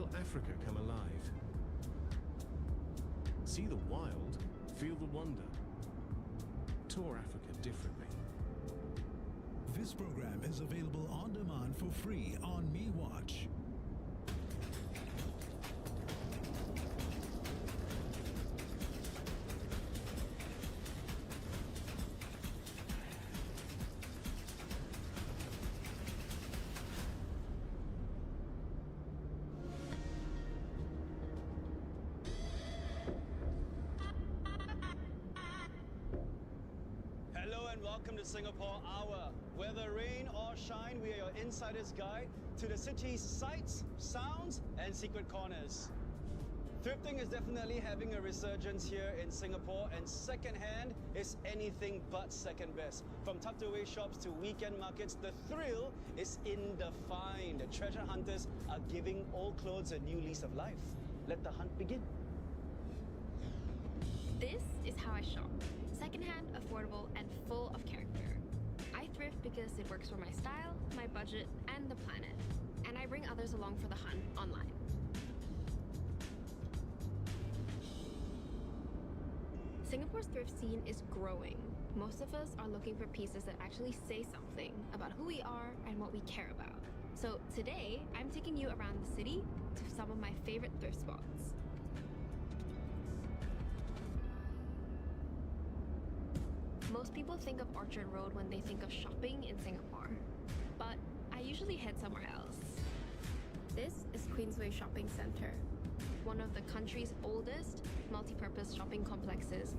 Feel Africa come alive. See the wild, feel the wonder. Tour Africa differently. This program is available on demand for free on MeWatch. Hello and welcome to Singapore Hour. Whether rain or shine, we are your insider's guide to the city's sights, sounds, and secret corners. Thrifting is definitely having a resurgence here in Singapore, and secondhand is anything but second best. From tucked away shops to weekend markets, the thrill is in the find. The treasure hunters are giving old clothes a new lease of life. Let the hunt begin. This is how I shop. Secondhand, affordable, and full of character. I thrift because it works for my style, my budget, and the planet. And I bring others along for the hunt online. Singapore's thrift scene is growing. Most of us are looking for pieces that actually say something about who we are and what we care about. So today, I'm taking you around the city to some of my favorite thrift spots. Most people think of Orchard Road when they think of shopping in Singapore, but I usually head somewhere else. This is Queensway Shopping Centre, one of the country's oldest multi-purpose shopping complexes.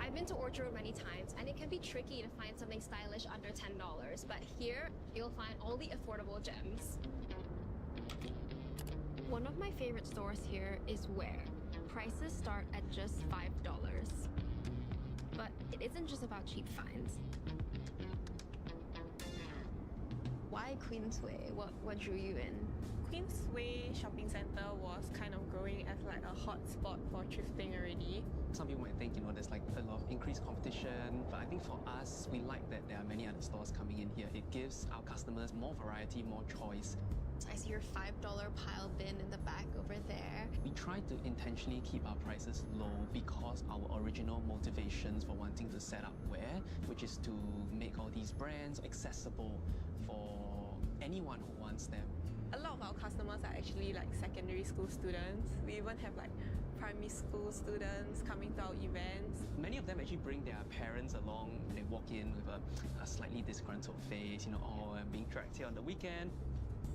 I've been to Orchard Road many times, and it can be tricky to find something stylish under $10, but here you'll find all the affordable gems. One of my favorite stores here is Where. Prices start at just $5. But it isn't just about cheap finds. Why Queensway? What drew you in? Queensway Shopping Centre was kind of growing as like a hot spot for thrifting already. Some people might think, there's like a lot of increased competition, but I think for us, we like that there are many other stores coming in here. It gives our customers more variety, more choice. I see your $5 pile bin in the back over there. We try to intentionally keep our prices low because our original motivations for wanting to set up Where, which is to make all these brands accessible for anyone who wants them. A lot of our customers are actually like secondary school students. We even have like primary school students coming to our events. Many of them actually bring their parents along. They walk in with a slightly disgruntled face, I'm being dragged here on the weekend.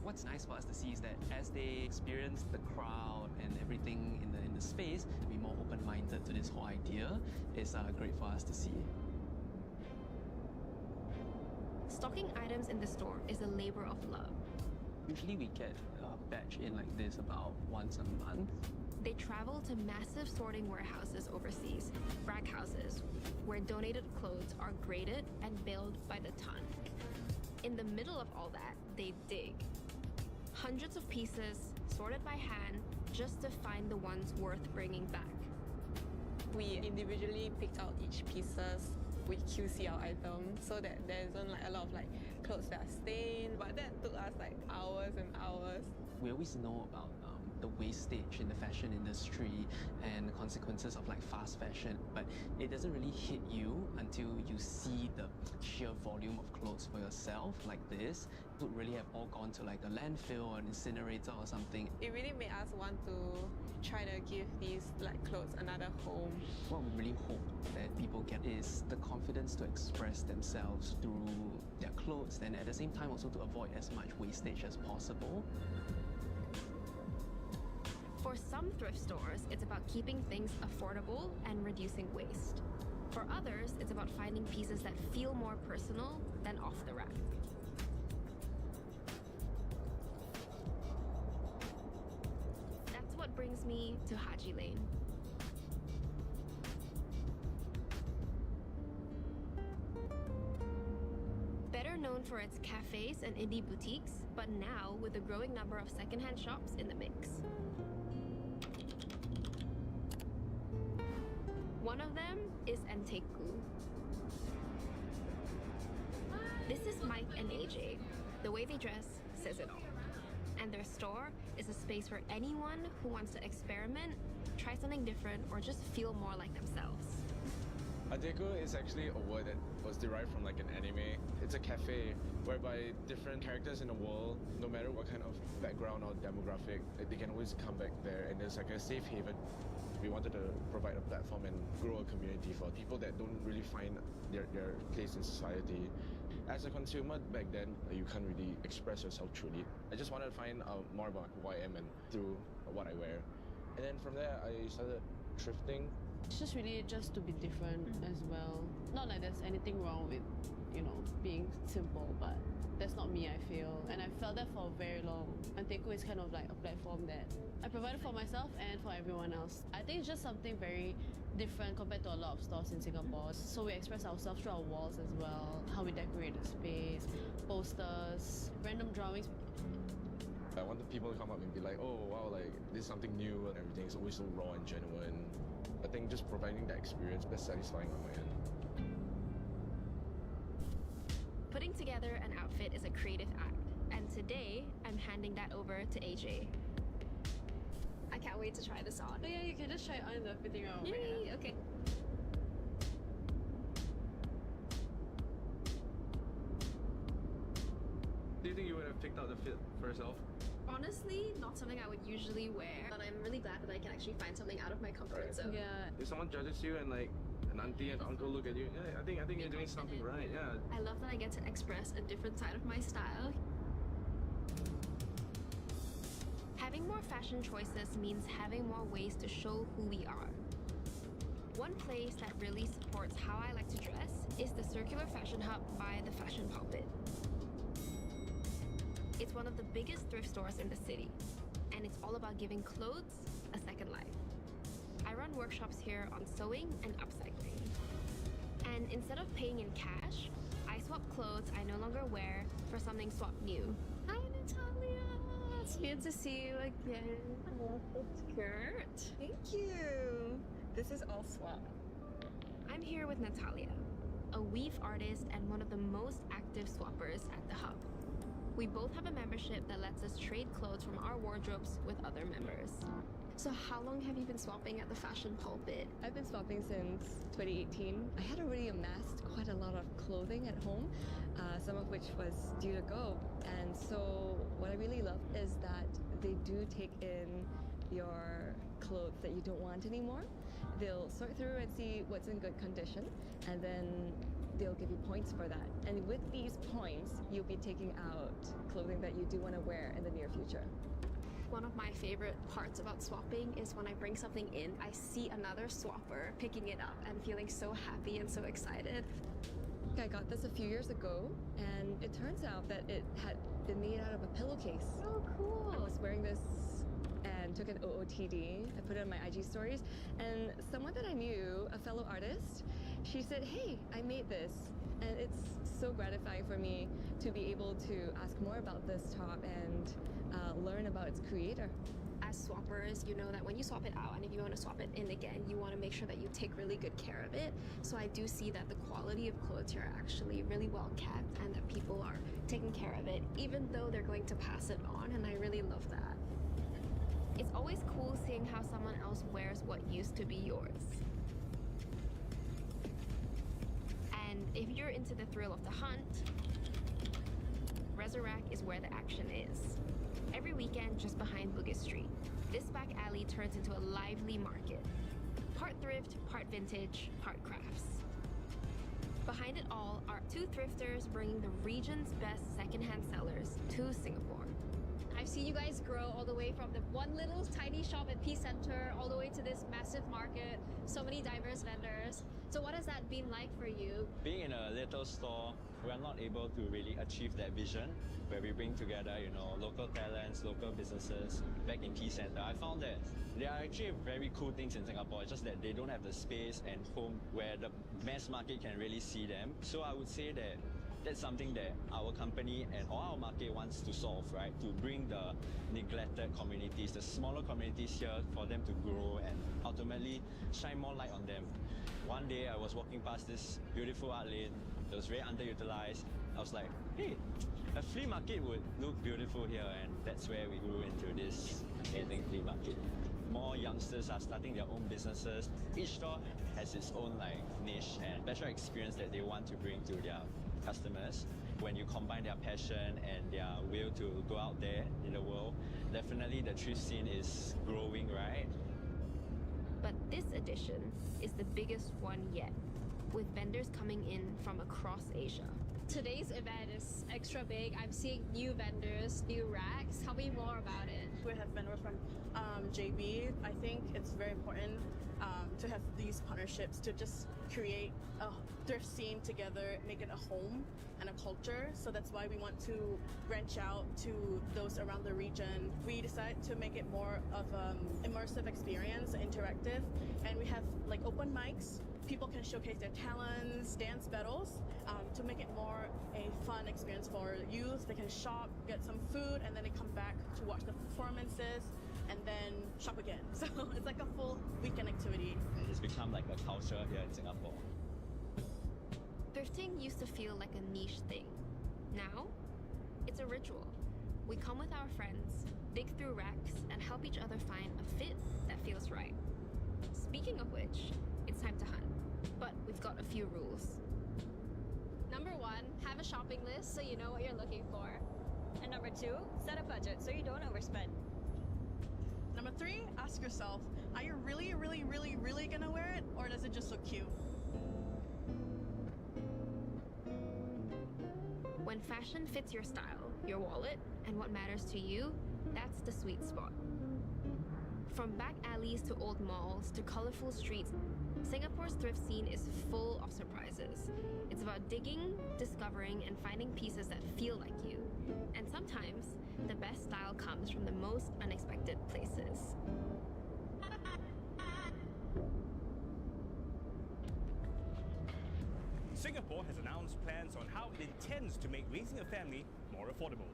What's nice for us to see is that as they experience the crowd and everything in the space, to be more open-minded to this whole idea is great for us to see. Stocking items in the store is a labor of love. Usually we get a batch in like this about once a month. They travel to massive sorting warehouses overseas, rack houses, where donated clothes are graded and baled by the ton. In the middle of all that, they dig. Hundreds of pieces, sorted by hand, just to find the ones worth bringing back. We individually picked out each pieces. We QC our items so that there isn't like a lot of like clothes that are stained, but that took us like hours and hours. We always know about the wastage in the fashion industry and the consequences of like fast fashion, but it doesn't really hit you until you see the sheer volume of clothes for yourself like this. It would really have all gone to like a landfill or an incinerator or something. It really made us want to try to give these like clothes another home. What we really hope that people get is the confidence to express themselves through their clothes, and at the same time also to avoid as much wastage as possible. For some thrift stores, it's about keeping things affordable and reducing waste. For others, it's about finding pieces that feel more personal than off the rack. That's what brings me to Haji Lane. Better known for its cafes and indie boutiques, but now with a growing number of secondhand shops in the mix. One of them is Enteku. This is Mike and AJ. The way they dress says it all. And their store is a space for anyone who wants to experiment, try something different, or just feel more like themselves. Adeko is actually a word that was derived from like an anime. It's a cafe whereby different characters in the world, no matter what kind of background or demographic, they can always come back there, and there's like a safe haven. We wanted to provide a platform and grow a community for people that don't really find their place in society. As a consumer back then, you can't really express yourself truly. I just wanted to find out more about who I am and through what I wear. And then from there, I started thrifting. It's just really just to be different as well. Not like there's anything wrong with, being simple, but that's not me, I feel. And I felt that for very long. And Teku is kind of like a platform that I provided for myself and for everyone else. I think it's just something very different compared to a lot of stores in Singapore. So we express ourselves through our walls as well, how we decorate the space, posters, random drawings. I wanted people to come up and be like, oh wow, like this is something new and everything is always so raw and genuine. I think just providing that experience, that's satisfying on my end. Putting together an outfit is a creative act, and today I'm handing that over to AJ. I can't wait to try this on. Oh yeah, you can just try it on the fitting room. Yay, okay. Do you think you would have picked out the fit for yourself? Honestly, not something I would usually wear, but I'm really glad that I can actually find something out of my comfort zone. Yeah. If someone judges you and like an auntie and uncle look at you, yeah, I think you're doing something right, yeah. I love that I get to express a different side of my style. Having more fashion choices means having more ways to show who we are. One place that really supports how I like to dress is the Circular Fashion Hub by the Fashion Pulpit. It's one of the biggest thrift stores in the city, and it's all about giving clothes a second life. I run workshops here on sewing and upcycling. And instead of paying in cash, I swap clothes I no longer wear for something swapped new. Hi, Natalia! It's good to see you again. It's Kurt. Thank you. This is all swap. I'm here with Natalia, a weave artist and one of the most active swappers at the hub. We both have a membership that lets us trade clothes from our wardrobes with other members. So how long have you been swapping at the Fashion Pulpit? I've been swapping since 2018. I had already amassed quite a lot of clothing at home, some of which was due to go. And so what I really love is that they do take in your clothes that you don't want anymore. They'll sort through and see what's in good condition, and then they'll give you points for that. And with these points, you'll be taking out clothing that you do want to wear in the near future. One of my favorite parts about swapping is when I bring something in, I see another swapper picking it up and feeling so happy and so excited. I got this a few years ago, and it turns out that it had been made out of a pillowcase. Oh, cool. I was wearing this and took an OOTD. I put it on my IG stories, and someone that I knew, a fellow artist, she said, hey, I made this. And it's so gratifying for me to be able to ask more about this top and learn about its creator. As swappers, you know that when you swap it out and if you want to swap it in again, you want to make sure that you take really good care of it. So I do see that the quality of clothes here are actually really well kept and that people are taking care of it, even though they're going to pass it on, and I really love that. It's always cool seeing how someone else wears what used to be yours. And if you're into the thrill of the hunt, Resurrect is where the action is. Every weekend just behind Bugis Street, this back alley turns into a lively market. Part thrift, part vintage, part crafts. Behind it all are two thrifters bringing the region's best secondhand sellers to Singapore. I've seen you guys grow all the way from the one little tiny shop at Peace Center all the way to this massive market, so many diverse vendors. So what has that been like for you? Being in a little store, we are not able to really achieve that vision where we bring together, local talents, local businesses back in Peace Center. I found that there are actually very cool things in Singapore. It's just that they don't have the space and home where the mass market can really see them. So I would say that that's something that our company and our market wants to solve, right? To bring the neglected communities, the smaller communities here, for them to grow and ultimately shine more light on them. One day I was walking past this beautiful art lane. It was very underutilized. I was like, hey, A flea market would look beautiful here, and that's where we grew into this amazing flea market. More youngsters are starting their own businesses. Each store has its own niche and special experience that they want to bring to their customers. When you combine their passion and their will to go out there in the world, definitely the thrift scene is growing, right? But this edition is the biggest one yet, with vendors coming in from across Asia. Today's event is extra big. I'm seeing new vendors, new racks. Tell me more about it. We have vendors from JB. I think it's very important to have these partnerships to just create a thrift scene together, make it a home and a culture. So that's why we want to branch out to those around the region. We decided to make it more of an immersive experience, interactive, and we have open mics. People can showcase their talents, dance battles, to make it more a fun experience for youth. They can shop, get some food, and then they come back to watch the performances, and then shop again. So it's like a full weekend activity. It's become like a culture here in Singapore. Thrifting used to feel like a niche thing. Now, it's a ritual. We come with our friends, dig through racks, and help each other find a fit that feels right. Speaking of which, it's time to hunt. But we've got a few rules. Number 1, have a shopping list so you know what you're looking for. And number 2, set a budget so you don't overspend. Number 3, ask yourself, are you really, really, really, really gonna wear it, or does it just look cute? When fashion fits your style, your wallet, and what matters to you, that's the sweet spot. From back alleys to old malls to colorful streets, Singapore's thrift scene is full of surprises. It's about digging, discovering, and finding pieces that feel like you. And sometimes, the best style comes from the most unexpected places. Singapore has announced plans on how it intends to make raising a family more affordable.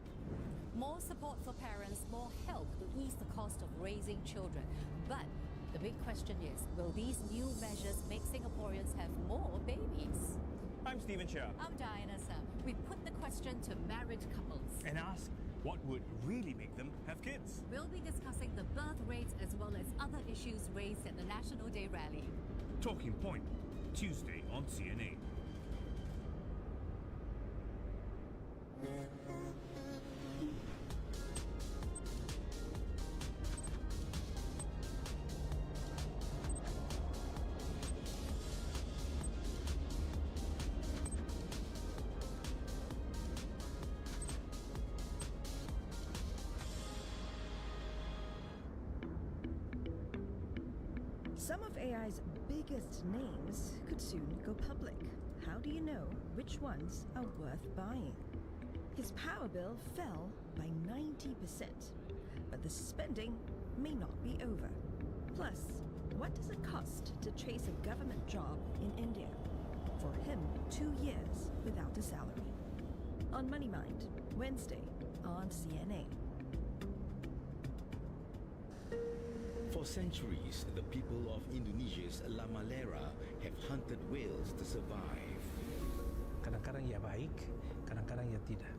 More support for parents, more help to ease the cost of raising children. But the big question is, will these new measures make Singaporeans have more babies? I'm Stephen Chia. I'm Diana Sam. We put the question to married couples and ask what would really make them have kids. We'll be discussing the birth rates as well as other issues raised at the National Day rally. Talking Point, Tuesday on CNA. Some of AI's biggest names could soon go public. How do you know which ones are worth buying? His power bill fell by 90%, but the spending may not be over. Plus, what does it cost to chase a government job in India? For him, 2 years without a salary. On Money Mind, Wednesday on CNA. For centuries, the people of Indonesia's La Malera have hunted whales to survive. Kadang-kadang ia baik, kadang-kadang ia tidak.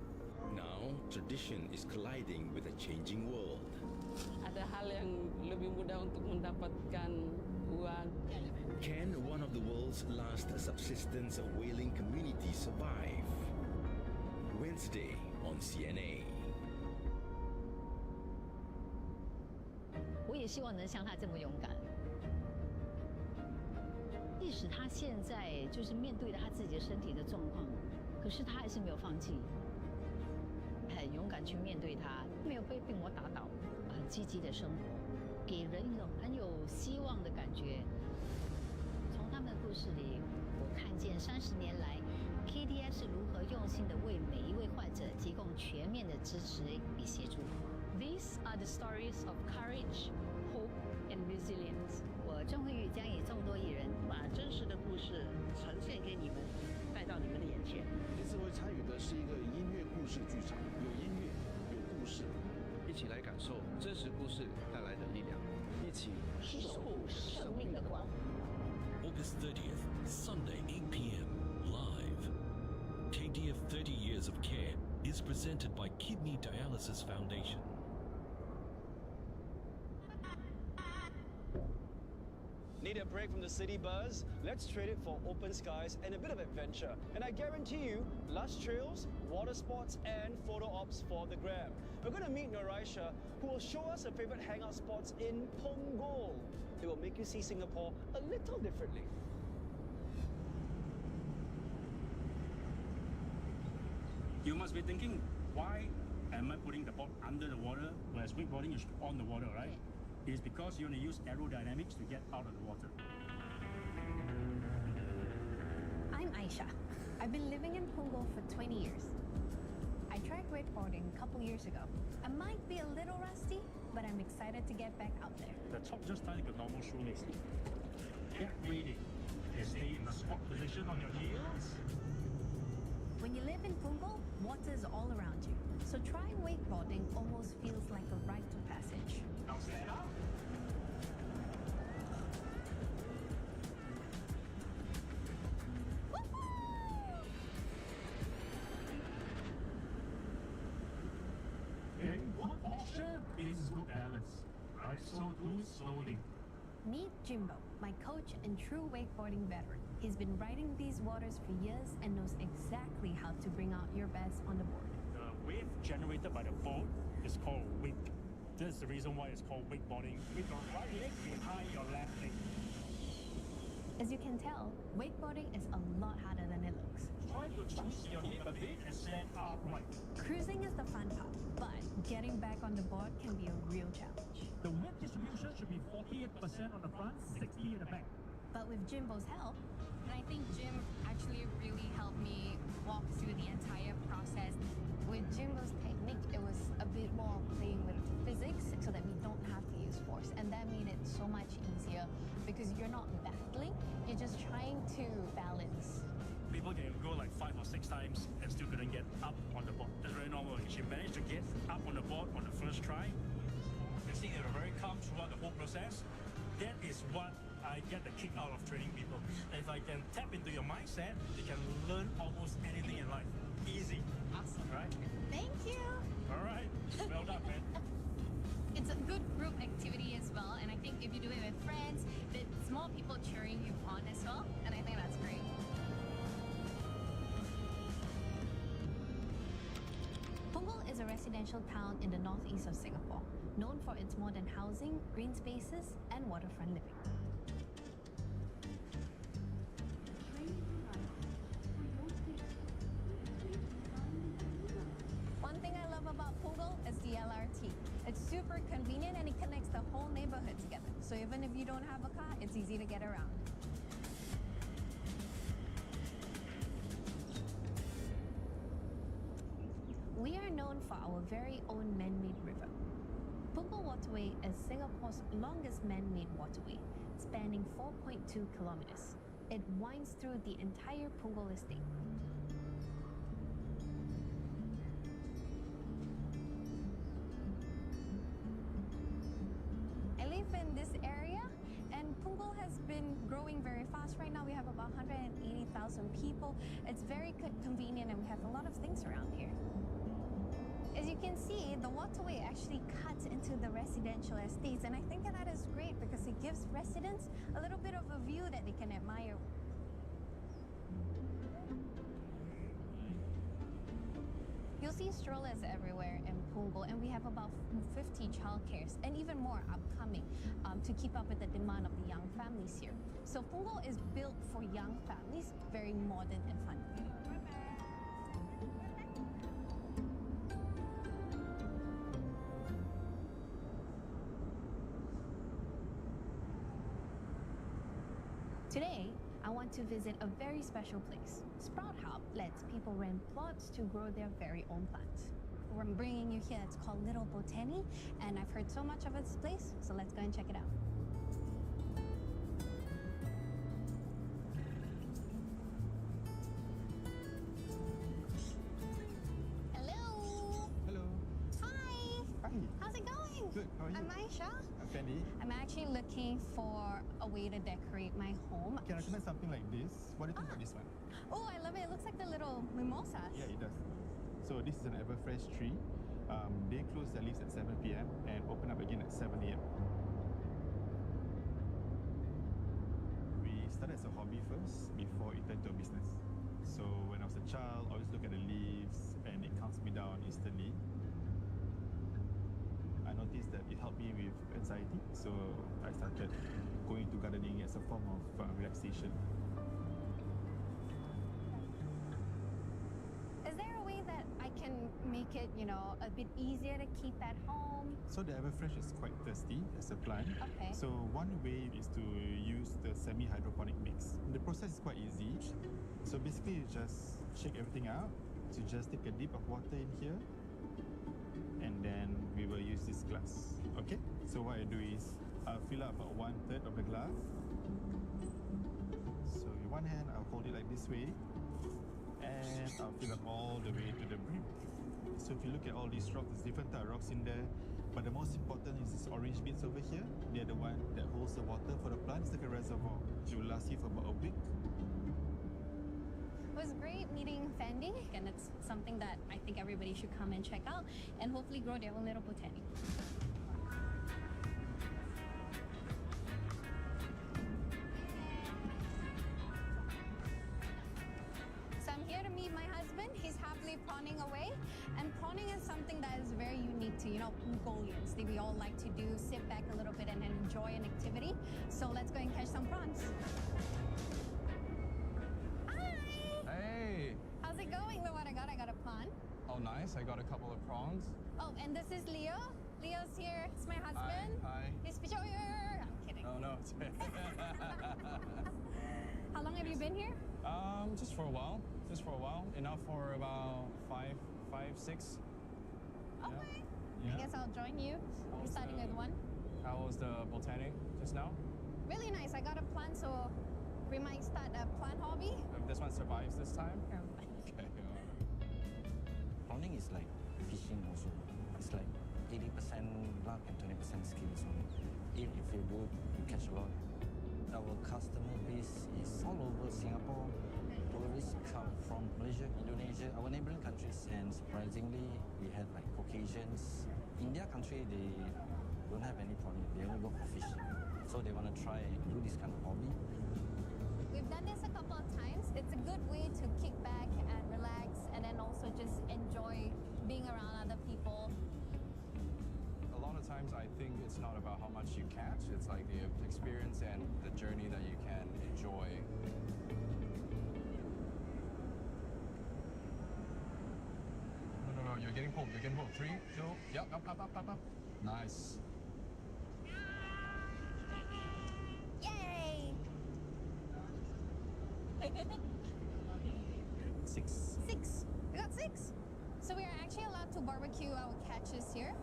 Now, tradition is colliding with a changing world. Ada hal yang lebih mudah untuk mendapatkan uang. Can one of the world's last subsistence whaling communities survive? Wednesday on CNA. 我也希望能像他这么勇敢。即使他现在就是面对了他自己的身体的状况，可是他还是没有放弃，很勇敢去面对他，没有被病魔打倒，很积极的生活，给人一种很有希望的感觉。从他们的故事里，我看见30年来 KDF 是如何用心的为每一位患者提供全面的支持与协助。These are the stories of courage, hope, and resilience. 我郑慧玉将以众多艺人把真实的故事呈现给你们，带到你们的眼前。这次会参与的是一个音乐故事剧场，有音乐，有故事，一起来感受真实故事带来的力量，一起守护生命的光。August 30th, Sunday, 8 p.m. Live. KDF 30 Years of Care is presented by Kidney Dialysis Foundation. Need a break from the city buzz? Let's trade it for open skies and a bit of adventure. And I guarantee you, lush trails, water sports, and photo ops for the gram. We're going to meet Noraisha, who will show us her favorite hangout spots in Punggol. It will make you see Singapore a little differently. You must be thinking, why am I putting the board under the water whereas wakeboarding is on the water, right? It is because you want to use aerodynamics to get out of the water. I'm Aisha. I've been living in Punggol for 20 years. I tried wakeboarding a couple years ago. I might be a little rusty, but I'm excited to get back out there. The top just tie like a normal shoelace. Get ready. Stay in the squat position on your heels. When you live in Punggol, water is all around you. So trying wakeboarding almost feels like a rite of passage. Now stand up. In good posture is good balance. Right, so do slowly. Meet Jimbo, my coach and true wakeboarding veteran. He's been riding these waters for years and knows exactly how to bring out your best on the board. The wave generated by the boat is called wake. This is the reason why it's called wakeboarding. With your right leg behind your left leg. As you can tell, wakeboarding is a lot harder than it looks. Try to twist your hip a bit and stand upright. Cruising is the fun part, but getting back on the board can be a real challenge. The weight distribution should be 48% on the front, 60% at the back. But with Jimbo's help, and I think Jim actually really helped me walk through the entire process. with Jimbo's technique, it was a bit more playing with physics so that we don't have to use force. And that made it so much easier because you're not battling, you're just trying to balance. People can go like 5 or 6 times and still couldn't get up on the board. That's very normal. She managed to get up on the board on the first try. You see, they were very calm throughout the whole process. That is what I get the kick out of training people. If I can tap into your mindset, you can learn almost anything in life. Easy. Awesome. Right? Thank you. All right. Well done, man. It's a good group activity as well, and I think if you do it with friends, it's more people cheering you on as well, and I think that's great. Punggol is a residential town in the northeast of Singapore, known for its modern housing, green spaces, and waterfront living. One thing I love about Punggol is the LRT. It's super convenient and it connects the whole neighborhood together. So even if you don't have a car, it's easy to get around. We are known for our very own man-made river. Punggol Waterway is Singapore's longest man-made waterway, spanning 4.2 kilometers. It winds through the entire Punggol estate. I live in this area, and Punggol has been growing very fast. Right now we have about 180,000 people. It's very convenient and we have a lot of things around here. As you can see, the waterway actually cuts into the residential estates, and I think that is great because it gives residents a little bit of a view that they can admire. You'll see strollers everywhere in Punggol, and we have about 50 childcares and even more upcoming to keep up with the demand of the young families here. So Punggol is built for young families, very modern and fun. Today, I want to visit a very special place. Sprout Hub lets people rent plots to grow their very own plants. I'm bringing you here. It's called Little Botany, and I've heard so much of this place, so let's go and check it out. Hello. Hello. Hi. Hi. How's it going? Good. How are you? I'm Aisha. I'm Fendi. I'm actually looking for a way to decorate my home. Can I recommend something like this? What do you think about this one? Oh, I love it. It looks like the little mimosa. Yeah, it does. So this is an Everfresh tree. They close their leaves at 7 p.m. and open up again at 7 a.m. We started as a hobby first before it turned to a business. So when I was a child, I always look at the leaves and it calms me down instantly. I noticed that it helped me with anxiety, so I started going to gardening as a form of relaxation. Is there a way that I can make it, a bit easier to keep at home? So the Everfresh is quite thirsty as a plant. Okay. So one way is to use the semi-hydroponic mix. The process is quite easy. So basically you just shake everything out. So just take a dip of water in here. And then we will use this glass. Okay? So what I do is I'll fill up about 1/3 of the glass. So with one hand I'll hold it like this way. And I'll fill up all the way to the brim. So if you look at all these rocks, there's different type of rocks in there. But the most important is this orange bits over here. They're the one that holds the water for the plant. It's like a reservoir. It will last you for about a week. It was great meeting Fendi, and it's something that I think everybody should come and check out and hopefully grow their own little botany. So I'm here to meet my husband. He's happily prawning away, and prawning is something that is very unique to, Mongolians. We all like to do, sit back a little bit and enjoy an activity. So let's go and catch some prawns. Hey! How's it going? Look what I got. I got a prawn. Oh, nice. I got a couple of prawns. Oh, and this is Leo. Leo's here. It's my husband. Hi. He's I'm kidding. Oh, no. How long have you been here? Just for a while. Enough for about five, 6. Okay. Yeah. I guess I'll join you. We're starting with one. How was the botanic just now? Really nice. I got a plant, so we might start a plant hobby. If this one survives this time? Okay. Prawning is like fishing also. It's like 80% luck and 20% skill. So if you feel good, you catch a lot. Our customer base is all over Singapore. Tourists come from Malaysia, Indonesia, our neighboring countries, and surprisingly, we had like Caucasians. In their country, they don't have any prawning. They only go for fishing. So they want to try and do this kind of hobby. We've done this a couple of times. It's a good way to kick back and relax, and then also just enjoy being around other people. A lot of times I think it's not about how much you catch, it's like the experience and the journey that you can enjoy. No, you're getting pulled. 3, 2, yep, up. Nice. Yay! 6. 6. We got 6. So we are actually allowed to barbecue our catches here.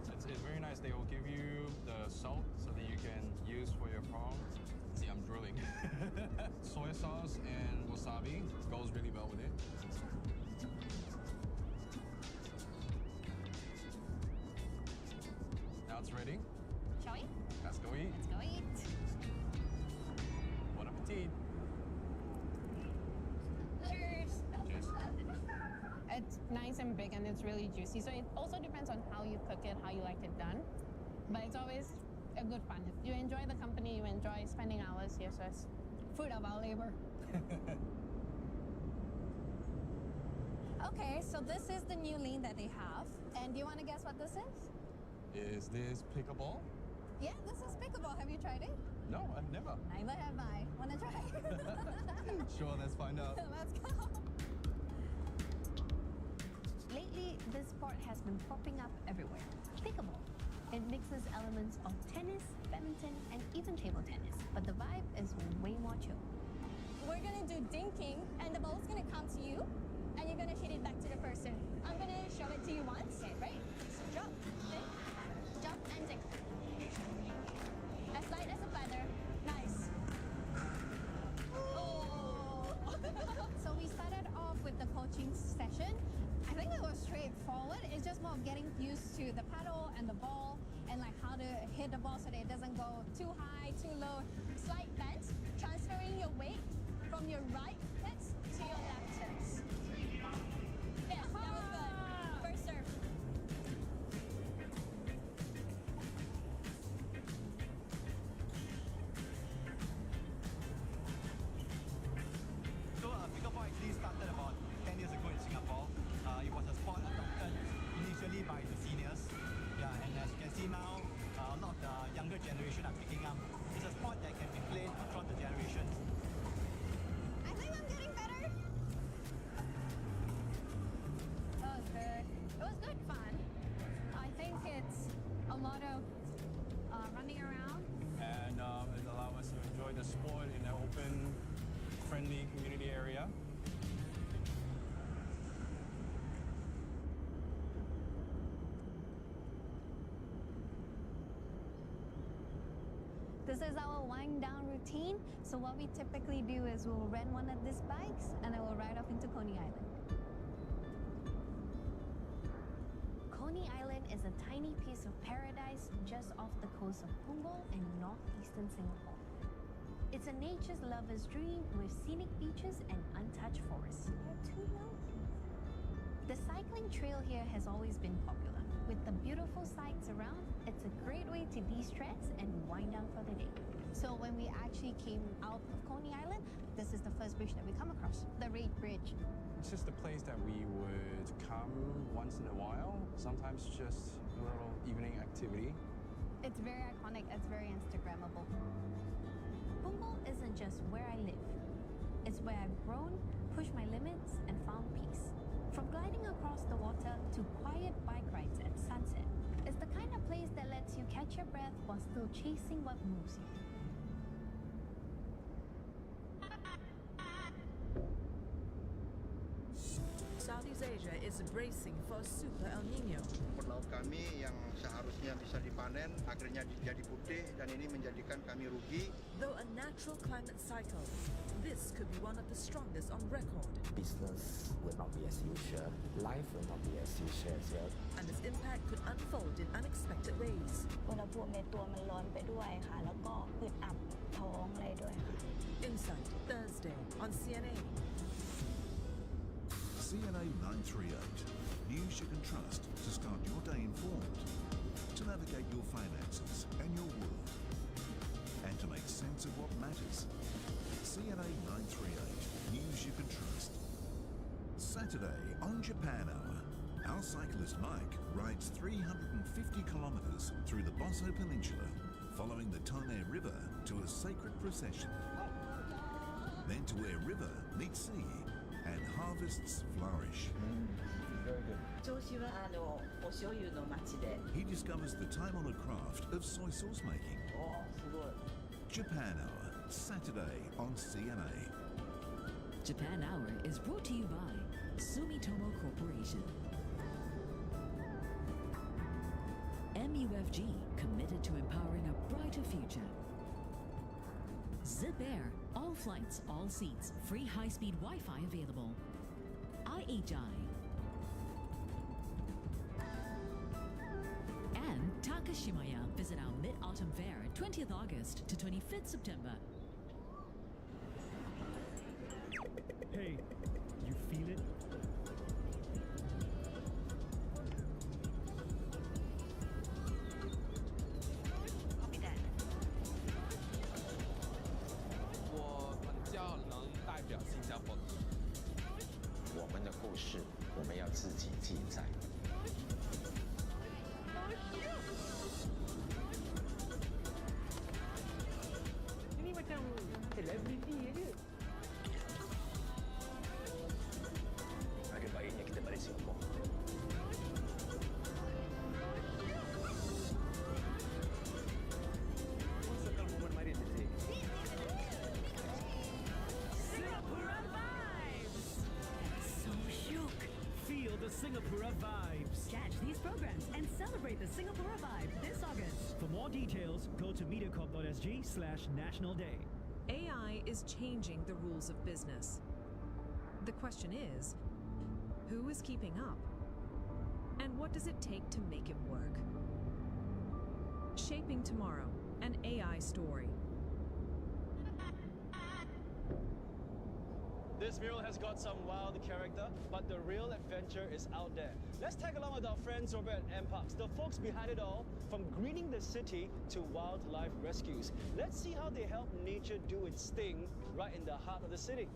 It's very nice. They will give you the salt so that you can use for your prawn. See, I'm drooling. Soy sauce and wasabi goes really well with it. Now it's ready. Shall we? Let's go eat. Let's go eat. Bon appetit. Cheers. Cheers. It's nice and big and it's really juicy. So it also depends on how you cook it, how you like it done. But it's always a good fun. You enjoy the company, you enjoy spending hours here, so it's fruit of our labor. Okay, so this is the new lane that they have. And do you want to guess what this is? Is this pickleball? Yeah, this is pickleball. Have you tried it? No, I've never. Neither have I. Want to try? Sure, let's find out. Let's go. Lately, this sport has been popping up everywhere. Pickleball. It mixes elements of tennis, badminton, and even table tennis. But the vibe is way more chill. We're gonna do dinking, and the ball's gonna come to you, and you're gonna hit it back to the person. I'm gonna show it to you once. Okay, right? So jump, dink, jump, and dink. As light as a feather. Nice. Oh! So we started off with the coaching session. I think it was straightforward. It's just more of getting used to the paddle and the ball and like how to hit the ball so that it doesn't go too high, too low. Slight bend, transferring your weight from your right hips to your left hips. generation are picking up. It's a sport that can be played across the generations. I think I'm getting better. That was good. It was good fun. I think it's a lot of running around. And it allows us to enjoy the sport in an open, friendly community area. This is our wind down routine. So what we typically do is we'll rent one of these bikes and then we'll ride off into Coney Island. Coney Island is a tiny piece of paradise just off the coast of Punggol in northeastern Singapore. It's a nature's lover's dream with scenic beaches and untouched forests. The cycling trail here has always been popular. With the beautiful sights around, it's a great way to de-stress and wind down for the day. So when we actually came out of Coney Island, this is the first bridge that we come across, the Red Bridge. It's just a place that we would come once in a while, sometimes just a little evening activity. It's very iconic, it's very Instagrammable. Punggol isn't just where I live. It's where I've grown, pushed my limits, and found peace. From gliding across the water to quiet bike rides at sunset, it's the kind of place that lets you catch your breath while still chasing what moves you. Southeast Asia is bracing for Super El Nino. Laut kami yang seharusnya bisa dipanen akhirnya jadi putih dan ini menjadikan kami rugi. Though a natural climate cycle, this could be one of the strongest on record. Business will not be as usual. Life will not be as usual as well. And its impact could unfold in unexpected ways. อุณหภูมิในตัวมันร้อนไปด้วยค่ะแล้วก็อึดอัดท้องอะไรด้วยค่ะ Insight Thursday on CNA. CNA 938. News you can trust to start your day informed, to navigate your finances and your world, and to make sense of what matters. CNA 938. News you can trust. Saturday on Japan Hour, our cyclist Mike rides 350 kilometers through the Bahru Peninsula, following the Tone River to a sacred procession. Then to where river meets sea and harvests flourish. Very good. He discovers the time-honored craft of soy sauce making. Japan Hour, Saturday on CNA. Japan Hour is brought to you by Sumitomo Corporation. MUFG, committed to empowering a brighter future. Zip Air, all flights, all seats, free high-speed Wi-Fi available. IHI. And Takashimaya, visit our Mid-Autumn Fair, 20th August to 25th September. Hey, you feel it? Copy that. 我很骄傲能代表新加坡。我们的故事，我们要自己记载。Ini macam selebriti aja. Ada baiknya kita balik Singapura. Sekal momen mari sisi. Singapore vibes! So shook. Feel the Singapore vibes. Catch these programs and celebrate the Singapore vibe this August. For more details, go to mediacorp.sg/National Day. AI is changing the rules of business. The question is, who is keeping up? And what does it take to make it work? Shaping Tomorrow, an AI story. This mural has got some wild character, but the real adventure is out there. Let's tag along with our friends over at M-Parks, the folks behind it all, from greening the city to wildlife rescues. Let's see how they help nature do its thing right in the heart of the city.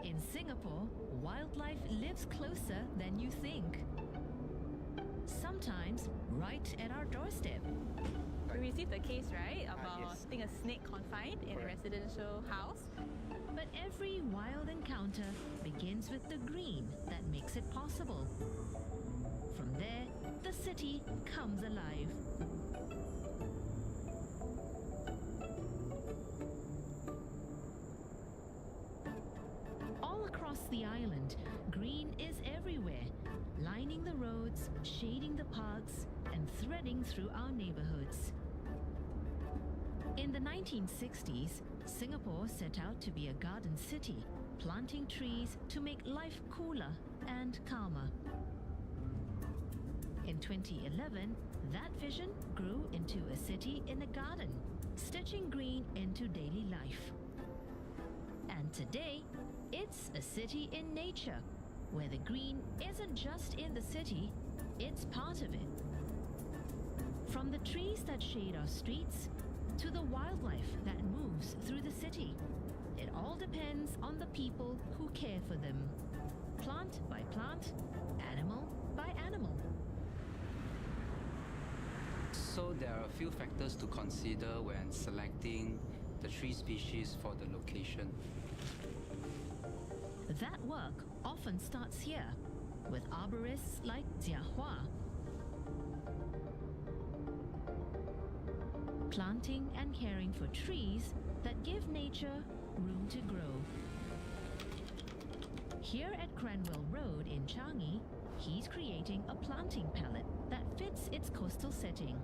In Singapore, wildlife lives closer than you think. sometimes right at our doorstep. We received a case, right, about yes. I think a snake confined in a Correct. residential house. But every wild encounter begins with the green that makes it possible. From there, the city comes alive. All across the island, green is everywhere, lining the roads, shading the parks, and threading through our neighborhoods. In the 1960s, Singapore set out to be a garden city, planting trees to make life cooler and calmer. In 2011, that vision grew into a city in a garden, stitching green into daily life. And today, it's a city in nature, where the green isn't just in the city, it's part of it. From the trees that shade our streets to the wildlife that moves through the city, it all depends on the people who care for them. Plant by plant, animal by animal. So there are a few factors to consider when selecting the tree species for the location. That work often starts here, with arborists like Jia Hua. Planting and caring for trees that give nature room to grow. Here at Cranwell Road in Changi, he's creating a planting palette that fits its coastal setting.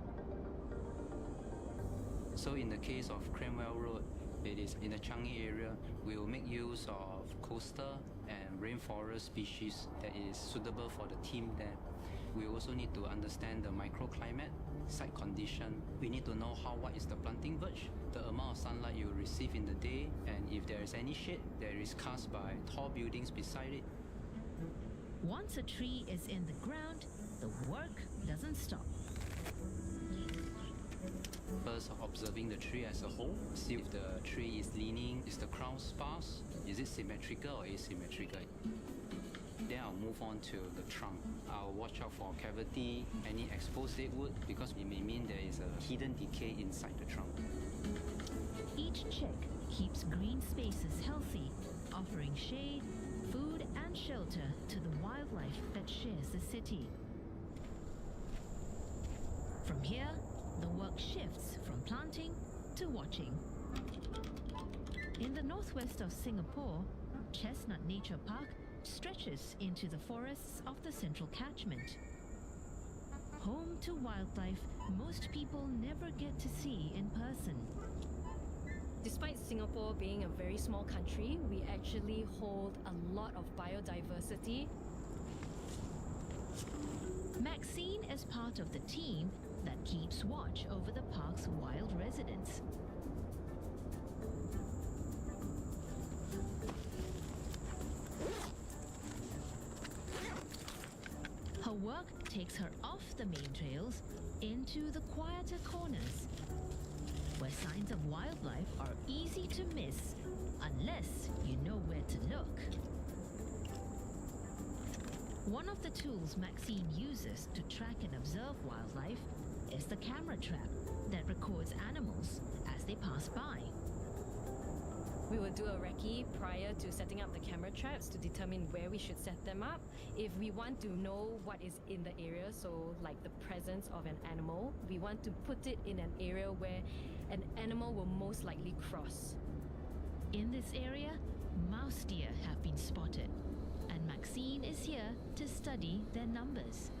So in the case of Cranwell Road, it is in the Changi area, we will make use of coastal and rainforest species that is suitable for the theme there. We also need to understand the microclimate, site condition. We need to know how wide is the planting verge, the amount of sunlight you receive in the day, and if there is any shade that is cast by tall buildings beside it. Once a tree is in the ground, the work doesn't stop. First, observing the tree as a whole, see if the tree is leaning, is the crown sparse, is it symmetrical or asymmetrical. Then I'll move on to the trunk. I'll watch out for cavity, any exposed dead wood, because it may mean there is a hidden decay inside the trunk. Each check keeps green spaces healthy, offering shade, food and shelter to the wildlife that shares the city. From here, the work shifts from planting to watching. In the northwest of Singapore, Chestnut Nature Park stretches into the forests of the central catchment. Home to wildlife most people never get to see in person. Despite Singapore being a very small country, we actually hold a lot of biodiversity. Maxine is part of the team that keeps watch over the park's wild residents. Her work takes her off the main trails into the quieter corners, where signs of wildlife are easy to miss unless you know where to look. One of the tools Maxine uses to track and observe wildlife is the camera trap that records animals as they pass by. We will do a recce prior to setting up the camera traps to determine where we should set them up. If we want to know what is in the area, so like the presence of an animal, we want to put it in an area where an animal will most likely cross. In this area, mouse deer have been spotted, and Maxine is here to study their numbers.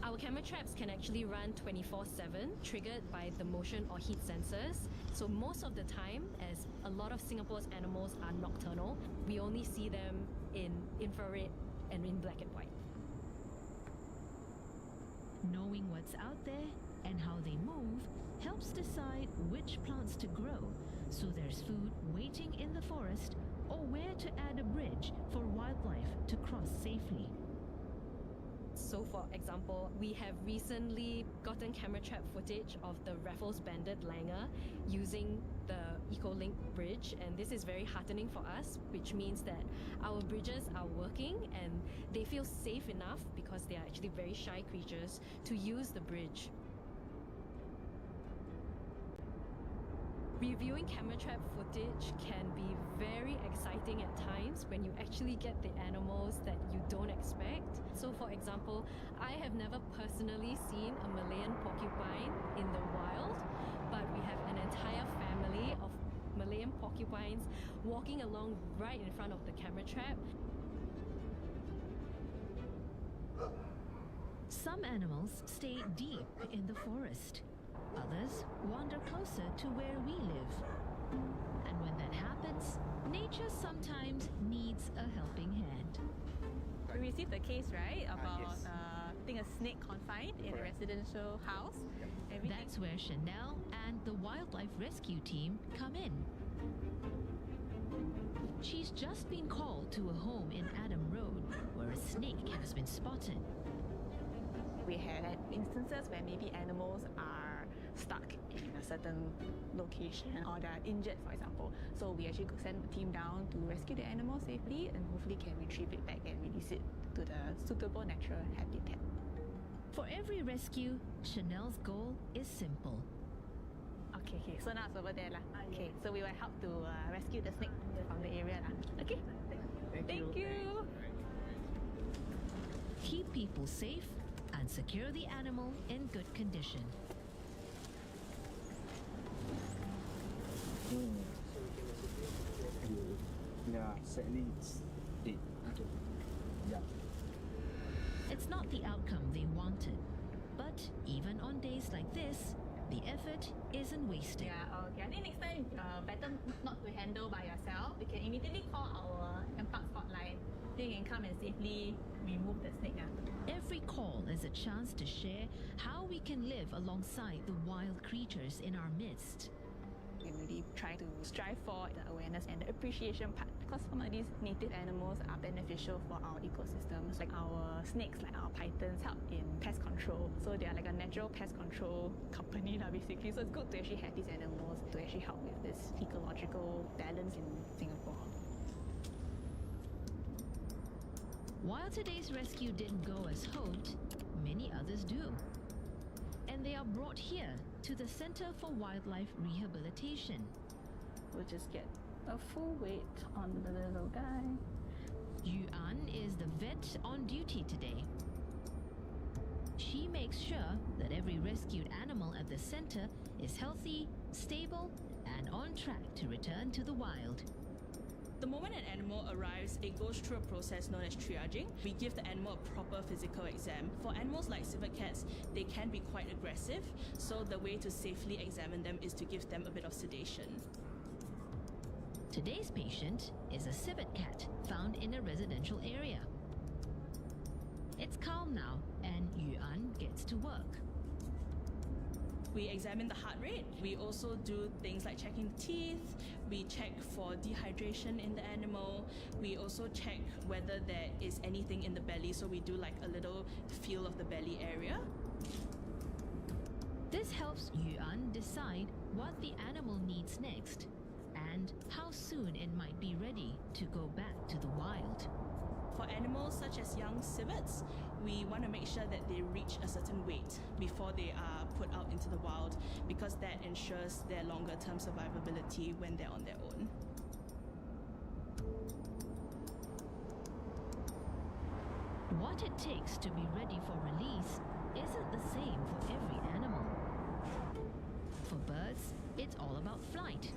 Our camera traps can actually run 24/7, triggered by the motion or heat sensors. So most of the time, as a lot of Singapore's animals are nocturnal, we only see them in infrared and in black and white. Knowing what's out there and how they move helps decide which plants to grow, so there's food waiting in the forest or where to add a bridge for wildlife to cross safely. So for example, we have recently gotten camera trap footage of the Raffles banded langur using the EcoLink bridge, and this is very heartening for us, which means that our bridges are working and they feel safe enough, because they are actually very shy creatures, to use the bridge. Reviewing camera trap footage can be very exciting at times when you actually get the animals that you don't expect. So for example, I have never personally seen a Malayan porcupine in the wild, but we have an entire family of Malayan porcupines walking along right in front of the camera trap. Some animals stay deep in the forest. Others wander closer to where we live. And when that happens, nature sometimes needs a helping hand. We received a case, right, about yes. I think a snake confined in a residential house. That's where Chanel and the wildlife rescue team come in. She's just been called to a home in Adam Road where a snake has been spotted. We have had instances where maybe animals are stuck in a certain location or they're injured, for example. So we actually could send the team down to rescue the animal safely and hopefully can retrieve it back and release it to the suitable natural habitat. For every rescue, Chanel's goal is simple. Okay, so now it's over there lah. Okay, so we will help to rescue the snake from the area lah. Okay, thank you. Keep people safe and secure the animal in good condition. Yeah, sadly it's dead. Yeah. It's not the outcome they wanted, but even on days like this, the effort isn't wasted. Yeah, okay. I think next time, better not to handle by yourself. You can immediately call our Empat hotline. Then you can come and safely remove the snake. Every call is a chance to share how we can live alongside the wild creatures in our midst. We really try to strive for the awareness and the appreciation part, because some of these native animals are beneficial for our ecosystems. Like our snakes, like our pythons, help in pest control. So they are like a natural pest control company basically. So it's good to actually have these animals to actually help with this ecological balance in Singapore. While today's rescue didn't go as hoped, many others do. And they are brought here to the Center for Wildlife Rehabilitation. We'll just get a full weight on the little guy. Yuan is the vet on duty today. She makes sure that every rescued animal at the center is healthy, stable, and on track to return to the wild. The moment an animal arrives, it goes through a process known as triaging. We give the animal a proper physical exam. For animals like civet cats, they can be quite aggressive, so the way to safely examine them is to give them a bit of sedation. Today's patient is a civet cat found in a residential area. It's calm now, and Yuan gets to work. We examine the heart rate. We also do things like checking the teeth. We check for dehydration in the animal. We also check whether there is anything in the belly, so we do like a little feel of the belly area. This helps Yuan decide what the animal needs next and how soon it might be ready to go back to the wild. For animals such as young civets, we want to make sure that they reach a certain weight before they are put out into the wild, because that ensures their longer term survivability when they're on their own. What it takes to be ready for release isn't the same for every animal. For birds, it's all about flight.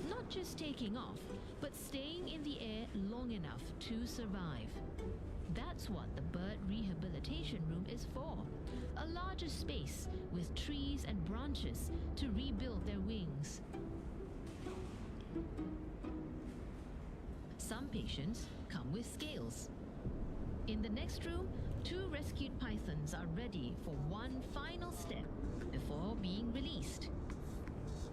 Not just taking off, but staying in the air long enough to survive. That's what the bird rehabilitation room is for. A larger space with trees and branches to rebuild their wings. Some patients come with scales. In the next room, 2 rescued pythons are ready for one final step before being released.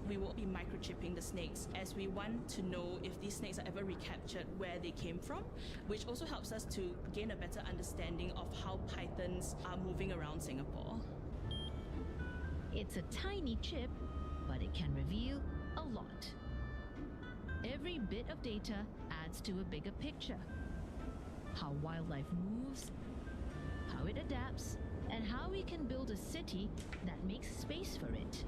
we will be microchipping the snakes, as we want to know if these snakes are ever recaptured, where they came from, which also helps us to gain a better understanding of how pythons are moving around Singapore. It's a tiny chip, but it can reveal a lot. Every bit of data adds to a bigger picture. How wildlife moves, how it adapts, and how we can build a city that makes space for it.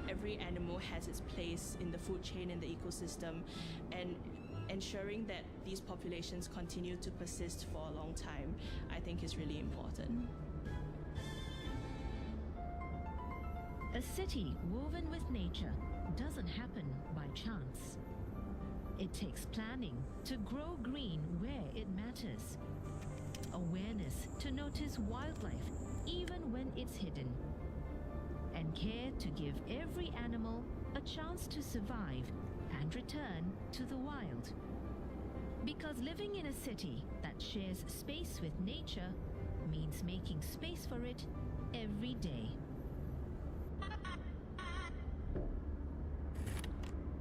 Every animal has its place in the food chain in the ecosystem, and ensuring that these populations continue to persist for a long time, I think is really important. A city woven with nature doesn't happen by chance. It takes planning to grow green where it matters. Awareness to notice wildlife even when it's hidden. And care to give every animal a chance to survive and return to the wild. Because living in a city that shares space with nature means making space for it every day.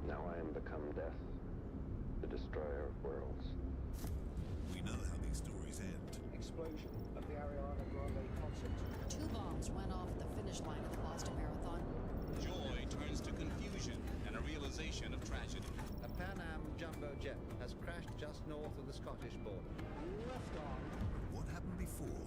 Now I am become death, the destroyer of worlds. We know how these stories end. Explosion at the Ariana Grande concert. 2 bombs went off the finish line of the Boston Marathon. Joy turns to confusion and a realization of tragedy. A Pan Am jumbo jet has crashed just north of the Scottish border. Left arm. What happened before?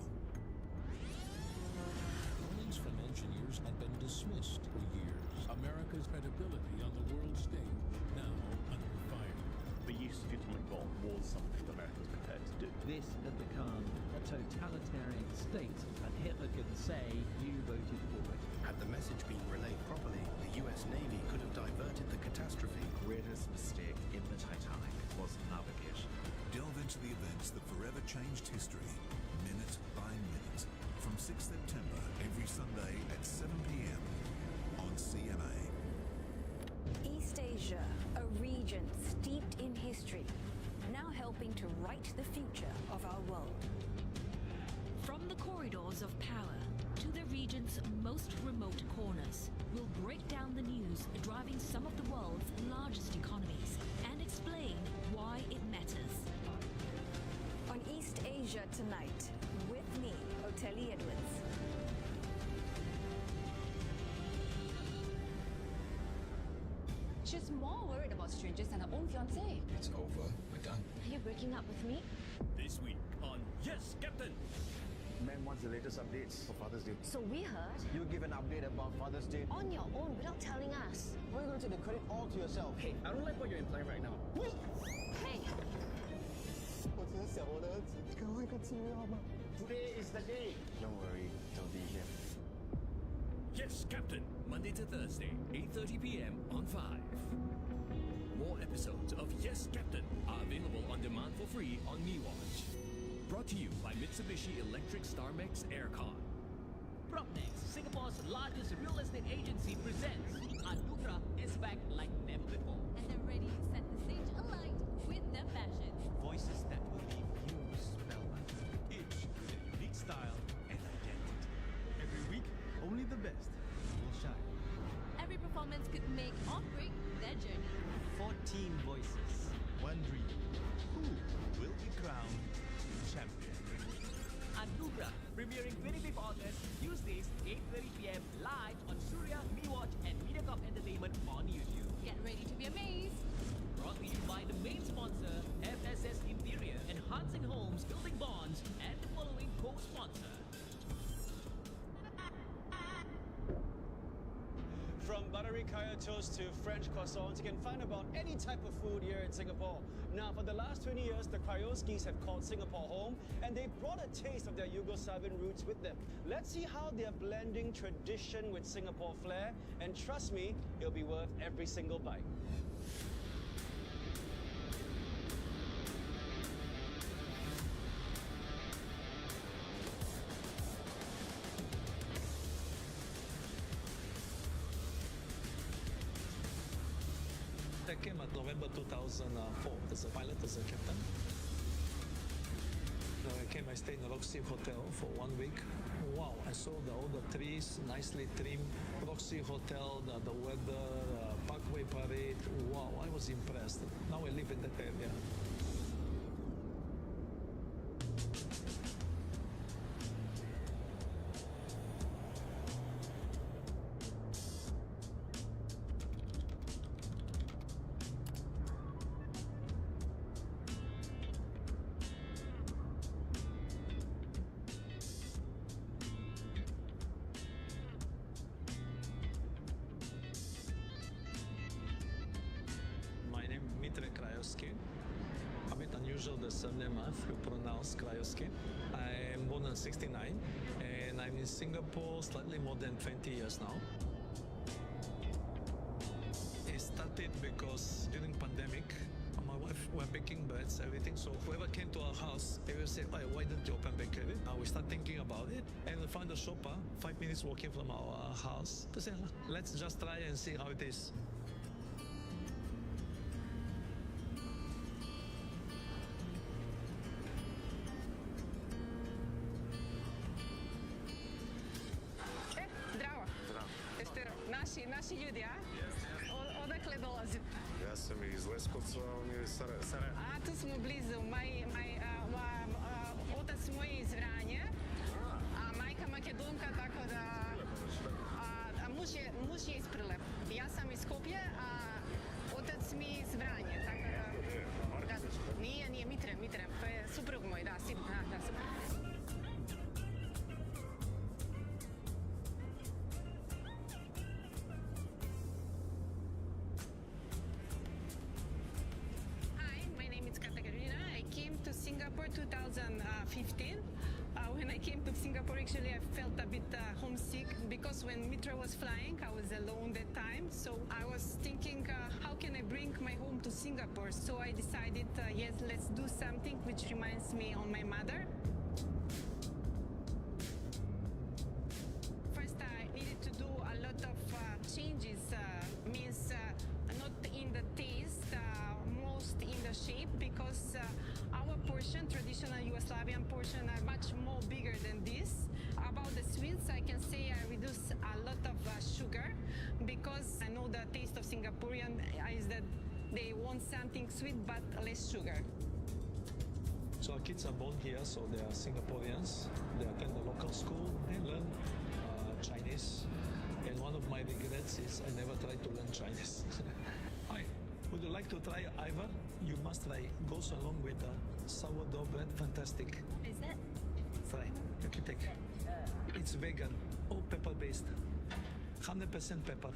Warnings from engineers had been dismissed for years. America's credibility on the world stage now under fire. The use of atomic bomb was something America was prepared to do. This had become a totalitarian state, and Hitler could say, you voted for it. Had the message been relayed properly, the US Navy could have diverted the catastrophe. The greatest mistake in the Titanic was navigation. Delve into the events that forever changed history, minute by minute. From 6th September, every Sunday at 7 p.m. on CMA. East Asia, a region steeped in history, now helping to write the future of our world. From the corridors of power to the region's most remote corners, we'll break down the news driving some of the world's largest economies and explain why it matters. On East Asia Tonight, with me, Oteli Edwards. She's more worried about strangers than her own fiancé. It's over. We're done. Are you breaking up with me? This week on Yes, Captain. Man wants the latest updates for Father's Day. So we heard You give an update about Father's Day. on your own without telling us. Why are you going to take the credit all to yourself? Hey, I don't like what you're implying right now. Hey, Today is the day. Don't worry, they'll be here. Yes, Captain. Monday to Thursday, 8:30 p.m. on 5. More episodes of Yes, Captain are available on demand for free on MeWatch. Brought to you by Mitsubishi Electric Starmex Aircon. PropNext, Singapore's largest real estate agency, presents Anugrah is back like never before. And they're ready to set the stage alight with their passion. Voices that will leave you spellbound. Each with a unique style and identity. Every week, only the best will shine. Every performance could make or break their journey. 14 voices, one dream. Who will be crowned champion? Anugrah, premiering 25th August, Tuesdays, 8:30 p.m. live on Surya, MeWatch, and Mediacorp Entertainment on YouTube. Get ready to be amazed. Brought to you by the main sponsor, FSS Interior, enhancing homes, building bonds, and the following co-sponsor. From buttery kaya toast to French croissants, you can find about any type of food here in Singapore. Now, for the last 20 years, the Kryoskis have called Singapore home, and they brought a taste of their Yugoslavian roots with them. Let's see how they're blending tradition with Singapore flair, and trust me, it'll be worth every single bite. I came at November 2004 as a pilot, as a captain. I came, I stayed in the Roxy Hotel for 1 week. Wow, I I saw all the trees nicely trimmed, Proxy Hotel, the weather, Parkway Parade. Wow, I was impressed. Now I live in that area. A bit unusual the surname to pronounce Cryoskin. I am born in 69 and I'm in Singapore slightly more than 20 years now. It started because during pandemic, my wife were baking breads, everything. So whoever came to our house, they will say, "Hey, why don't you open bakery?" We start thinking about it and we found a shop 5 minutes walking from our house. To say, let's just try and see how it is. Naši ljudi, a? Odakle dolazi? Ja sam iz Leskovca, on je iz Sarajeva. A tu smo blizu. Otac moj je iz Vranje, a majka Makedonka, tako da... A muž je iz Prilep. Ja sam iz Skopje, a otac mi iz Vranje, tako da... Nije, Mitre. To je suprug moj, da, super. Singapore 2015. When I came to Singapore, actually, I felt a bit homesick because when Mitra was flying, I was alone that time. So I was thinking, how can I bring my home to Singapore? So I decided, yes, let's do something which reminds me on my mother. First, I needed to do a lot of changes, means not in the taste, most in the shape, because our portion, traditional Yugoslavian portion, are much more bigger than this. About the sweets, I can say I reduce a lot of sugar because I know the taste of Singaporean is that they want something sweet but less sugar. So our kids are born here, so they are Singaporeans. They attend the local school, they learn Chinese. And one of my regrets is I never tried to learn Chinese. Hi, would you like to try Ivor? You must try. Goes along with sourdough bread. Fantastic. Is that? Try. You can take. It's vegan. All pepper based. 100% pepper.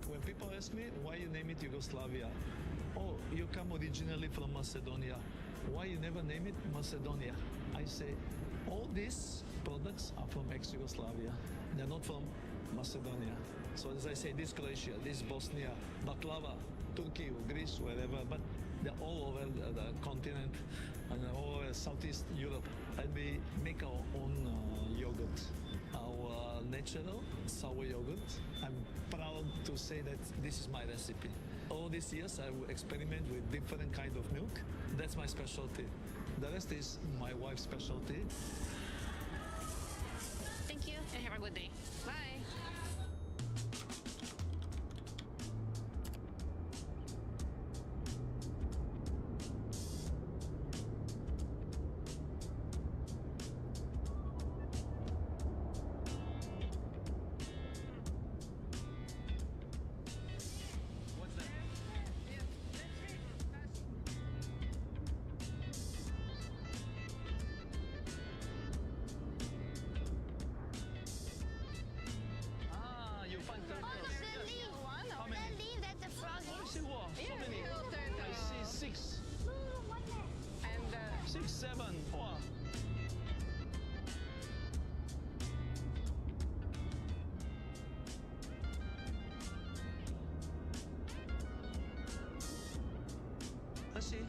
When people ask me why you name it Yugoslavia, oh, you come originally from Macedonia. Why you never name it Macedonia? I say all these products are from ex-Yugoslavia. They're not from Macedonia. So as I say, this Croatia, this Bosnia, baklava, Turkey, Greece, wherever, but they're all over the continent and all over Southeast Europe. And we make our own yogurt, our natural sour yogurt. I'm proud to say that this is my recipe. All these years I will experiment with different kind of milk. That's my specialty. The rest is my wife's specialty. Thank you and have a good day. Bye.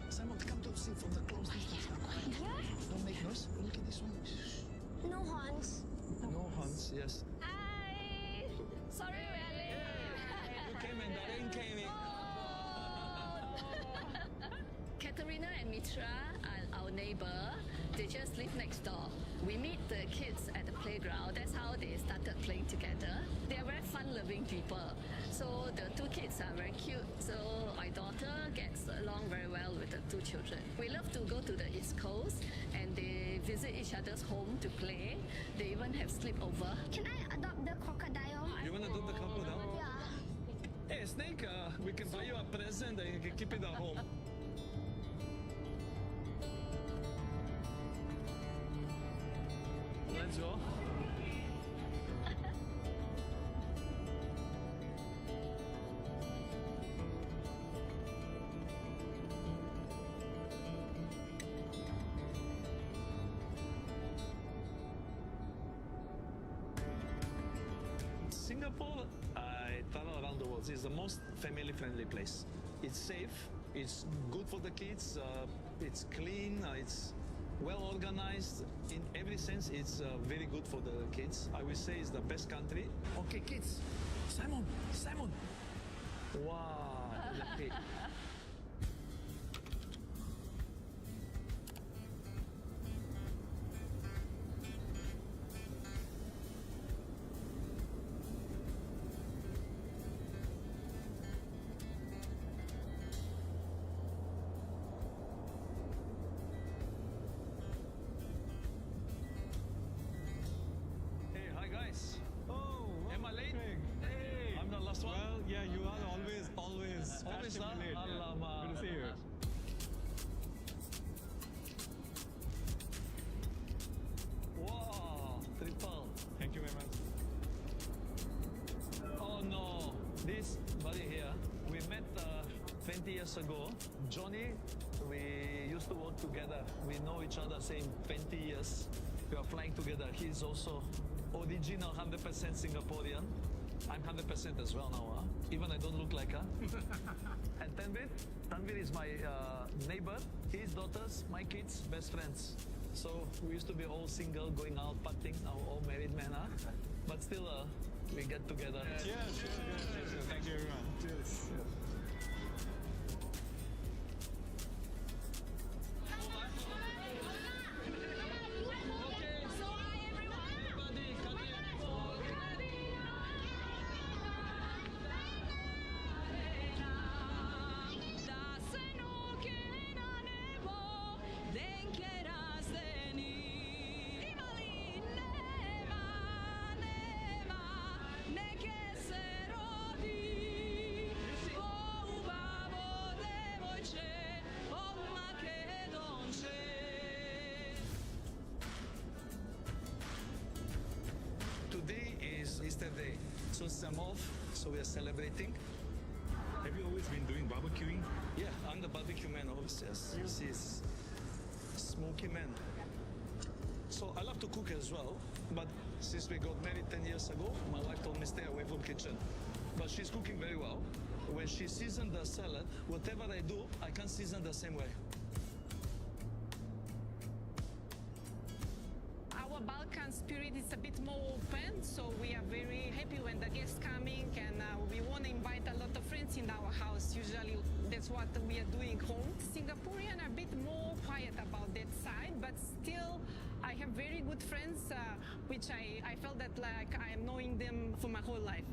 Simon, come to see from the close distance. Yeah? Don't make noise. Look at this one. No horns. No horns, yes. Hi! Sorry, we're late. You came and the rain came in. Katerina and Mitra are our neighbor. They just live next door. We meet the kids at the playground. That's how they started playing together. They are very fun-loving people. So the two kids are very cute. So my daughter gets along very well with the two children. We love to go to the East Coast and they visit each other's home to play. They even have sleepover. Can I adopt the crocodile? You want to adopt the crocodile? Yeah. Hey, Snake, we can buy you a present and you can keep it at home. Let's go. Singapore, I travel around the world. It's the most family-friendly place. It's safe. It's good for the kids. It's clean. It's well organized. In every sense, it's very good for the kids. I would say it's the best country. Okay, kids. Simon. Wow. Okay. Good to see you. Wow, triple. Thank you very much. Oh no, this buddy here, we met 20 years ago. Johnny, we used to work together. We know each other same 20 years. We are flying together. He's also original 100% Singaporean. I'm 100% as well now, huh? Even I don't look like her. And Tanvir is my neighbor. His daughters, my kids, best friends. So we used to be all single, going out, partying. Now all married men, huh? But still, we get together. Cheers. Thank you, everyone. Cheers. Easter Day. So I'm off, so we are celebrating. Have you always been doing barbecuing? Yeah, I'm the barbecue man always, yes. He's smoky man. So I love to cook as well, but since we got married 10 years ago, my wife told me stay away from kitchen. But she's cooking very well. When she seasons the salad, whatever I do, I can't season the same way. Our Balkan spirit is a bit more open, so we are very happy when the guests coming, and we want to invite a lot of friends in our house. Usually that's what we are doing home. Singaporeans are a bit more quiet about that side, but still I have very good friends, which I felt that like I am knowing them for my whole life.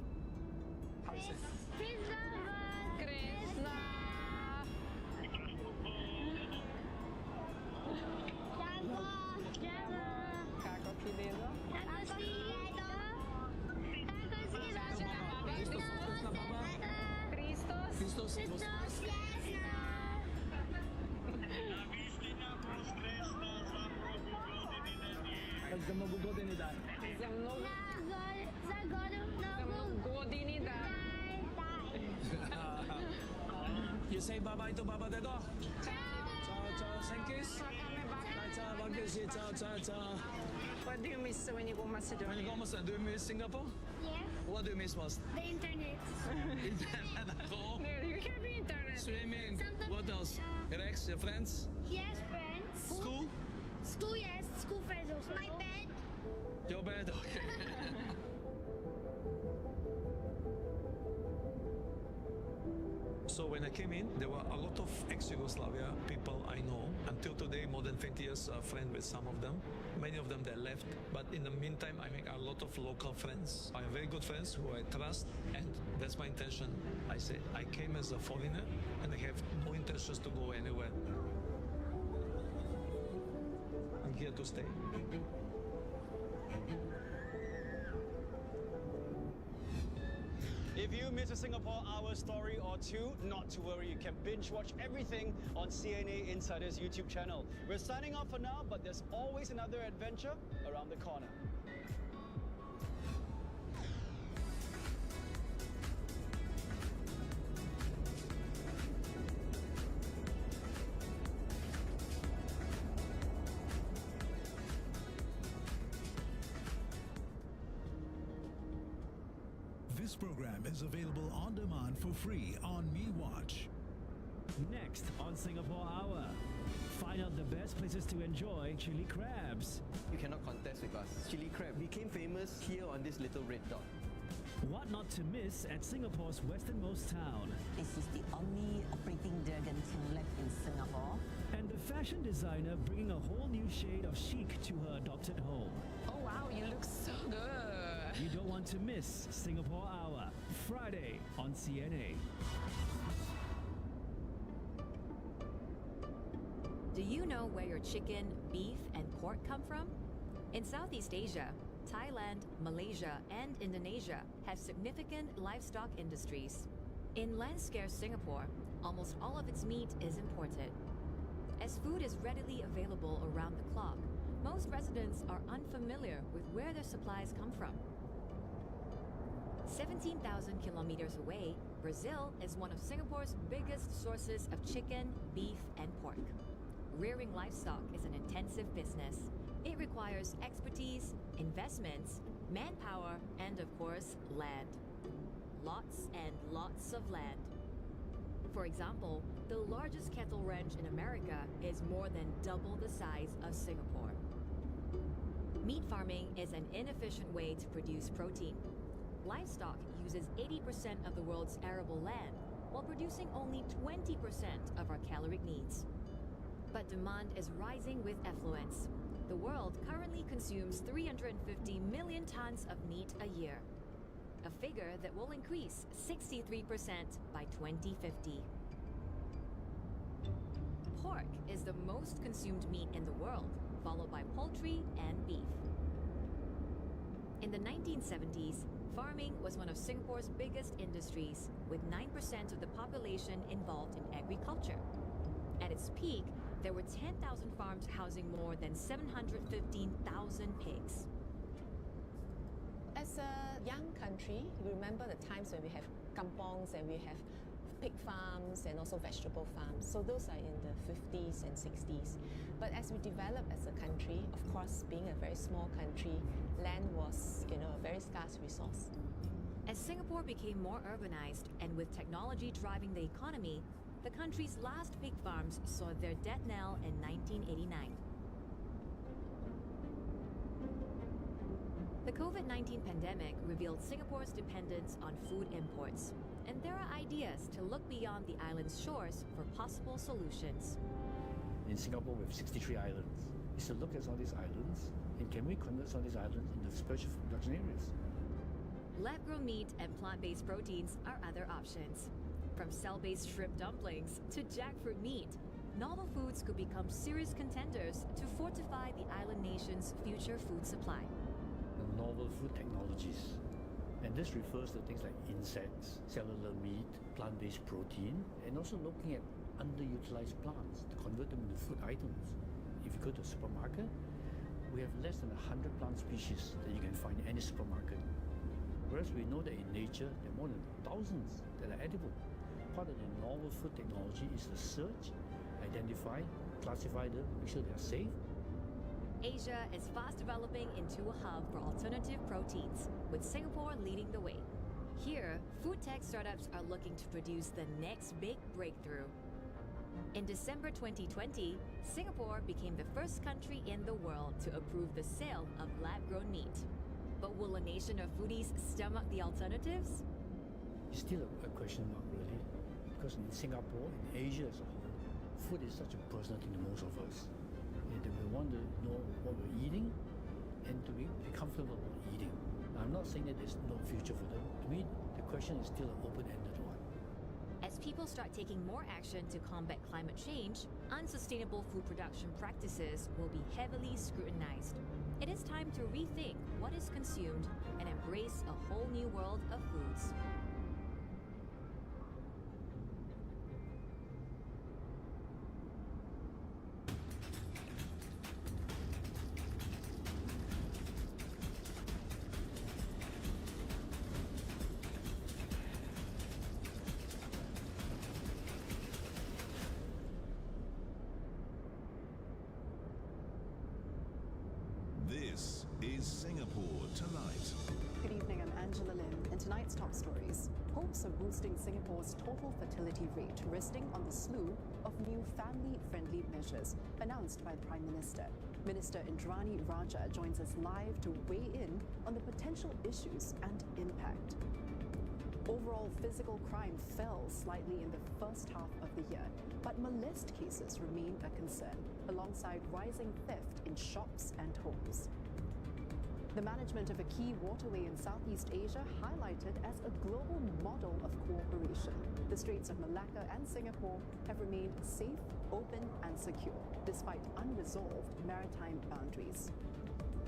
You say bye-bye to Baba Dedo. Ciao, Senkis. Ciao. What do you miss when you go Macedonia? When you go Macedonia, do you miss Singapore? Yes. What do you miss most? The internet. Internet at home. You have the internet. Swimming. What else? Rex, your friends? Yes, friends. School? School, yes. School friends also. My bed. Your bed, okay. So when I came in, there were a lot of ex-Yugoslavia people I know. Until today, more than 20 years, friend with some of them. Many of them, they left. But in the meantime, I make a lot of local friends. I have very good friends who I trust, and that's my intention. I say, I came as a foreigner, and I have no intentions to go anywhere. I'm here to stay. If you miss a Singapore Hour story or two, not to worry, you can binge watch everything on CNA Insider's YouTube channel. We're signing off for now, but there's always another adventure around the corner. This program is available on demand for free on MeWatch. Next on Singapore Hour, find out the best places to enjoy chili crabs. You cannot contest with us. Chili crab became famous here on this little red dot. What not to miss at Singapore's westernmost town. This is the only operating dragon team left in Singapore. And the fashion designer bringing a whole new shade of chic to her adopted home. Oh wow, you look so good. You don't want to miss Singapore Hour, Friday on CNA. Do you know where your chicken, beef, and pork come from? In Southeast Asia, Thailand, Malaysia, and Indonesia have significant livestock industries. In land-scarce Singapore, almost all of its meat is imported. As food is readily available around the clock, most residents are unfamiliar with where their supplies come from. 17,000 kilometers away, Brazil is one of Singapore's biggest sources of chicken, beef, and pork. Rearing livestock is an intensive business. It requires expertise, investments, manpower, and of course, land. Lots and lots of land. For example, the largest cattle ranch in America is more than double the size of Singapore. Meat farming is an inefficient way to produce protein. Livestock uses 80% of the world's arable land, while producing only 20% of our caloric needs. But demand is rising with affluence. The world currently consumes 350 million tons of meat a year, a figure that will increase 63% by 2050. Pork is the most consumed meat in the world, followed by poultry and beef. In the 1970s, farming was one of Singapore's biggest industries, with 9% of the population involved in agriculture. At its peak, there were 10,000 farms housing more than 715,000 pigs. As a young country, we remember the times when we have kampongs and we have pig farms and also vegetable farms. So those are in the 50s and 60s. But as we develop as a country, of course, being a very small country, land was, a very scarce resource. As Singapore became more urbanized and with technology driving the economy, the country's last pig farms saw their death knell in 1989. The COVID-19 pandemic revealed Singapore's dependence on food imports, and there are ideas to look beyond the island's shores for possible solutions. In Singapore, we have 63 islands. Is to look at all these islands, and can we convert some of these islands into special production areas? Lab-grown meat and plant-based proteins are other options. From cell-based shrimp dumplings to jackfruit meat, novel foods could become serious contenders to fortify the island nation's future food supply. The novel food technologies. And this refers to things like insects, cellular meat, plant-based protein, and also looking at underutilized plants to convert them into food items. If you go to a supermarket, we have less than 100 plant species that you can find in any supermarket. Whereas we know that in nature, there are more than thousands that are edible. Part of the novel food technology is to search, identify, classify them, make sure they are safe. Asia is fast developing into a hub for alternative proteins, with Singapore leading the way. Here, food tech startups are looking to produce the next big breakthrough. In December 2020, Singapore became the first country in the world to approve the sale of lab-grown meat. But will a nation of foodies stomach the alternatives? It's still a question mark, really. Because in Singapore, in Asia as a whole, food is such a personal thing to most of us. And we want to know what we're eating and to be comfortable about eating. I'm not saying that there's no future for them. To me, the question is still an open-ended one. As people start taking more action to combat climate change, unsustainable food production practices will be heavily scrutinized. It is time to rethink what is consumed and embrace a whole new world of foods. This is Singapore Tonight. Good evening, I'm Angela Lim. In tonight's top stories, hopes of boosting Singapore's total fertility rate resting on the slew of new family-friendly measures announced by the Prime Minister. Minister Indrani Raja joins us live to weigh in on the potential issues and impact. Overall physical crime fell slightly in the first half of the year, but molest cases remain a concern, alongside rising theft in shops and homes. The management of a key waterway in Southeast Asia highlighted as a global model of cooperation. The Straits of Malacca and Singapore have remained safe, open and secure, despite unresolved maritime boundaries.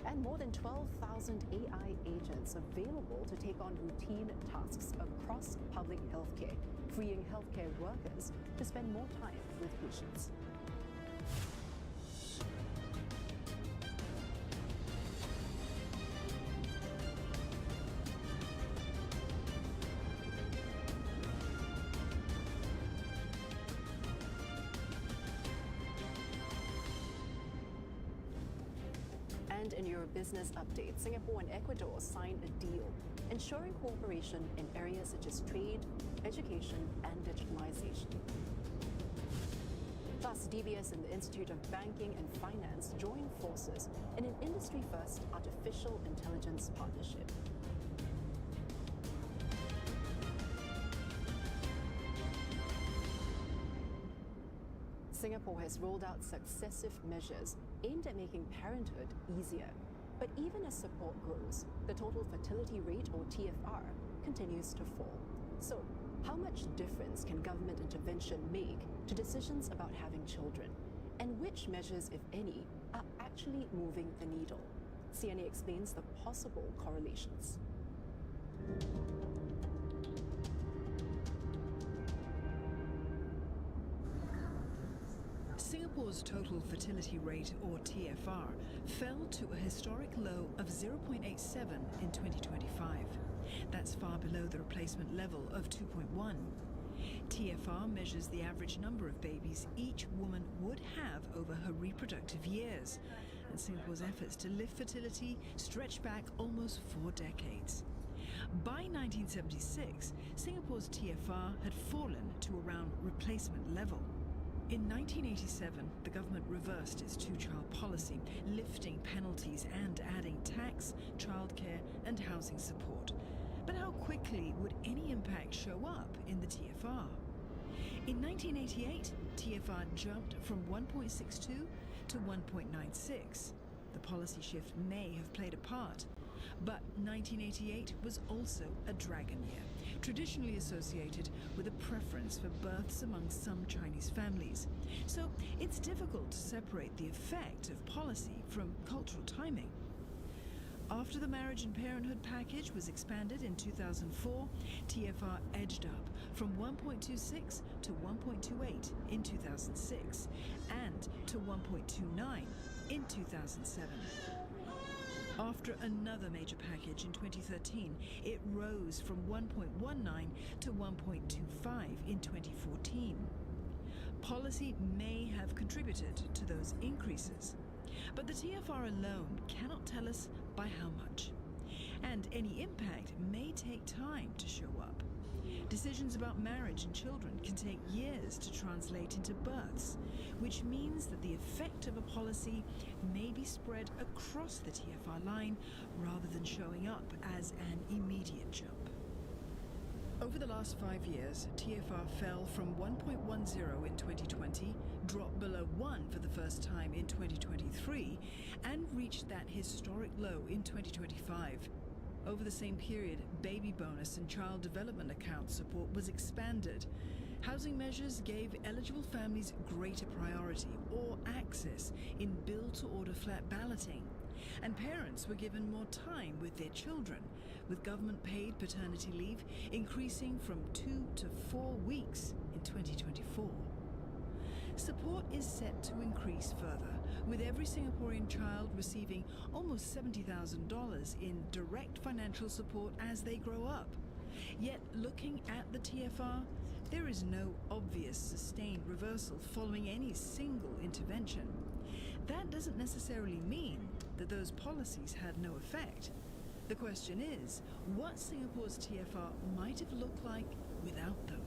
And more than 12,000 AI agents available to take on routine tasks across public healthcare, freeing healthcare workers to spend more time with patients. And in your business update, Singapore and Ecuador signed a deal ensuring cooperation in areas such as trade, education, and digitalization. Plus, DBS and the Institute of Banking and Finance join forces in an industry-first artificial intelligence partnership. Singapore has rolled out successive measures aimed at making parenthood easier. But even as support grows, the total fertility rate, or TFR, continues to fall. So, how much difference can government intervention make to decisions about having children? And which measures, if any, are actually moving the needle? CNA explains the possible correlations. Singapore's total fertility rate, or TFR, fell to a historic low of 0.87 in 2025. That's far below the replacement level of 2.1. TFR measures the average number of babies each woman would have over her reproductive years, and Singapore's efforts to lift fertility stretch back almost 4 decades. By 1976, Singapore's TFR had fallen to around replacement level. In 1987, the government reversed its two-child policy, lifting penalties and adding tax, childcare and housing support. But how quickly would any impact show up in the TFR? In 1988, TFR jumped from 1.62 to 1.96. The policy shift may have played a part, but 1988 was also a dragon year, traditionally associated with a preference for births among some Chinese families. So it's difficult to separate the effect of policy from cultural timing. After the Marriage and Parenthood package was expanded in 2004, TFR edged up from 1.26 to 1.28 in 2006 and to 1.29 in 2007. After another major package in 2013, it rose from 1.19 to 1.25 in 2014. Policy may have contributed to those increases, but the TFR alone cannot tell us by how much. And any impact may take time to show up. Decisions about marriage and children can take years to translate into births, which means that the effect of a policy may be spread across the TFR line rather than showing up as an immediate jump. Over the last 5 years, TFR fell from 1.10 in 2020, dropped below 1 for the first time in 2023, and reached that historic low in 2025. Over the same period, baby bonus and child development account support was expanded. Housing measures gave eligible families greater priority or access in build-to-order flat balloting. And parents were given more time with their children, with government-paid paternity leave increasing from 2 to 4 weeks in 2024. Support is set to increase further, with every Singaporean child receiving almost $70,000 in direct financial support as they grow up. Yet, looking at the TFR, there is no obvious sustained reversal following any single intervention. That doesn't necessarily mean that those policies had no effect. The question is, what Singapore's TFR might have looked like without them.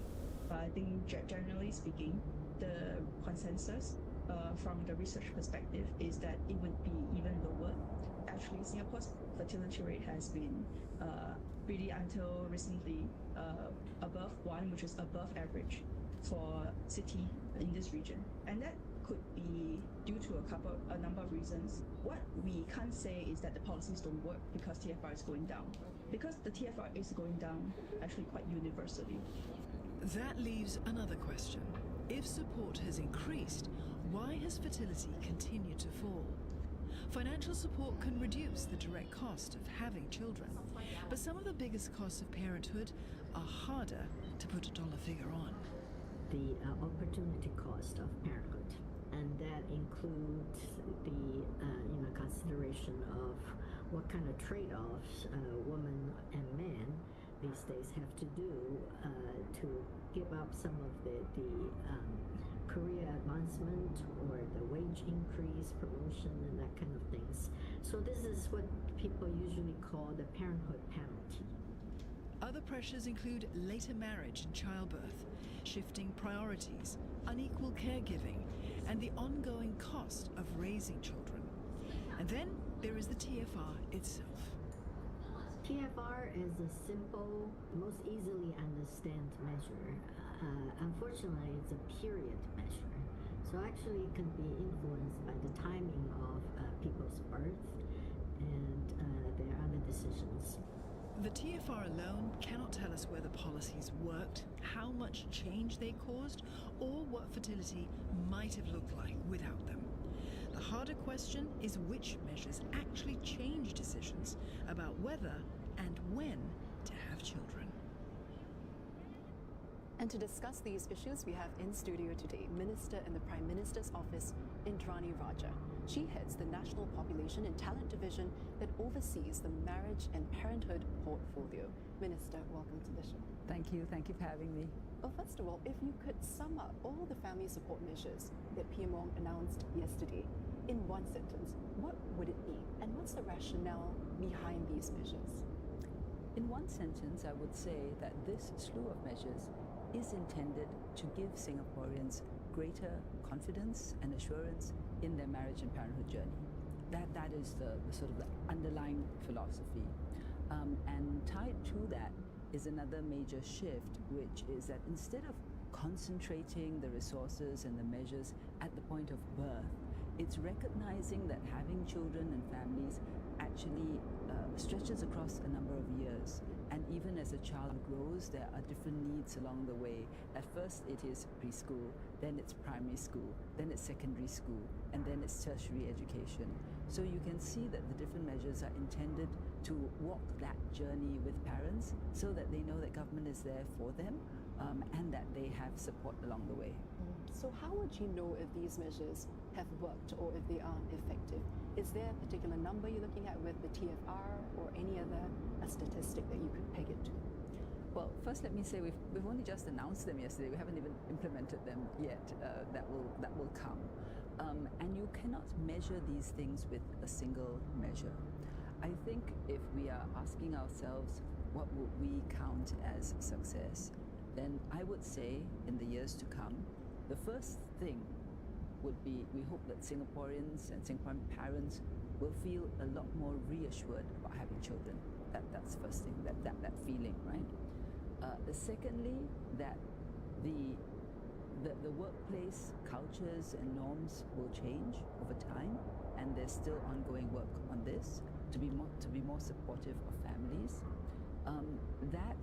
I think generally speaking, the consensus from the research perspective is that it would be even lower. Actually, Singapore's fertility rate has been really until recently above 1, which is above average for city in this region. And that could be due to a number of reasons. What we can't say is that the policies don't work because TFR is going down. Because the TFR is going down actually quite universally. That leaves another question. If support has increased, why has fertility continued to fall? Financial support can reduce the direct cost of having children, but some of the biggest costs of parenthood are harder to put a dollar figure on. The opportunity cost of parenthood, and that includes the consideration of what kind of trade-offs women and men these days have to do to give up some of the career advancement or the wage increase, promotion, and that kind of things. So this is what people usually call the parenthood penalty. Other pressures include later marriage and childbirth, shifting priorities, unequal caregiving, and the ongoing cost of raising children. And then there is the TFR itself. TFR is a simple, most easily understand measure. Unfortunately, it's a period measure. So actually it can be influenced by the timing of people's birth and their other decisions. The TFR alone cannot tell us whether policies worked, how much change they caused, or what fertility might have looked like without them. The harder question is which measures actually change decisions about whether and when to have children. And to discuss these issues, we have in studio today Minister in the Prime Minister's Office, Indrani Raja. She heads the National Population and Talent Division that oversees the marriage and parenthood portfolio. Minister, welcome to the show. Thank you for having me. Well, first of all, if you could sum up all the family support measures that PM Wong announced yesterday in one sentence, what would it be? And what's the rationale behind these measures? In one sentence, I would say that this slew of measures is intended to give Singaporeans greater confidence and assurance in their marriage and parenthood journey. That is the sort of the underlying philosophy. And tied to that is another major shift, which is that instead of concentrating the resources and the measures at the point of birth, it's recognizing that having children and families actually stretches across a number of years. And even as a child grows, there are different needs along the way. At first it is preschool, then it's primary school, then it's secondary school, and then it's tertiary education. So you can see that the different measures are intended to walk that journey with parents so that they know that government is there for them and that they have support along the way. So how would you know if these measures have worked or if they aren't effective? Is there a particular number you're looking at with the TFR or any other statistic that you could peg it to? Well, first let me say we've only just announced them yesterday. We haven't even implemented them yet. That will come. And you cannot measure these things with a single measure. I think if we are asking ourselves what would we count as success, then I would say in the years to come, the first thing would be we hope that Singaporeans and Singaporean parents will feel a lot more reassured about having children. That's the first thing, that feeling, right? Secondly, that the workplace cultures and norms will change over time, and there's still ongoing work on this to be more supportive of families. That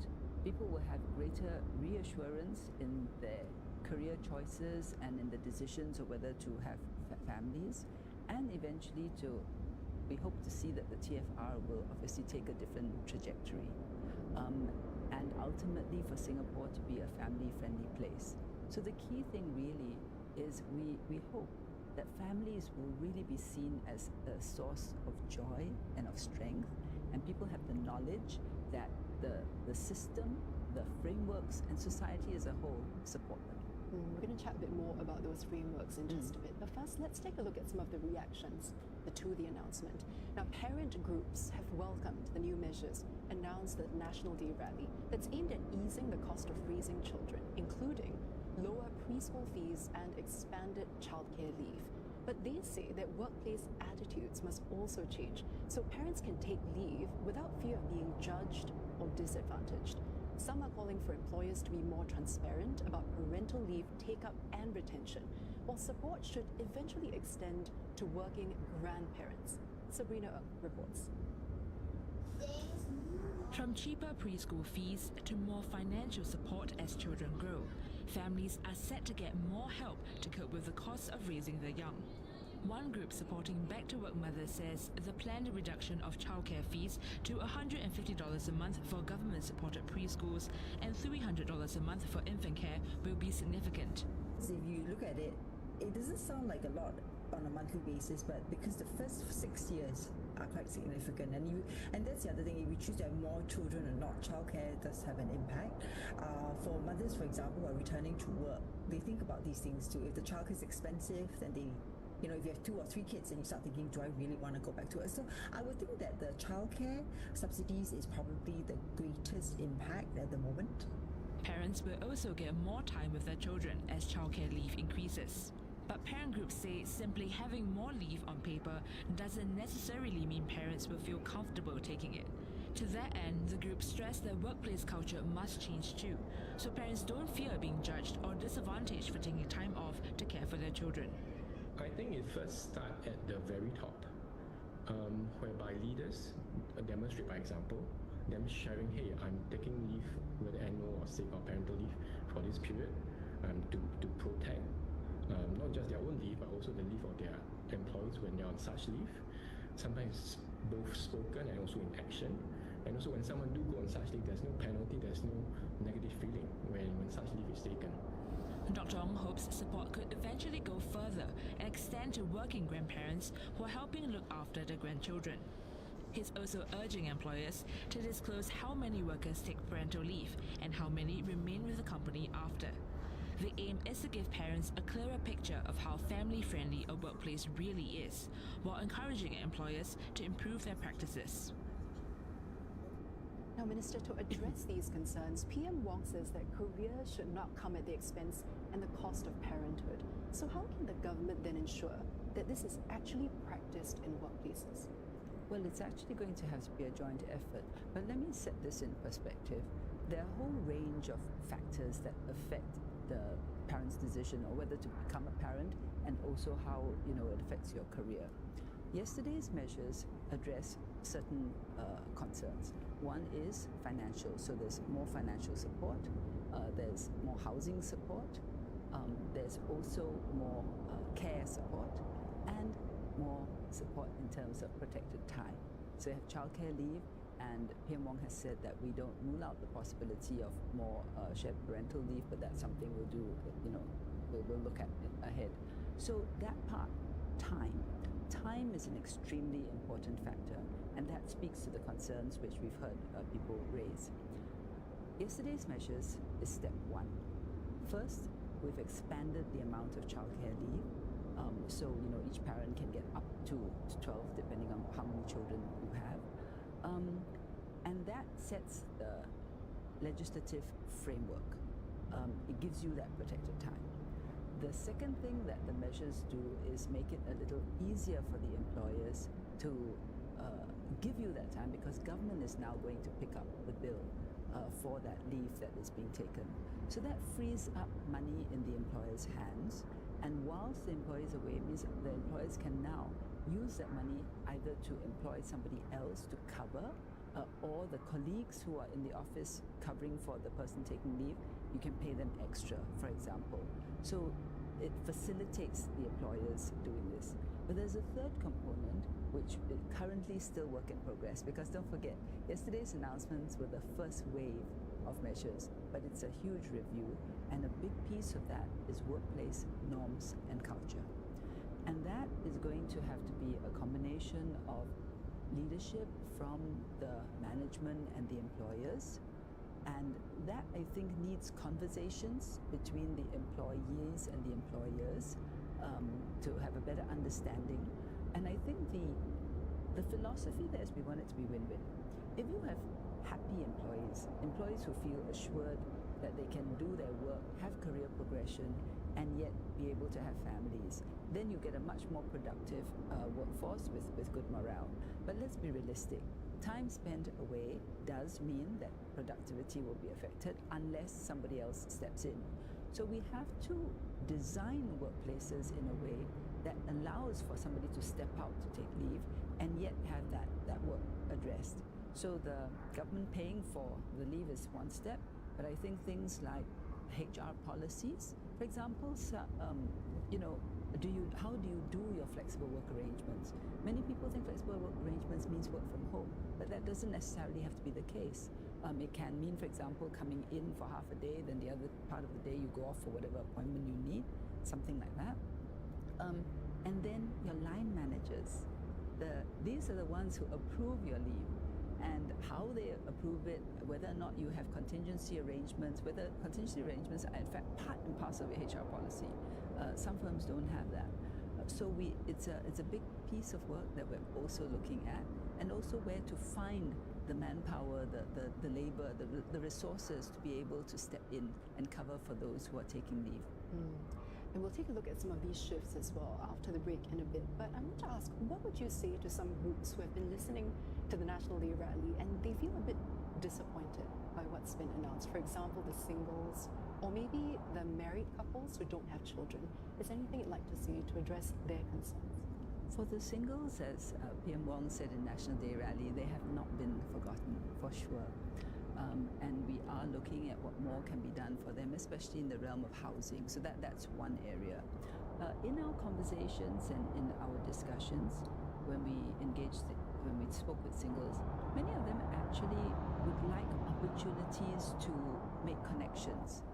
people will have greater reassurance in their career choices and in the decisions of whether to have families, and eventually we hope to see that the TFR will obviously take a different trajectory, and ultimately for Singapore to be a family-friendly place. So the key thing really is we hope that families will really be seen as a source of joy and of strength, and people have the knowledge that the system, the frameworks, and society as a whole support them. We're going to chat a bit more about those frameworks in just a bit. But first, let's take a look at some of the reactions to the announcement. Now, parent groups have welcomed the new measures announced at the National Day rally that's aimed at easing the cost of raising children, including lower preschool fees and expanded childcare leave. But they say that workplace attitudes must also change so parents can take leave without fear of being judged or disadvantaged. Some are calling for employers to be more transparent about parental leave take-up and retention, while support should eventually extend to working grandparents. Sabrina Ng reports. From cheaper preschool fees to more financial support as children grow, families are set to get more help to cope with the costs of raising their young. One group supporting back-to-work mothers says the planned reduction of childcare fees to $150 a month for government-supported preschools and $300 a month for infant care will be significant. If you look at it, it doesn't sound like a lot on a monthly basis, but because the first 6 years are quite significant, and that's the other thing. If we choose to have more children or not, childcare does have an impact. For mothers, for example, who are returning to work, they think about these things too. If the childcare is expensive, then they, if you have 2 or 3 kids, and you start thinking, do I really want to go back to work? So I would think that the childcare subsidies is probably the greatest impact at the moment. Parents will also get more time with their children as childcare leave increases. But parent groups say simply having more leave on paper doesn't necessarily mean parents will feel comfortable taking it. To that end, the group stressed that workplace culture must change too, so parents don't fear being judged or disadvantaged for taking time off to care for their children. I think it first starts at the very top, whereby leaders demonstrate by example, them sharing, hey, I'm taking leave, whether annual or sick or parental leave for this period, to protect not just their own leave, but also the leave of their employees when they're on such leave. Sometimes both spoken and also in action. And also when someone do go on such leave, there's no penalty, there's no negative feeling when such leave is taken. Dr. Ong hopes support could eventually go further and extend to working grandparents who are helping look after their grandchildren. He's also urging employers to disclose how many workers take parental leave and how many remain with the company after. The aim is to give parents a clearer picture of how family-friendly a workplace really is, while encouraging employers to improve their practices. Now, Minister, to address these concerns, PM Wong says that career should not come at the expense and the cost of parenthood. So how can the government then ensure that this is actually practiced in workplaces? Well, it's actually going to have to be a joint effort. But let me set this in perspective. There are a whole range of factors that affect the parent's decision or whether to become a parent, and also how it affects your career. Yesterday's measures address certain concerns. One is financial, so there's more financial support, there's more housing support, there's also more care support, and more support in terms of protected time. So you have childcare leave, and PM Wong has said that we don't rule out the possibility of more shared parental leave, but that's something we'll do, we'll look at it ahead. So that part, time is an extremely important factor, and that speaks to the concerns which we've heard people raise. Yesterday's measures is step one. First, we've expanded the amount of childcare leave. So, each parent can get up to 12, depending on how many children you have. And that sets the legislative framework. It gives you that protected time. The second thing that the measures do is make it a little easier for the employers to give you that time, because government is now going to pick up the bill for that leave that is being taken. So that frees up money in the employer's hands, and whilst the employee is away, it means the employers can now use that money either to employ somebody else to cover, or the colleagues who are in the office covering for the person taking leave, you can pay them extra, for example. So it facilitates the employers doing this. But there's a third component, which is currently still work in progress, because don't forget, yesterday's announcements were the first wave of measures, but it's a huge review, and a big piece of that is workplace norms and culture. And that is going to have to be a combination of leadership from the management and the employers, and that, I think, needs conversations between the employees and the employers to have a better understanding. And I think the philosophy there is we want it to be win-win. If you have happy employees who feel assured that they can do their work, have career progression, and yet be able to have families, then you get a much more productive workforce with good morale. But let's be realistic. Time spent away does mean that productivity will be affected unless somebody else steps in. So we have to design workplaces in a way that allows for somebody to step out to take leave and yet have that work addressed. So the government paying for the leave is one step, but I think things like HR policies, for example, how do you do your flexible work arrangements? Many people think flexible work arrangements means work from home, but that doesn't necessarily have to be the case. It can mean, for example, coming in for half a day, then the other part of the day you go off for whatever appointment you need, something like that. And then your line managers, these are the ones who approve your leave, and how they approve it, whether or not you have contingency arrangements, whether contingency arrangements are in fact part and parcel of your HR policy. Some firms don't have that. So it's a big piece of work that we're also looking at, and also where to find the manpower, the labor, the resources to be able to step in and cover for those who are taking leave. And we'll take a look at some of these shifts as well after the break in a bit. But I want to ask, what would you say to some groups who have been listening to the National Day rally and they feel a bit disappointed by what's been announced? For example, the singles, or maybe the married couples who don't have children. Is there anything you'd like to see to address their concerns? For the singles, as PM Wong said in National Day rally, they have not been forgotten, for sure. And we are looking at what more can be done for them, especially in the realm of housing. So that's one area. In our conversations and in our discussions, when we spoke with singles, many of them actually would like opportunities to make connections.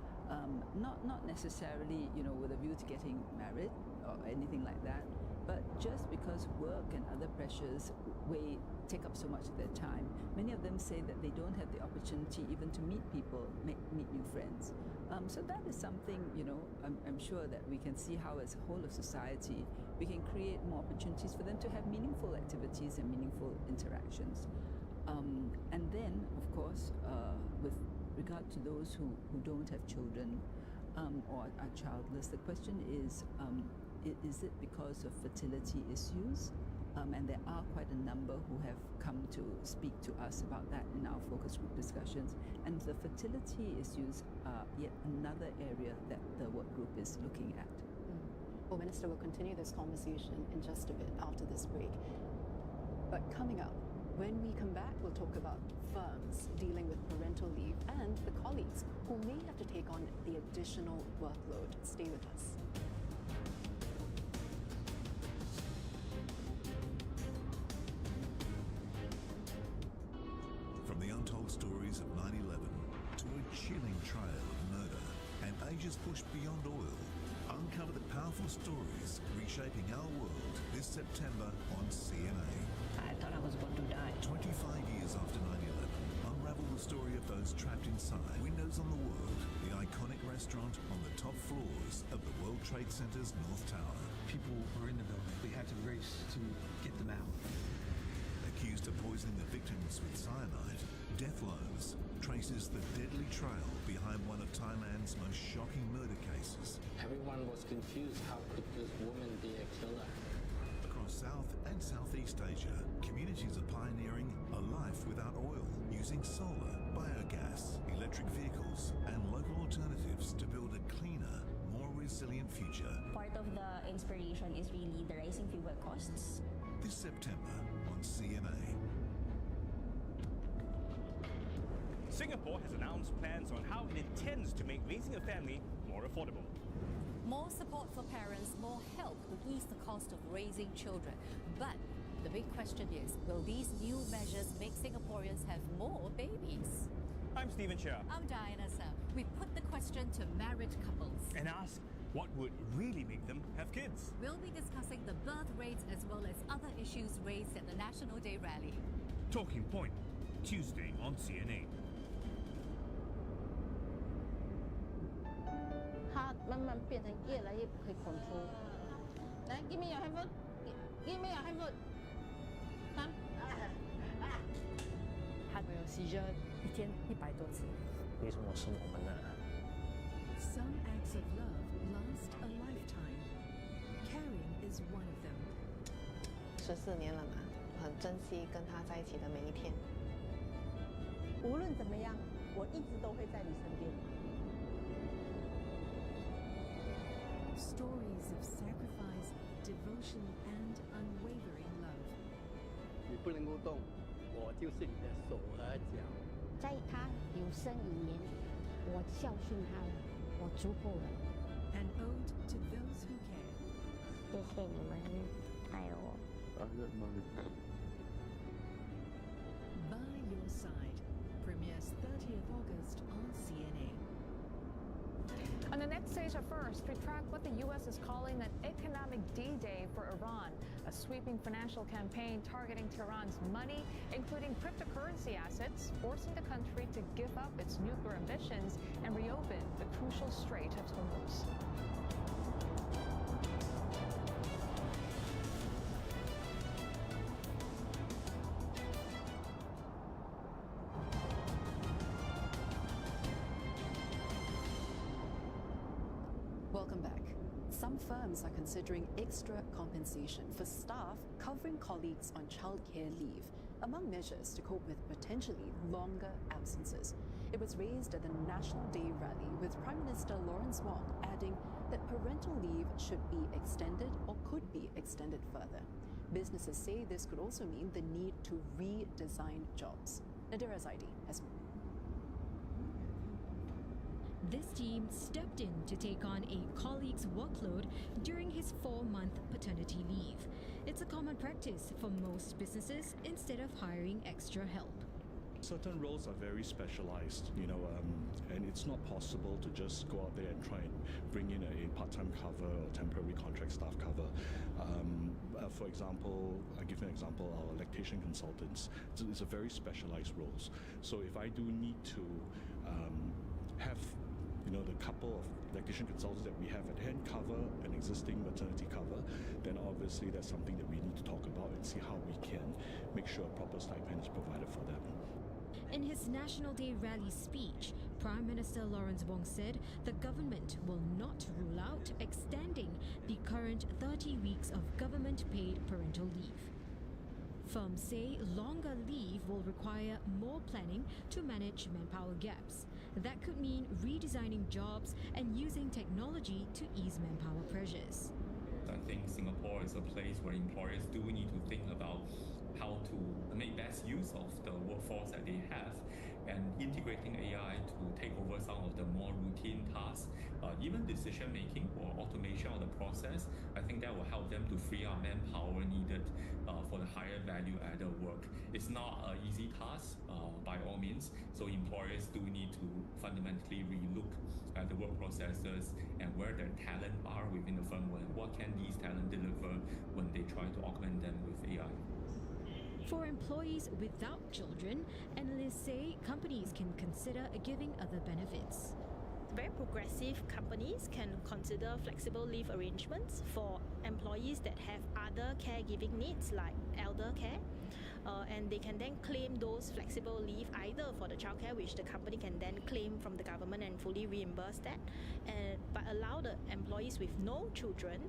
Not necessarily, with a view to getting married or anything like that, but just because work and other pressures take up so much of their time. Many of them say that they don't have the opportunity even to meet people, meet new friends. So that is something, I'm sure that we can see how as a whole of society, we can create more opportunities for them to have meaningful activities and meaningful interactions. And then, of course, with regard to those who don't have children or are childless, the question is it because of fertility issues? And there are quite a number who have come to speak to us about that in our focus group discussions. And the fertility issues are yet another area that the work group is looking at. Well, Minister, we'll continue this conversation in just a bit after this break. But coming up, when we come back, we'll talk about firms dealing with parental leave and the colleagues who may have to take on the additional workload. Stay with us. From the untold stories of 9/11 to a chilling trail of murder and ages pushed beyond oil, uncover the powerful stories reshaping our world this September on CNA. I thought I was going to die. 25 years after 9/11, unravel the story of those trapped inside Windows on the World, the iconic restaurant on the top floors of the World Trade Center's North Tower. People were in the building. We had to race to get them out. Accused of poisoning the victims with cyanide, Death Lows traces the deadly trail behind one of Thailand's most shocking murder cases. Everyone was confused. How could this woman be a killer? Across South and Southeast Asia, communities are pioneering a life without oil using solar by biogas, electric vehicles, and local alternatives to build a cleaner, more resilient future. Part of the inspiration is really the rising fuel costs. This September on CMA. Singapore has announced plans on how it intends to make raising a family more affordable. More support for parents, more help to ease the cost of raising children. But the big question is, will these new measures make Singaporeans have more babies? I'm Stephen Chia. I'm Diana Sam. We put the question to married couples. And ask what would really make them have kids. We'll be discussing the birth rates as well as other issues raised at the National Day rally. Talking Point, Tuesday on CNA. 它慢慢变成越来越不可以 control。来 ，give me your handphone， give me your handphone。看，他有 seizure 一天100多次。为什么是我们呢？ Some acts of love last a lifetime. Caring is one of them. 14年了嘛，很珍惜跟他在一起的每一天。无论怎么样，我一直都会在你身边。 Stories of sacrifice, devotion, and unwavering love. 你不能够动，我就是你的手和脚。在他有生以年，我孝顺他了，我足够了。 An ode to those who care. 谢谢你们爱我。 By Your Side premieres 30th August on CNA. On the next stage at first, we track what the U.S. is calling an economic D-Day for Iran, a sweeping financial campaign targeting Tehran's money, including cryptocurrency assets, forcing the country to give up its nuclear ambitions and reopen the crucial Strait of Hormuz. Welcome back. Some firms are considering extra compensation for staff covering colleagues on childcare leave, among measures to cope with potentially longer absences. It was raised at the National Day rally, with Prime Minister Lawrence Wong adding that parental leave should be extended or could be extended further. Businesses say this could also mean the need to redesign jobs. Nadira Zaidi has more. This team stepped in to take on a colleague's workload during his 4-month paternity leave. It's a common practice for most businesses instead of hiring extra help. Certain roles are very specialized, and it's not possible to just go out there and try and bring in a part-time cover or temporary contract staff cover. For example, I'll give you an example, our lactation consultants. It's a very specialized roles. So if I do need to have the couple of lactation consultants that we have at hand cover an existing maternity cover, then obviously that's something that we need to talk about and see how we can make sure a proper stipend is provided for them. In his National Day rally speech, Prime Minister Lawrence Wong said the government will not rule out extending the current 30 weeks of government-paid parental leave. Firms say longer leave will require more planning to manage manpower gaps. That could mean redesigning jobs and using technology to ease manpower pressures. I think Singapore is a place where employers do need to think about how to make best use of the workforce that they have, and integrating AI to take over some of the more routine tasks, even decision making or automation of the process. I think that will help them to free up manpower needed for the higher value added work. It's not an easy task by all means, so employers do need to fundamentally relook at the work processes and where their talent are within the firm, and what can these talent deliver when they try to augment them with AI. For employees without children, analysts say companies can consider giving other benefits. Very progressive companies can consider flexible leave arrangements for employees that have other caregiving needs like elder care. And they can then claim those flexible leave either for the childcare, which the company can then claim from the government and fully reimburse that, but allow the employees with no children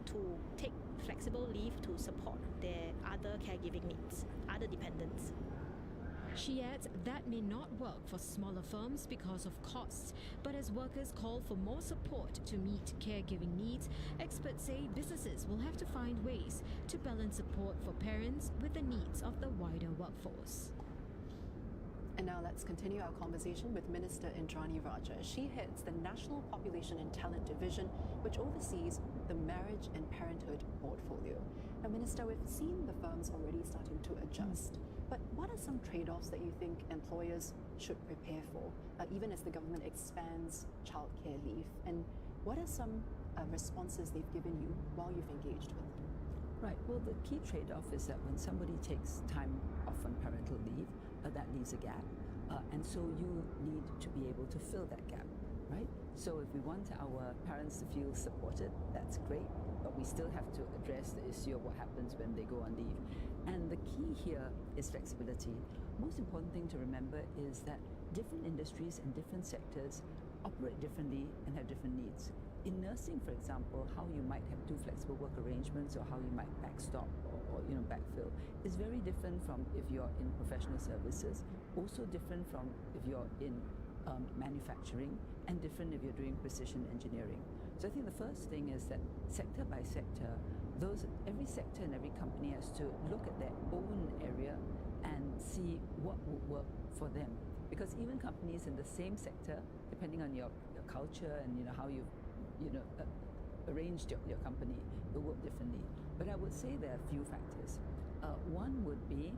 to take flexible leave to support their other caregiving needs, other dependents. She adds that may not work for smaller firms because of costs, but as workers call for more support to meet caregiving needs, experts say businesses will have to find ways to balance support for parents with the needs of the wider workforce. And now let's continue our conversation with Minister Indrani Raja. She heads the National Population and Talent Division, which oversees the marriage and parenthood portfolio. Now, Minister, we've seen the firms already starting to adjust, but what are some trade-offs that you think employers should prepare for, even as the government expands childcare leave? And what are some responses they've given you while you've engaged with them? Right. Well, the key trade-off is that when somebody takes time off on parental leave, that leaves a gap. And so you need to be able to fill that gap, right? So if we want our parents to feel supported, that's great, but we still have to address the issue of what happens when they go on leave. And the key here is flexibility. Most important thing to remember is that different industries and different sectors operate differently and have different needs. In nursing, for example, how you might have do flexible work arrangements or how you might backstop or backfill is very different from if you're in professional services, also different from if you're in manufacturing, and different if you're doing precision engineering. So I think the first thing is that sector by sector, every sector and every company has to look at their own area and see what will work for them. Because even companies in the same sector, depending on your culture and how you've arranged your company, will work differently. But I would say there are a few factors. One would be,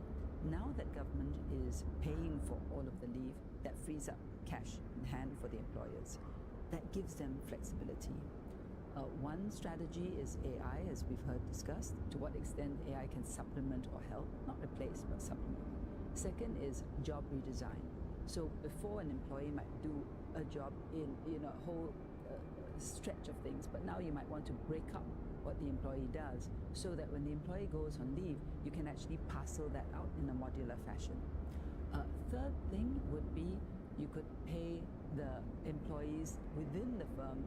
now that government is paying for all of the leave, that frees up cash in hand for the employers. That gives them flexibility. One strategy is AI, as we've heard discussed, to what extent AI can supplement or help, not replace, but supplement. Second is job redesign. So before, an employee might do a job in a whole stretch of things, but now you might want to break up what the employee does so that when the employee goes on leave, you can actually parcel that out in a modular fashion. Third thing would be you could pay the employees within the firm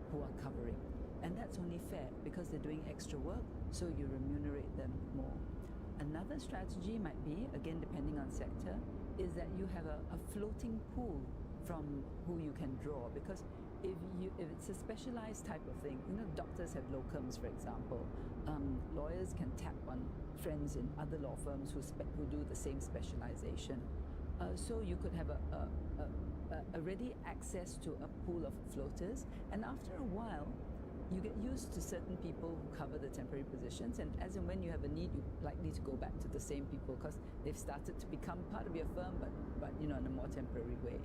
who are covering. And that's only fair because they're doing extra work, so you remunerate them more. Another strategy might be, again depending on sector, is that you have a floating pool from who you can draw, because if it's a specialized type of thing, doctors have locums, for example. Lawyers can tap on friends in other law firms who do the same specialization. So you could have a ready access to a pool of floaters, and after a while, you get used to certain people who cover the temporary positions, and as and when you have a need, you're likely to go back to the same people because they've started to become part of your firm, but in a more temporary way.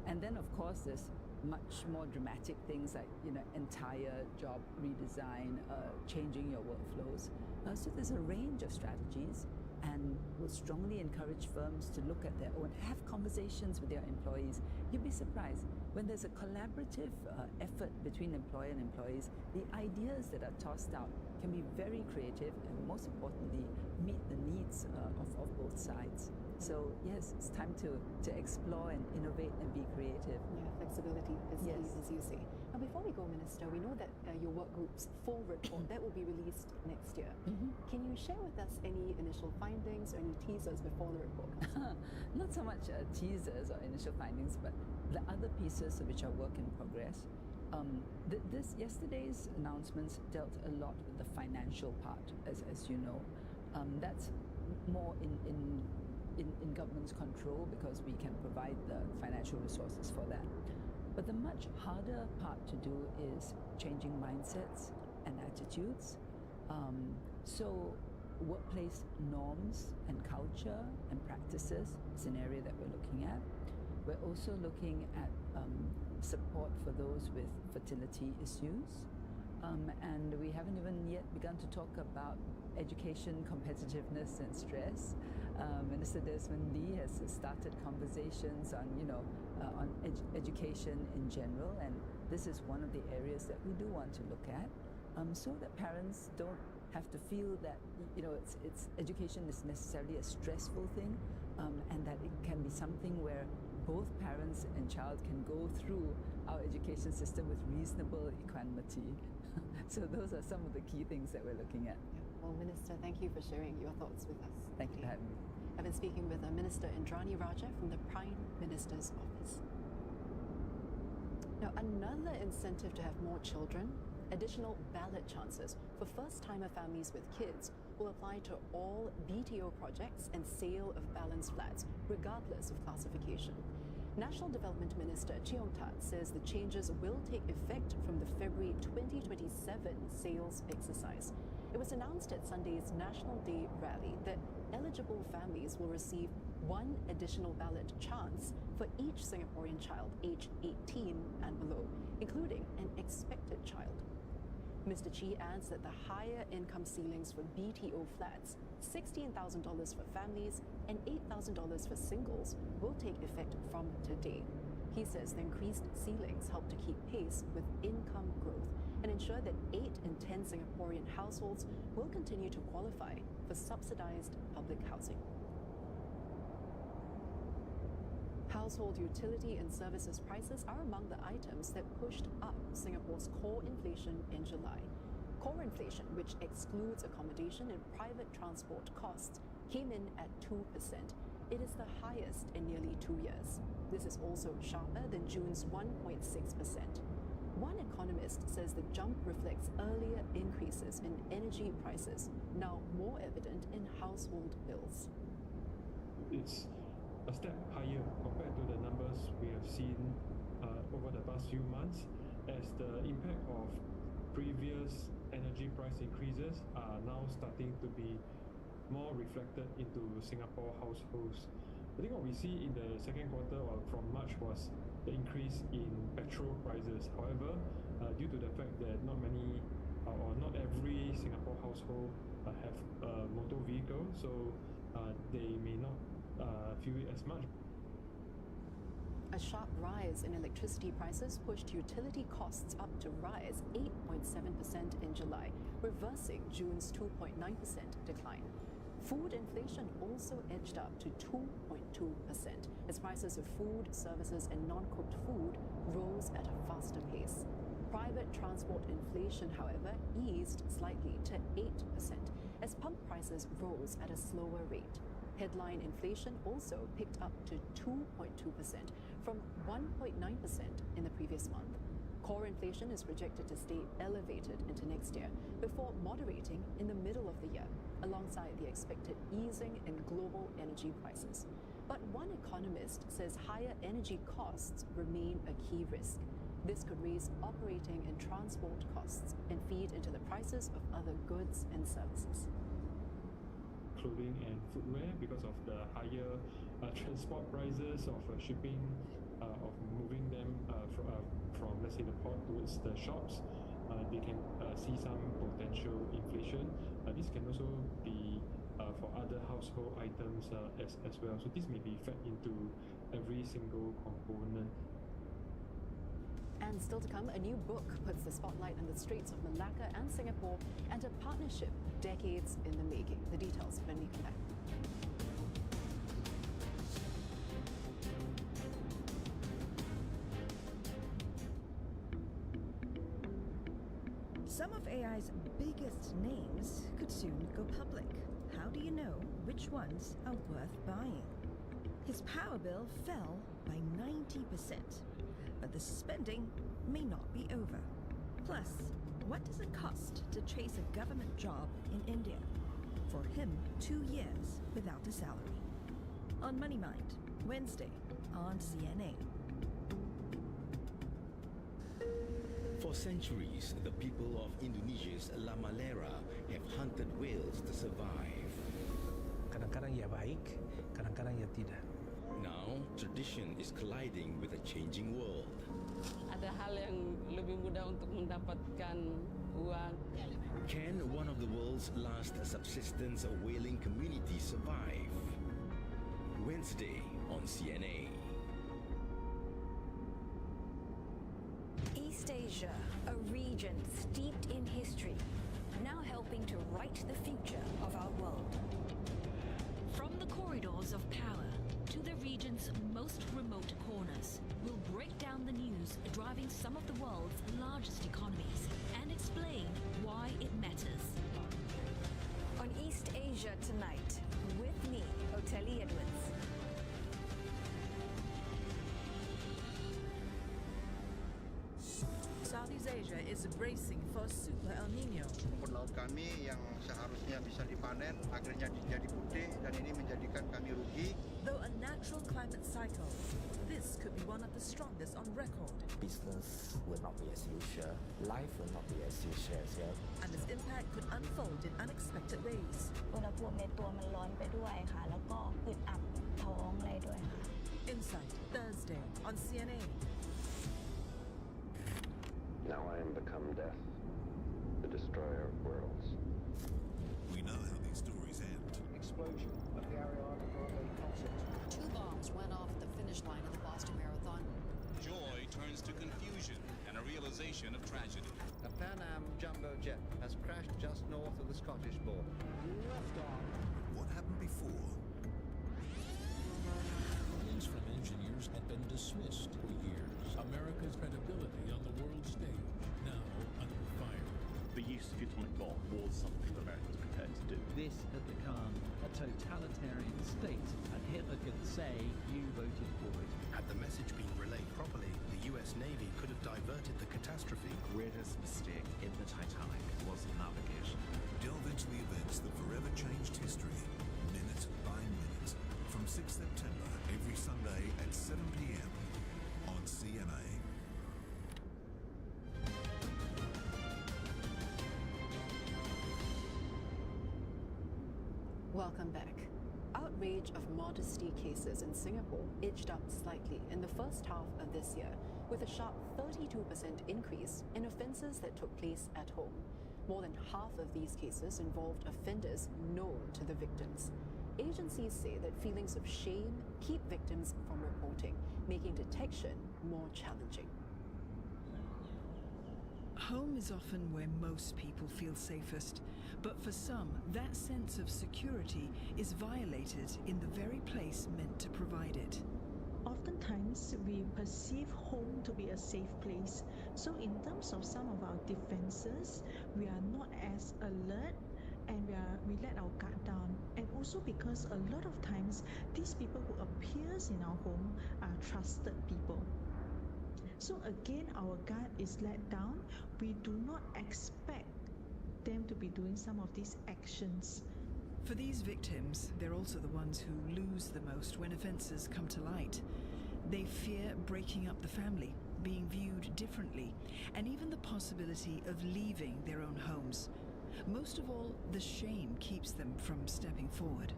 And then, of course, there's much more dramatic things like entire job redesign, changing your workflows. So there's a range of strategies, and we'll strongly encourage firms to look at their own, have conversations with their employees. You'd be surprised when there's a collaborative effort between employer and employees. The ideas that are tossed out can be very creative and, most importantly, meet the needs of both sides. So yes, it's time to explore and innovate and be creative. Yeah, flexibility is key, as you say. Now, before we go, Minister, we know that your work group's full report that will be released next year. Can you share with us any initial findings or any teasers before the report comes? Not so much teasers or initial findings, but the other pieces which are work in progress. Yesterday's announcements dealt a lot with the financial part, as you know. That's more in government's control because we can provide the financial resources for that. But the much harder part to do is changing mindsets and attitudes. So workplace norms and culture and practices is an area that we're looking at. We're also looking at support for those with fertility issues. And we haven't even yet begun to talk about education competitiveness and stress. Minister Desmond Lee has started conversations on, on education in general, and this is one of the areas that we do want to look at, so that parents don't have to feel that it's education is necessarily a stressful thing, and that it can be something where both parents and child can go through our education system with reasonable equanimity. So those are some of the key things that we're looking at. Well, Minister, thank you for sharing your thoughts with us. Thank you for having me. I've been speaking with Minister Indrani Raja from the Prime Minister's office. Now, another incentive to have more children, additional ballot chances for first-timer families with kids will apply to all BTO projects and sale of balanced flats, regardless of classification. National Development Minister Cheong Tat says the changes will take effect from the February 2027 sales exercise. It was announced at Sunday's National Day rally that eligible families will receive one additional ballot chance for each Singaporean child aged 18 and below, including an expected child. Mr. Chi adds that the higher income ceilings for BTO flats, $16,000 for families and $8,000 for singles, will take effect from today. He says the increased ceilings help to keep pace with income growth and ensure that 8 in 10 Singaporean households will continue to qualify for subsidized public housing. Household utility and services prices are among the items that pushed up Singapore's core inflation in July. Core inflation, which excludes accommodation and private transport costs, came in at 2%. It is the highest in nearly 2 years. This is also sharper than June's 1.6%. One economist says the jump reflects earlier increases in energy prices, now more evident in household bills. It's a step higher compared to the numbers we have seen over the past few months, as the impact of previous energy price increases are now starting to be more reflected into Singapore households. I think what we see in the second quarter or from March was the increase in petrol prices. However, due to the fact that not many or not every Singapore household have a motor vehicle, so they may not feel it as much. A sharp rise in electricity prices pushed utility costs up to rise 8.7% in July, reversing June's 2.9% decline. Food inflation also edged up to 2.2% as prices of food, services and non-cooked food rose at a faster pace. Private transport inflation, however, eased slightly to 8% as pump prices rose at a slower rate. Headline inflation also picked up to 2.2% from 1.9% in the previous month. Core inflation is projected to stay elevated into next year before moderating in the middle of the year, alongside the expected easing in global energy prices. But one economist says higher energy costs remain a key risk. This could raise operating and transport costs and feed into the prices of other goods and services. Clothing and footwear, because of the higher transport prices of shipping, of moving them from let's say the port towards the shops, they can see some potential inflation. This can also be for other household items as well. So this may be fed into every single component. And still to come, a new book puts the spotlight on the Straits of Malacca and Singapore and a partnership decades in the making. The details when we come back. Some of AI's biggest names could soon go public. How do you know which ones are worth buying? His power bill fell by 90%. But the spending may not be over. Plus, what does it cost to chase a government job in India? For him, 2 years without a salary. On Money Mind, Wednesday on CNA. For centuries, the people of Indonesia's La Malera have hunted whales to survive. Kadang-kadang ia baik, kadang-kadang ia tidak. Now, tradition is colliding with a changing world. Ada hal yang lebih mudah untuk mendapatkan uang. Can one of the world's last subsistence whaling communities survive? Wednesday on CNA. East Asia, a region steeped in history, now helping to write the future of our world. From the corridors of power to the region's most remote corners, we'll break down the news driving some of the world's largest economies and explain why it matters. On East Asia tonight, with me, Oteli Southeast Asia is bracing for Super El Nino. Rumput laut kami yang seharusnya bisa dipanen akhirnya jadi putih dan ini menjadikan kami rugi. Though a natural climate cycle, this could be one of the strongest on record. Business will not be as usual. Life will not be as usual as well. And its impact could unfold in unexpected ways. อุณหภูมิในตัวมันร้อนไปด้วยค่ะ แล้วก็อึดอัดท้องอะไรด้วยค่ะ Insight, Thursday on CNA. Now I am become death, the destroyer of worlds. We know how these stories end. Explosion at the Ariana Grande concert. 2 bombs went off at the finish line of the Boston Marathon. Joy turns to confusion and a realization of tragedy. A Pan Am jumbo jet has crashed just north of the Scottish border. Liftoff. What happened before? Complaints from engineers had been dismissed for years. America's credibility on the world stage now under fire. The use of atomic bomb was something the Americans were prepared to do. This had become a totalitarian state, and Hitler could say, you voted for it. Had the message been relayed properly, the US Navy could have diverted the catastrophe. The greatest mistake in the Titanic was navigation. Delve into the events that forever changed history, minute by minute. From 6 September, every Sunday at 7 p.m. on CNA. Welcome back. Outrage of modesty cases in Singapore edged up slightly in the first half of this year, with a sharp 32% increase in offences that took place at home. More than half of these cases involved offenders known to the victims. Agencies say that feelings of shame keep victims from reporting, making detection more challenging. Home is often where most people feel safest, but for some, that sense of security is violated in the very place meant to provide it. Oftentimes, we perceive home to be a safe place. So in terms of some of our defenses, we are not as alert and we let our guard down. And also because a lot of times, these people who appears in our home are trusted people. So again, our guard is let down. We do not expect them to be doing some of these actions. For these victims, they're also the ones who lose the most when offences come to light. They fear breaking up the family, being viewed differently, and even the possibility of leaving their own homes. Most of all, the shame keeps them from stepping forward.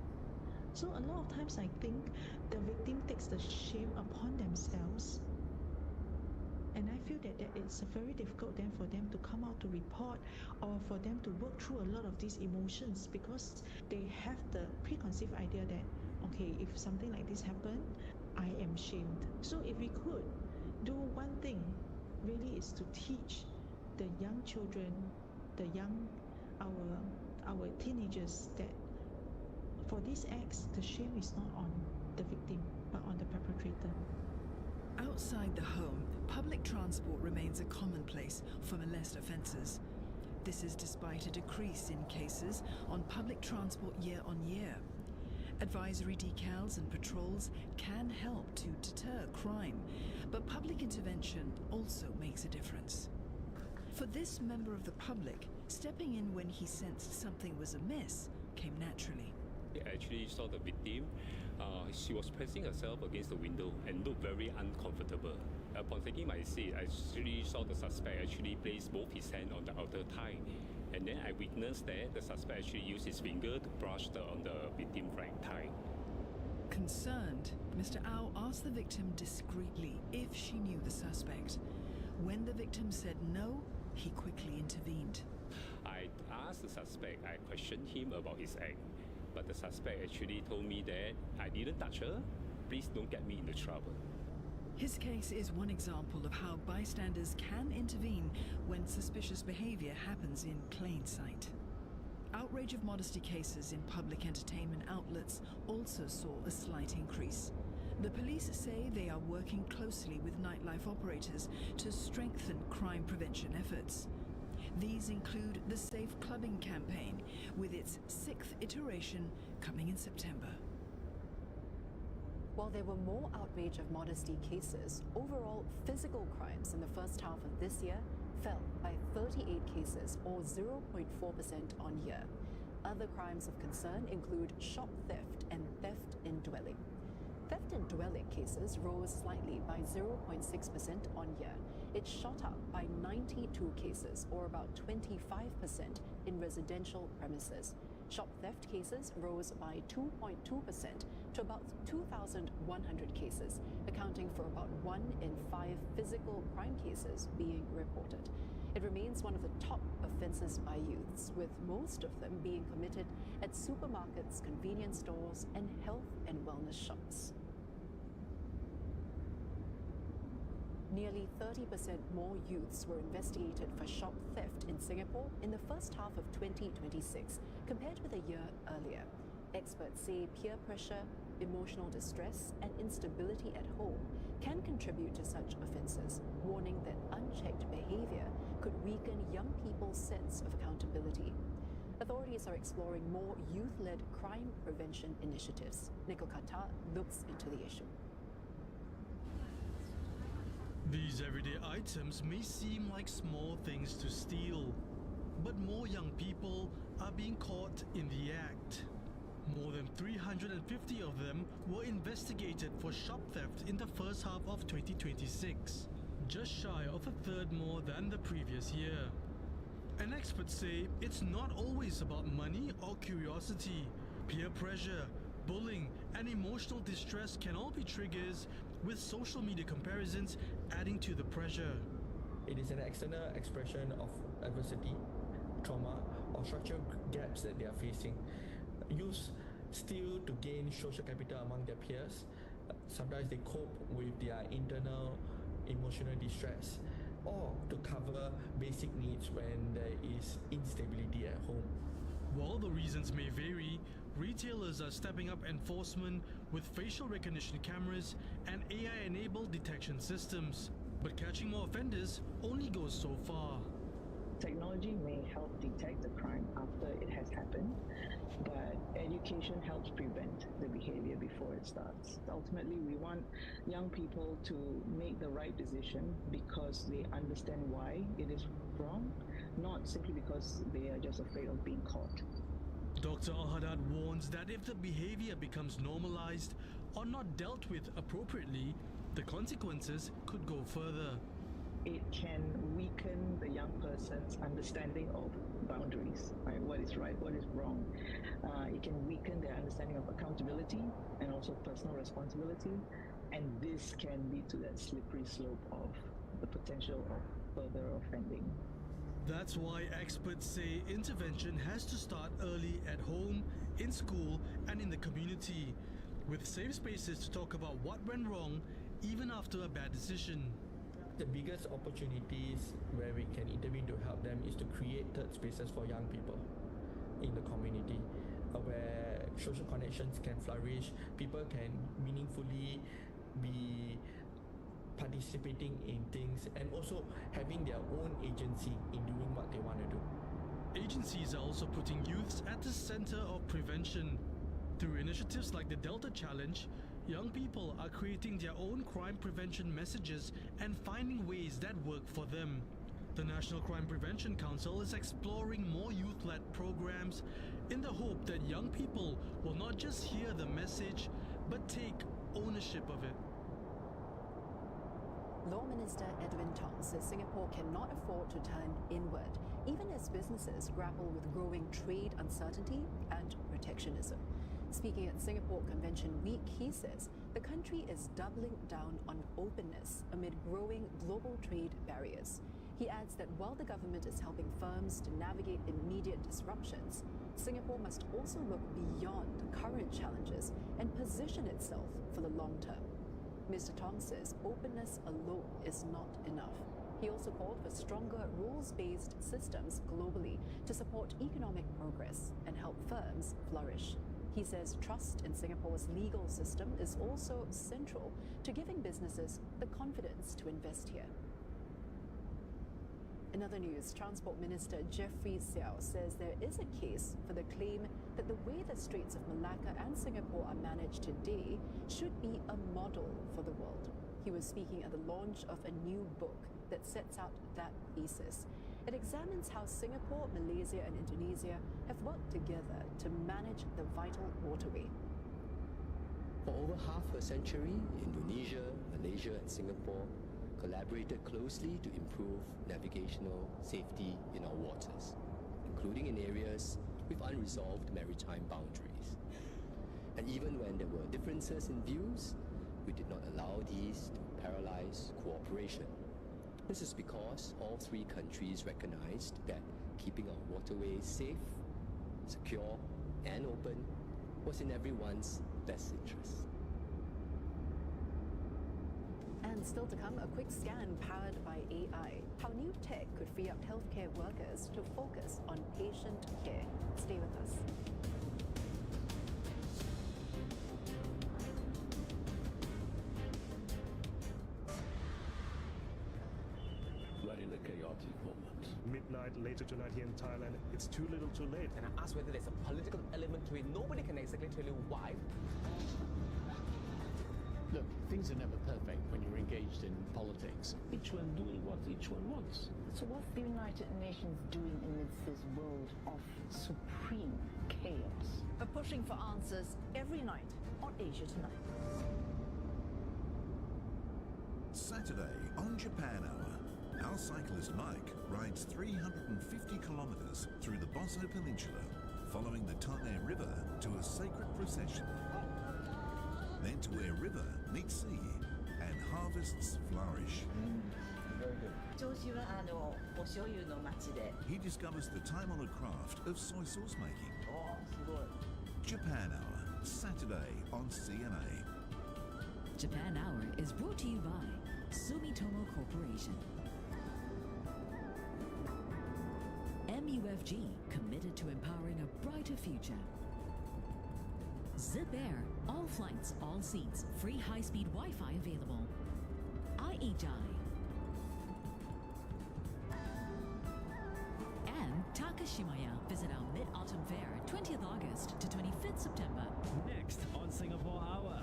So a lot of times I think the victim takes the shame upon themselves. And I feel that it's very difficult then for them to come out to report or for them to work through a lot of these emotions because they have the preconceived idea that, okay, if something like this happened, I am shamed. So if we could do one thing, really is to teach the young children, our teenagers that for these acts, the shame is not on the victim, but on the perpetrator. Outside the home, public transport remains a commonplace for molest offences. This is despite a decrease in cases on public transport year on year. Advisory decals and patrols can help to deter crime, but public intervention also makes a difference. For this member of the public, stepping in when he sensed something was amiss came naturally. I actually saw the victim. She was pressing herself against the window and looked very uncomfortable. Upon taking my seat, I actually saw the suspect actually place both his hands on the outer thigh. And then I witnessed that the suspect actually used his finger to brush on the victim's right thigh. Concerned, Mr. Au asked the victim discreetly if she knew the suspect. When the victim said no, he quickly intervened. I asked the suspect, I questioned him about his act. But the suspect actually told me that I didn't touch her. Please don't get me into trouble. His case is one example of how bystanders can intervene when suspicious behavior happens in plain sight. Outrage of modesty cases in public entertainment outlets also saw a slight increase. The police say they are working closely with nightlife operators to strengthen crime prevention efforts. These include the Safe Clubbing campaign, with its 6th iteration coming in September. While there were more outrage of modesty cases, overall physical crimes in the first half of this year fell by 38 cases or 0.4% on year. Other crimes of concern include shop theft and theft in dwelling. Theft in dwelling cases rose slightly by 0.6% on year. It shot up by 92 cases, or about 25% in residential premises. Shop theft cases rose by 2.2% to about 2,100 cases, accounting for about 1 in 5 physical crime cases being reported. It remains one of the top offences by youths, with most of them being committed at supermarkets, convenience stores, and health and wellness shops. Nearly 30% more youths were investigated for shop theft in Singapore in the first half of 2026 compared with a year earlier. Experts say peer pressure, emotional distress, and instability at home can contribute to such offences, warning that unchecked behaviour could weaken young people's sense of accountability. Authorities are exploring more youth-led crime prevention initiatives. Nikhil Khattar looks into the issue. These everyday items may seem like small things to steal, but more young people are being caught in the act. More than 350 of them were investigated for shop theft in the first half of 2026, just shy of a third more than the previous year. And experts say it's not always about money or curiosity. Peer pressure, bullying, and emotional distress can all be triggers, with social media comparisons adding to the pressure. It is an external expression of adversity, trauma, or structural gaps that they are facing. Youths steal to gain social capital among their peers. Sometimes they cope with their internal emotional distress, or to cover basic needs when there is instability at home. While the reasons may vary, retailers are stepping up enforcement with facial recognition cameras and AI-enabled detection systems. But catching more offenders only goes so far. Technology may help detect the crime after it has happened, but education helps prevent the behavior before it starts. Ultimately, we want young people to make the right decision because they understand why it is wrong, not simply because they are just afraid of being caught. Dr. Al-Haddad warns that if the behavior becomes normalized or not dealt with appropriately, the consequences could go further. It can weaken the young person's understanding of boundaries, right? What is right, what is wrong. It can weaken their understanding of accountability and also personal responsibility. And this can lead to that slippery slope of the potential of further offending. That's why experts say intervention has to start early at home, in school, and in the community, with safe spaces to talk about what went wrong, even after a bad decision. The biggest opportunities where we can intervene to help them is to create third spaces for young people in the community, where social connections can flourish, people can meaningfully be participating in things and also having their own agency in doing what they want to do. Agencies are also putting youths at the center of prevention. Through initiatives like the Delta Challenge, young people are creating their own crime prevention messages and finding ways that work for them. The National Crime Prevention Council is exploring more youth-led programs in the hope that young people will not just hear the message, but take ownership of it. Law Minister Edwin Tong says Singapore cannot afford to turn inward, even as businesses grapple with growing trade uncertainty and protectionism. Speaking at Singapore Convention Week, he says the country is doubling down on openness amid growing global trade barriers. He adds that while the government is helping firms to navigate immediate disruptions, Singapore must also look beyond current challenges and position itself for the long term. Mr. Tong says openness alone is not enough. He also called for stronger rules-based systems globally to support economic progress and help firms flourish. He says trust in Singapore's legal system is also central to giving businesses the confidence to invest here. In other news, Transport Minister Jeffrey Seow says there is a case for the claim that the way the Straits of Malacca and Singapore are managed today should be a model for the world. He was speaking at the launch of a new book that sets out that thesis. It examines how Singapore, Malaysia, and Indonesia have worked together to manage the vital waterway. For over half a century, Indonesia, Malaysia, and Singapore collaborated closely to improve navigational safety in our waters, including in areas with unresolved maritime boundaries. And even when there were differences in views, we did not allow these to paralyze cooperation. This is because all three countries recognized that keeping our waterways safe, secure, and open was in everyone's best interest. And still to come, a quick scan powered by AI. How new tech could free up healthcare workers to focus on patient care. Stay with us. We're in a chaotic moment. Midnight later tonight here in Thailand, it's too little too late. And I asked whether there's a political element to it. Nobody can exactly tell you why. Look, things are never perfect when you're engaged in politics. Each one doing what each one wants. So what's the United Nations doing amidst this world of supreme chaos? We're pushing for answers every night on Asia Tonight. Saturday on Japan Hour, our cyclist Mike rides 350 kilometers through the Bahru Peninsula, following the Senai River to a sacred procession. Then to where river meets sea and harvests flourish. Very good. He discovers the time-honored craft of soy sauce making. Japan Hour, Saturday on CNA. Japan Hour is brought to you by Sumitomo Corporation. MUFG, committed to empowering a brighter future. Zip Air, all flights, all seats, free high-speed Wi-Fi available. IHI. And Takashimaya, visit our Mid-Autumn Fair, 20th August to 25th September. Next on Singapore Hour,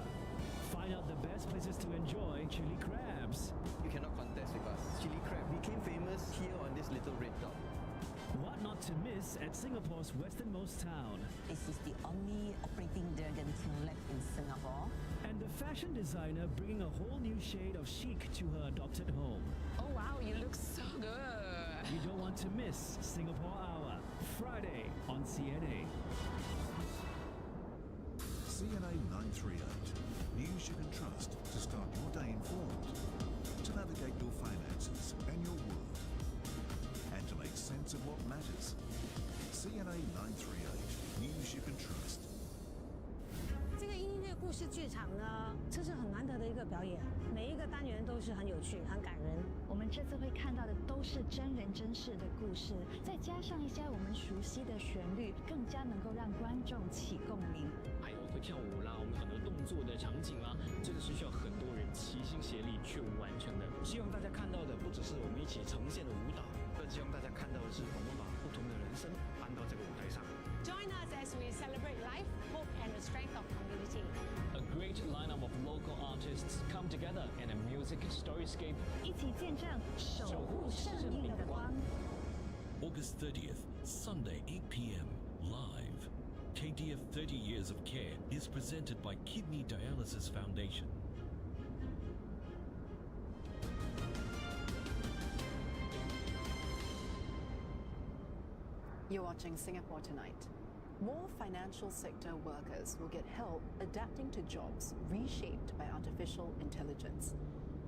find out the best places to enjoy chili crabs. You cannot contest with us. Chili crab became famous here on this little red dot. What not to miss at Singapore's westernmost town. This is the only operating dragon king left in Singapore. And the fashion designer bringing a whole new shade of chic to her adopted home. Oh wow, you look so good. You don't want to miss Singapore Hour, Friday on CNA. CNA 938. News you can trust to start your day informed, to navigate your finances and your world, and to make sense of what matters. CNA 938. News you can trust. 这个音乐故事剧场呢，这是很难得的一个表演，每一个单元都是很有趣、很感人。我们这次会看到的都是真人真事的故事，再加上一些我们熟悉的旋律，更加能够让观众起共鸣。还有会跳舞啦，我们很多动作的场景啦，这个是需要很多人齐心协力去完成的。希望大家看到的不只是我们一起呈现的舞蹈，更希望大家看到的是我们把不同的人生搬到这个舞台上。Join us as we celebrate life, hope, and the strength of community. A great lineup of local artists come together in a music storyscape. 一起见证守护生命的光。August 30th, Sunday, 8 p.m. Live. KDF 30 Years of Care is presented by Kidney Dialysis Foundation. You're watching Singapore Tonight. More financial sector workers will get help adapting to jobs reshaped by artificial intelligence.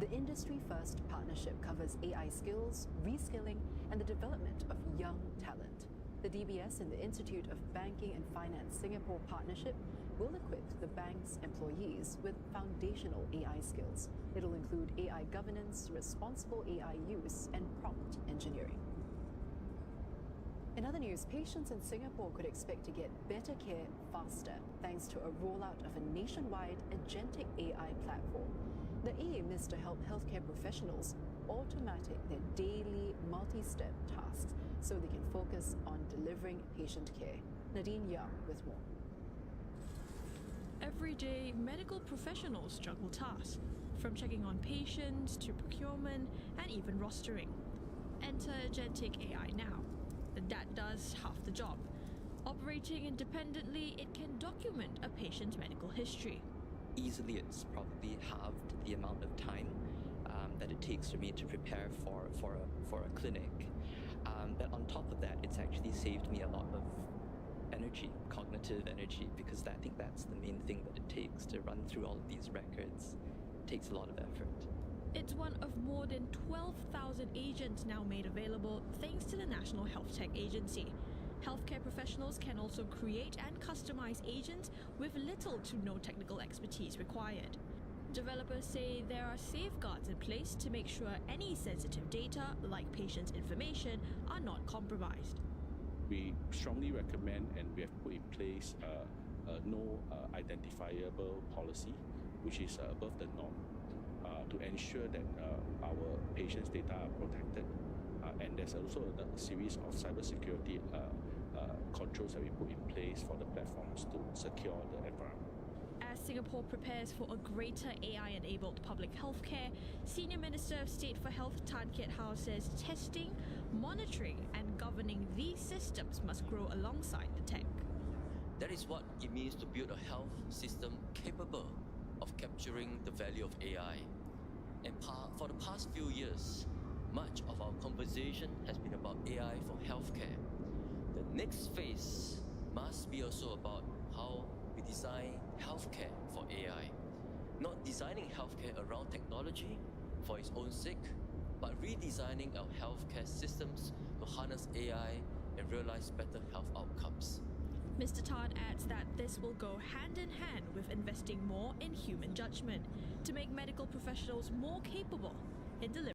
The industry-first partnership covers AI skills, reskilling, and the development of young talent. The DBS and the Institute of Banking and Finance Singapore partnership will equip the bank's employees with foundational AI skills. It'll include AI governance, responsible AI use, and prompt engineering. In other news, patients in Singapore could expect to get better care faster thanks to a rollout of a nationwide agentic AI platform. The aim is to help healthcare professionals automate their daily multi-step tasks so they can focus on delivering patient care. Nadine Young with more. Every day, medical professionals juggle tasks, from checking on patients to procurement and even rostering. Enter agentic AI now. That does half the job. Operating independently, it can document a patient's medical history. Easily, it's probably halved the amount of time that it takes for me to prepare for a clinic. But on top of that, it's actually saved me a lot of energy, cognitive energy, because I think that's the main thing that it takes to run through all of these records. It takes a lot of effort. It's one of more than 12,000 agents now made available thanks to the National Health Tech Agency. Healthcare professionals can also create and customize agents with little to no technical expertise required. Developers say there are safeguards in place to make sure any sensitive data, like patients' information, are not compromised. We strongly recommend, and we have put in place a no identifiable policy, which is above the norm, to ensure that our patients' data are protected. And there's also a series of cybersecurity controls that we put in place for the platforms to secure the environment. As Singapore prepares for a greater AI-enabled public healthcare, Senior Minister of State for Health Tan Kiat Hao says testing, monitoring and governing these systems must grow alongside the tech. That is what it means to build a health system capable of capturing the value of AI. And for the past few years, much of our conversation has been about AI for healthcare. The next phase must be also about how we design healthcare for AI. Not designing healthcare around technology for its own sake, but redesigning our healthcare systems to harness AI and realize better health outcomes. Mr. Tan adds that this will go hand in hand with investing more in human judgment to make medical professionals more capable in delivering